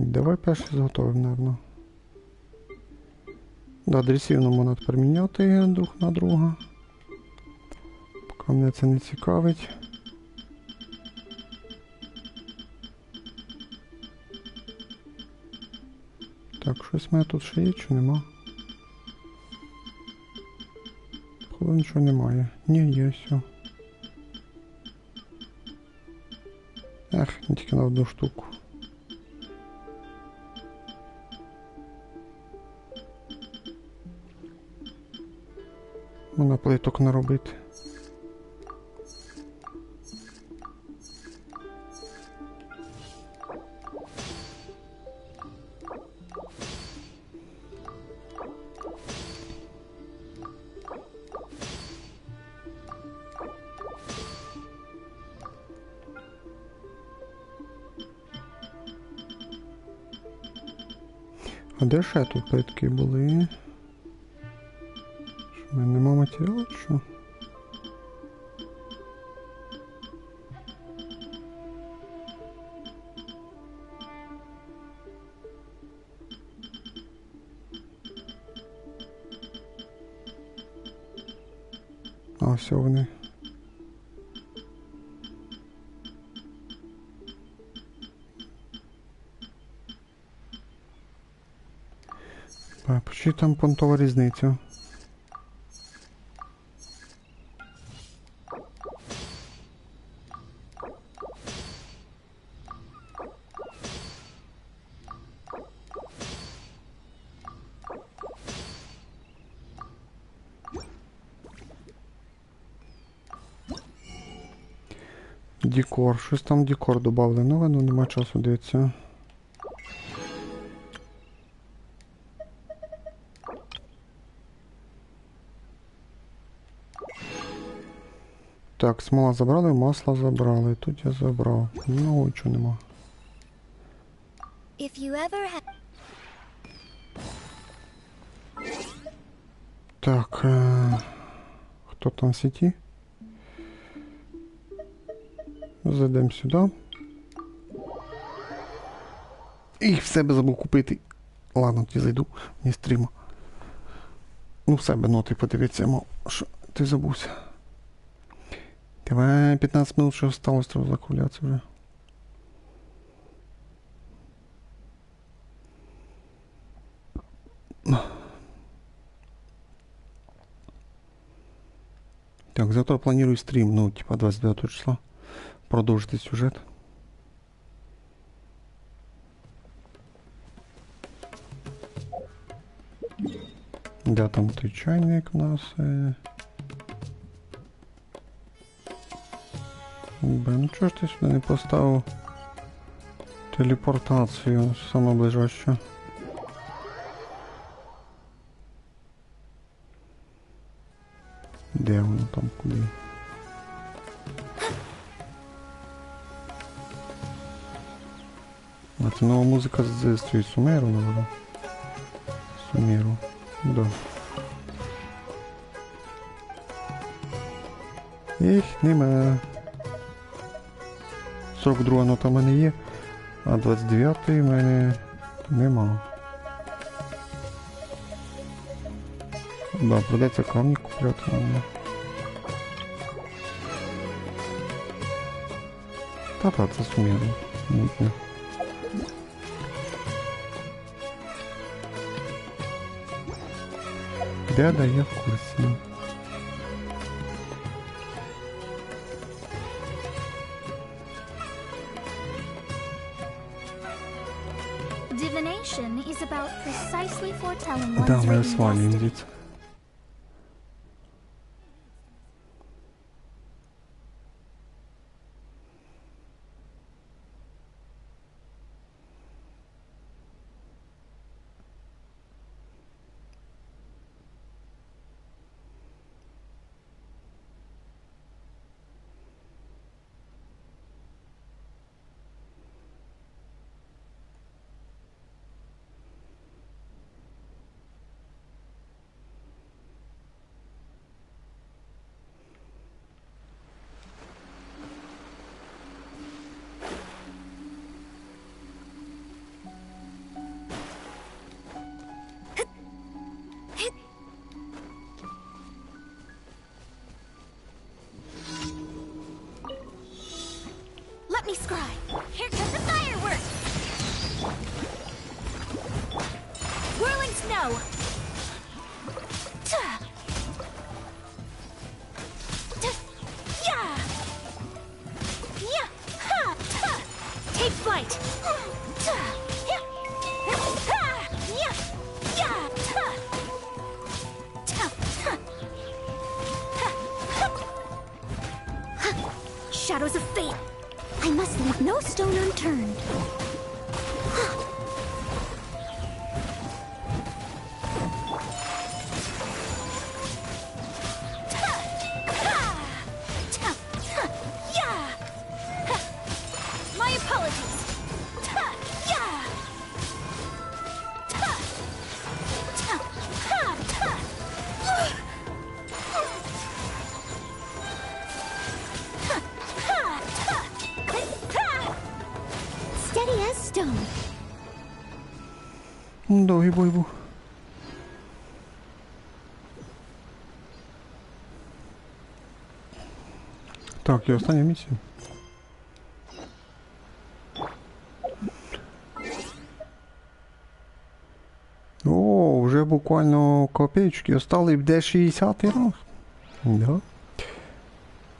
Давай перший зготовимо, наверно. Да, дресівну можна тепер міняти друг на друга. Поки мене це не цікавить. Так, щось в мене тут ще є, чи нема? Походу нічого немає. Ні, є, все. Ех, не тільки на одну штуку. Можна плиток наробити. А де ще тут питки були? Що в мене нема матеріалу, що? А, все вони. Почти там понтова різниця. Декор. Щось там декор добавили. Ну, нема часу дивитися. Так, смола забрали, масло забрали. Тут я забрав. Ну, чого нема. Так, хто там в сеті? Зайдемо сюди. І в себе забув купити. Ладно, ті зайду, не стріма. Ну, в себе ноти подивитися, мов, що ти забувся. Давай 15 минут, що осталось, треба закруглятися вже. Так, завтра планирую стрим, ну, типа 29 числа. Продовжити сюжет. Да, там той чайник у нас. Ну чого ж ти сюди не поставив телепортацію саме ближайшу? Де воно там, куди? А це нова музика з цієї Сумеру, наверное. Сумеру, да. Їх нема. 42 нота в мене є, а 29 в мене нема. Да, придеться камні купляти нам. Та-та, це Сумеру. Мутня. Да, я в курсі.
Divination is about precisely foretelling
Да,
one's
ми
written
свалюємо
destiny.
звідси.
Let me scry. Here comes the fireworks. Whirling snow. Take flight. Shadows of fate. I must leave no stone unturned. My apologies.
Довгий бой був. Так, і остання місія. О, вже буквально копійки остали, де 60-й ранг. Да.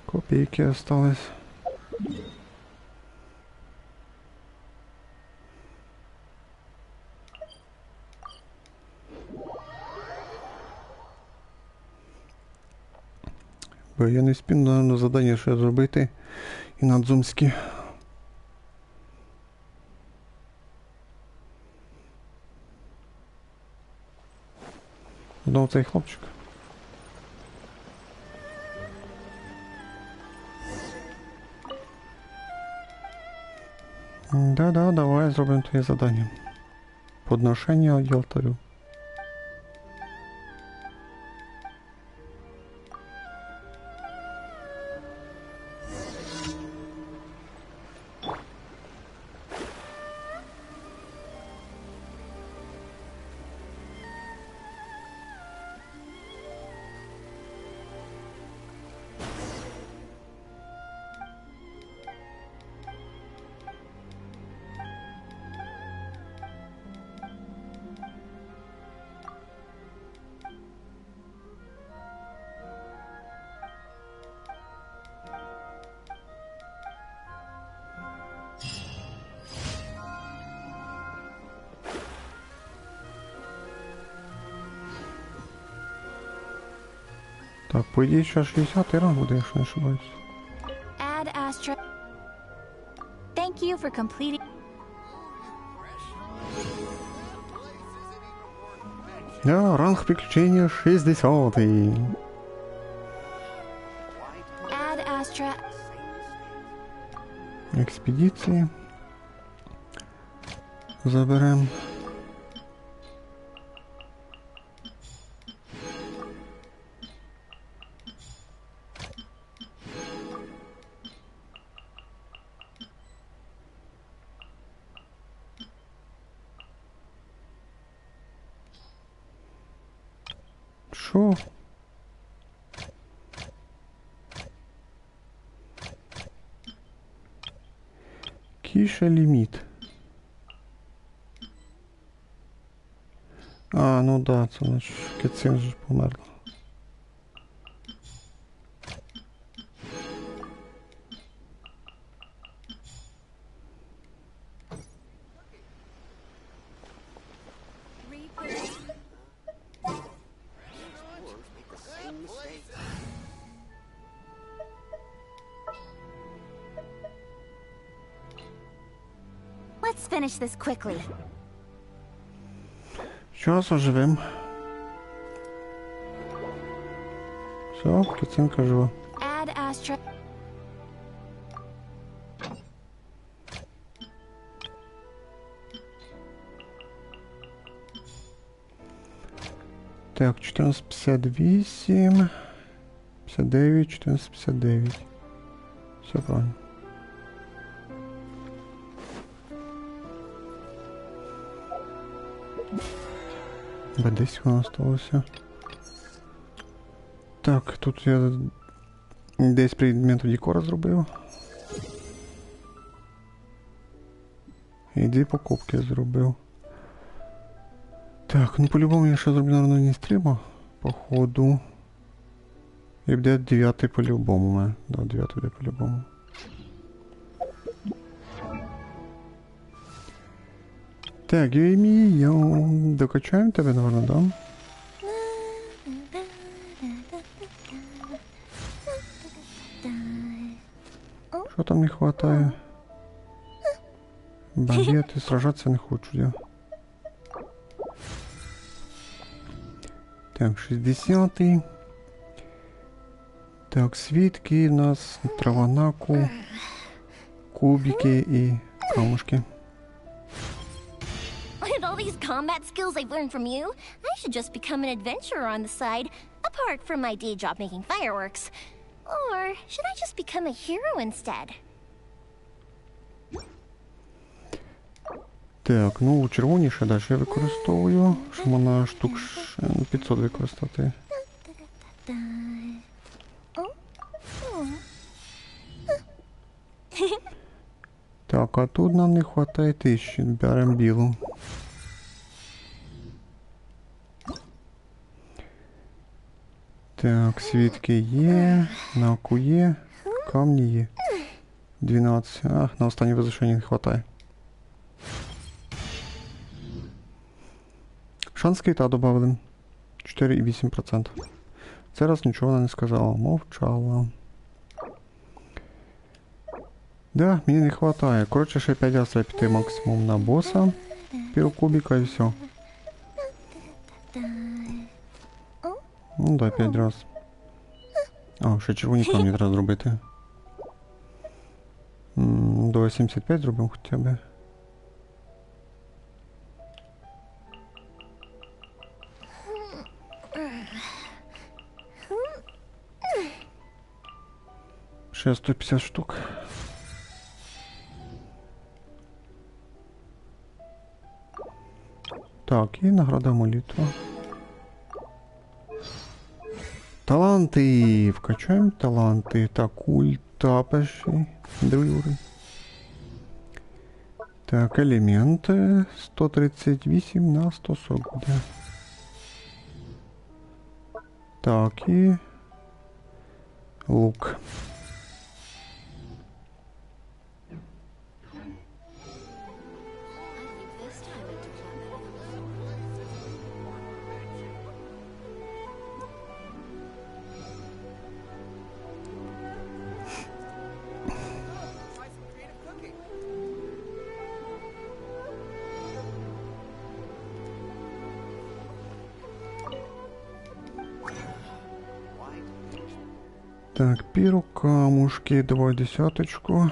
Копійки остались. Бо я не спів на завдання ще зробити і надзумські. Знову цей хлопчик. Да-да, давай зробимо твоє завдання. Подношення алтарю. Так, по ідеї, ще 60-й ранг буде, якщо не ошибаюсь.
Add Astra. Thank you for completing.
Да, ранг приключения 60-й.
Add Astra.
Експедиції. Заберем. Що? Кіша ліміт. А, ну да, це значить Кецин же померла.
Let's finish this quickly.
Сейчас оживем. Все, Кецинка жива.
Add Astra.
Так, 1458, 59, 1459. Все правильно. Десь воно осталося. Так, тут я десь предмету декора зробив. І 2 покупки зробив. Так, ну по-любому я ще зроблю, наверное, не стріма, походу. І буде 9 по-любому у мене. Да, 9 буде по-любому. Так, Юемія, докачаємо тебе, наверное, да? Що там не хватає? Багети, сражатися не хочу я. Так, 60-й. Так, свитки у нас, траванаку, кубики и камушки.
With all these combat skills I've learned from you, I should just become an adventurer on the side, apart from my day job making fireworks. Or should I just become a hero instead?
Так, ну червоні ще далі я використовую. Що можна штук 500 використати. Так, а тут нам не вистачає 1000. Беремо білу. Так, свитки є, наку є, камні є. 12. Ах, на останнє возвишення не вистачає. Шанс кита добавили. 4,8%. Це раз нічого вона не сказала, мовчала. Да, мені не вистачає. Коротше, ще 5 разів треба піти максимум на боса. Півкубіка і все. Ну да, 5 раз. А, ще червоні камні треба зробити. До 75 зробимо хоча б. Ще 150 штук. Так, і награда молитва. Таланти! Вкачаємо таланти. Так, ульта перший. Другий уровень. Так, елементи. 138 на 140 буде. Так, і лук. Так, піру камушки, давай десяточку.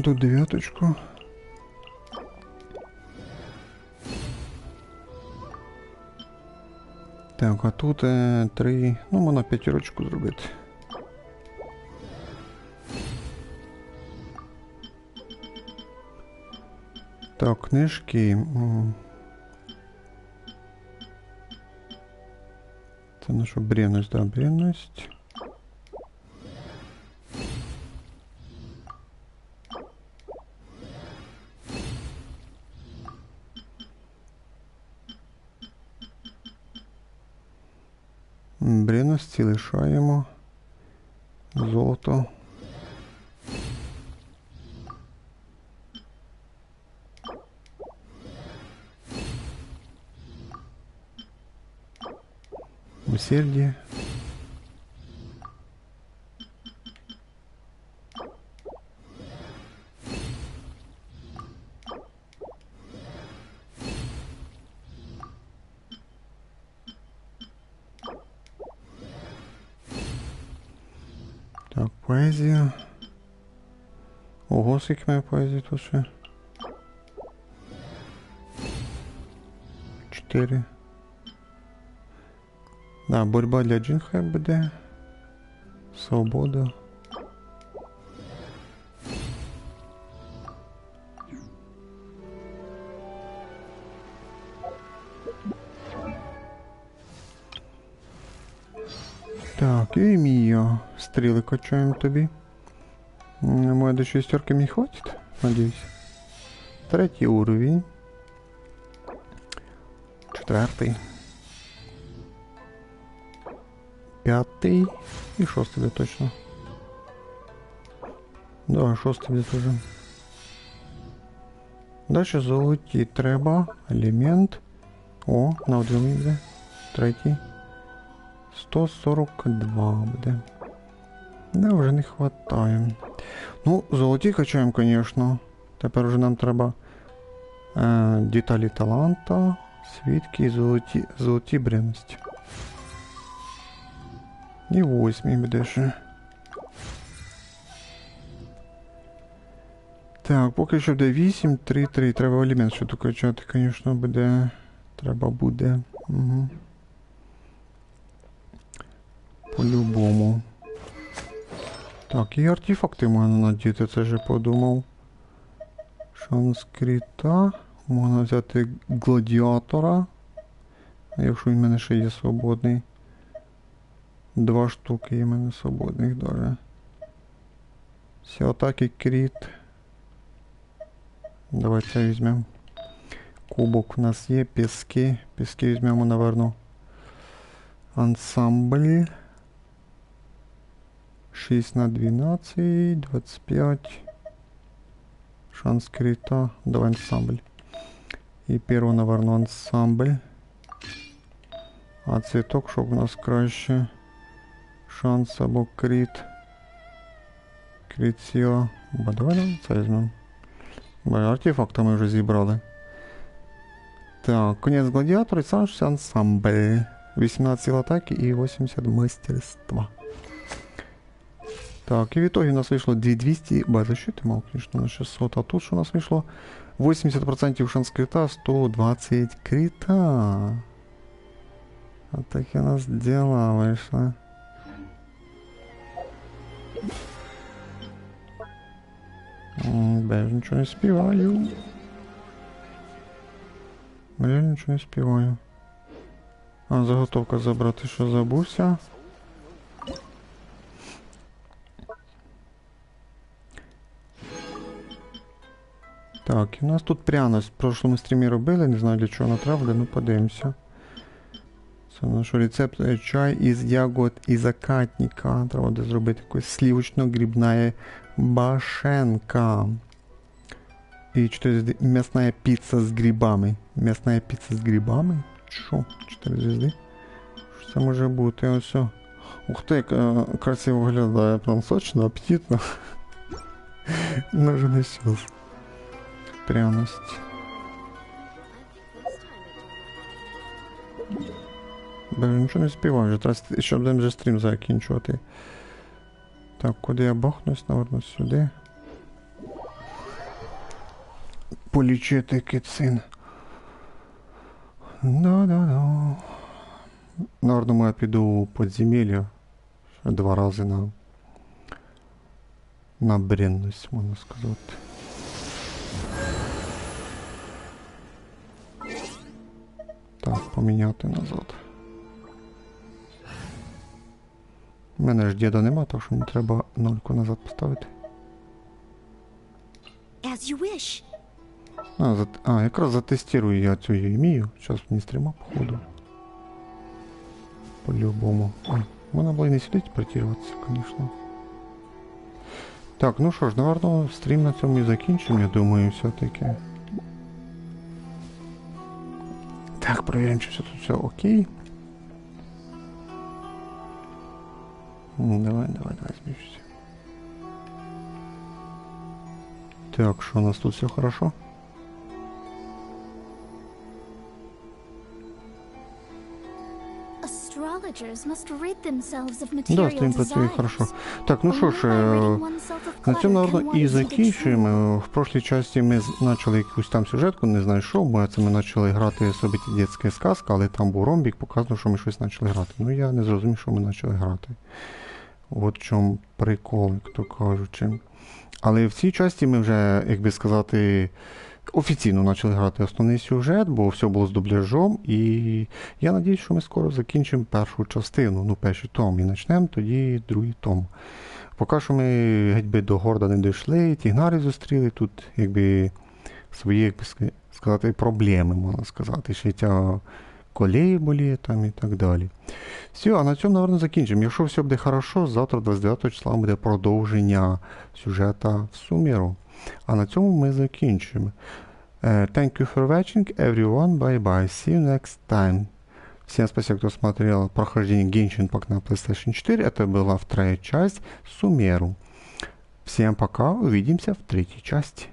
Тут дев'яточку. Так, а тут 3, ну можна п'ятірочку зробити. Так, книжки. Це наша бревность, да, бревность. Бревності лишаємо. Золото. Усердие. Так, поезія. Ого, скільки має поезії тут ще? 4. Да, боротьба для джин хай буде. Свобода. Так, і Мія. Стріли качаємо тобі. Моє до 6 мені хватить, надіюсь. 3 уровень. 4. 5 і 6 буде точно. Да, 6 буде теж. Дальше золоті треба. Елемент. О, на 1 буде. 3. 142 буде. Да, вже не хватає. Ну, золоті качаємо, звісно. Тепер вже нам треба деталі таланта, свитки і золоті бревності. І 8 буде ще. Так, поки що буде 8, 3, 3. Треба елемент ще докачати, звісно, буде. Треба буде. Угу. По-любому. Так, і артефакти можна надіти, це вже подумав. Шанс кріта. Можна взяти гладіатора. Якщо він в мене ще є свободний. 2 штуки є в мене свободних даже. Всі атаки кріт. Давай це візьмемо. Кубок у нас є, піски. Піски візьмемо, наверно. Ансамбль. 6 на 12, 25. Шанс крита. Давай ансамбль. І перво, наверно, ансамбль. А цвіток, щоб у нас краще. Шанс або крит. Крит сила. Давай це візьмемо. Артефакти ми вже зібрали. Так, конець гладіатора і сам ансамбль. 18 сил атаки і 80 мастерства. Так, і в итоге у нас вийшло 2200 защиты, мало, конечно, на 600. А тут що у нас вийшло? 80% шанс крита, 120 крита. А такі у нас дела вийшли. Я нічого не співаю. Я нічого не співаю. А, заготовка забрати, що забувся. Так, і у нас тут пряність. В прошлому стрімі робили, не знаю для чого вона треба, ну подивимося. Це наш рецепт чай із ягод і закатника. Треба буде зробити якусь сливочно-грибна башенка. І 4 звезди. М'ясна піца з грибами. М'ясна піца з грибами? Що? 4 звезди? Що це може бути? Ось. Ух ти, як красиво виглядає. Прям сочно, апетитно. Ну вже не щас. Пряність. Боже, нічого не співаю вже. Треба, щоб будемо вже стрім закінчувати. Так, куди я бахнусь? Наверно, сюди. Полічити кицин. Да-да-да. Наверно, я піду у подземелья. Ще 2 рази на бренність, можна сказати. Так, поміняти назад. У мене ж діда нема, так що мені треба 0 назад поставити.
As you wish.
Якраз затестирую я цю Ємію. Зараз мені стріма, походу. По-любому. Можна було і не сюди тепортуватися, звісно. Так, ну що ж, наверно, стрім на цьому і закінчимо, я думаю, все-таки. Так, проверим, чи тут все окей. Давай, збільшуйся. Так, що у нас тут все хорошо? Да, стрім працює хорошо. Так, ну що ж, на цьому, наверно, і закінчуємо. В прошлій часті ми почали якусь там сюжетку, не знаю що, бо це ми почали грати «Зробити дитяча сказка», але там був ромбік, показано, що ми щось почали грати. Ну я не зрозумів, що ми почали грати. От в чому прикол, як то кажучи. Але в цій часті ми вже, як би сказати, офіційно почали грати основний сюжет, бо все було з дубляжом, і я сподіваюся, що ми скоро закінчимо першу частину, ну перший том, і почнемо тоді другий том. Поки що ми геть би до Горда не дійшли, Тігнарі зустріли, тут якби свої, як би сказати, проблеми, можна сказати, ще ця колеї боліє там і так далі. Все, а на цьому, напевно, закінчимо. Якщо все буде хорошо, завтра 29 числа буде продовження сюжета в Сумеру. А на цьому ми закінчимо. Thank you for watching, everyone. Bye-bye. See you next time. Всем спасибо, кто смотрел прохождение Genshin Impact на PlayStation 4. Это была 2-я часть Сумеру. Всем пока. Увидимся в 3-й части.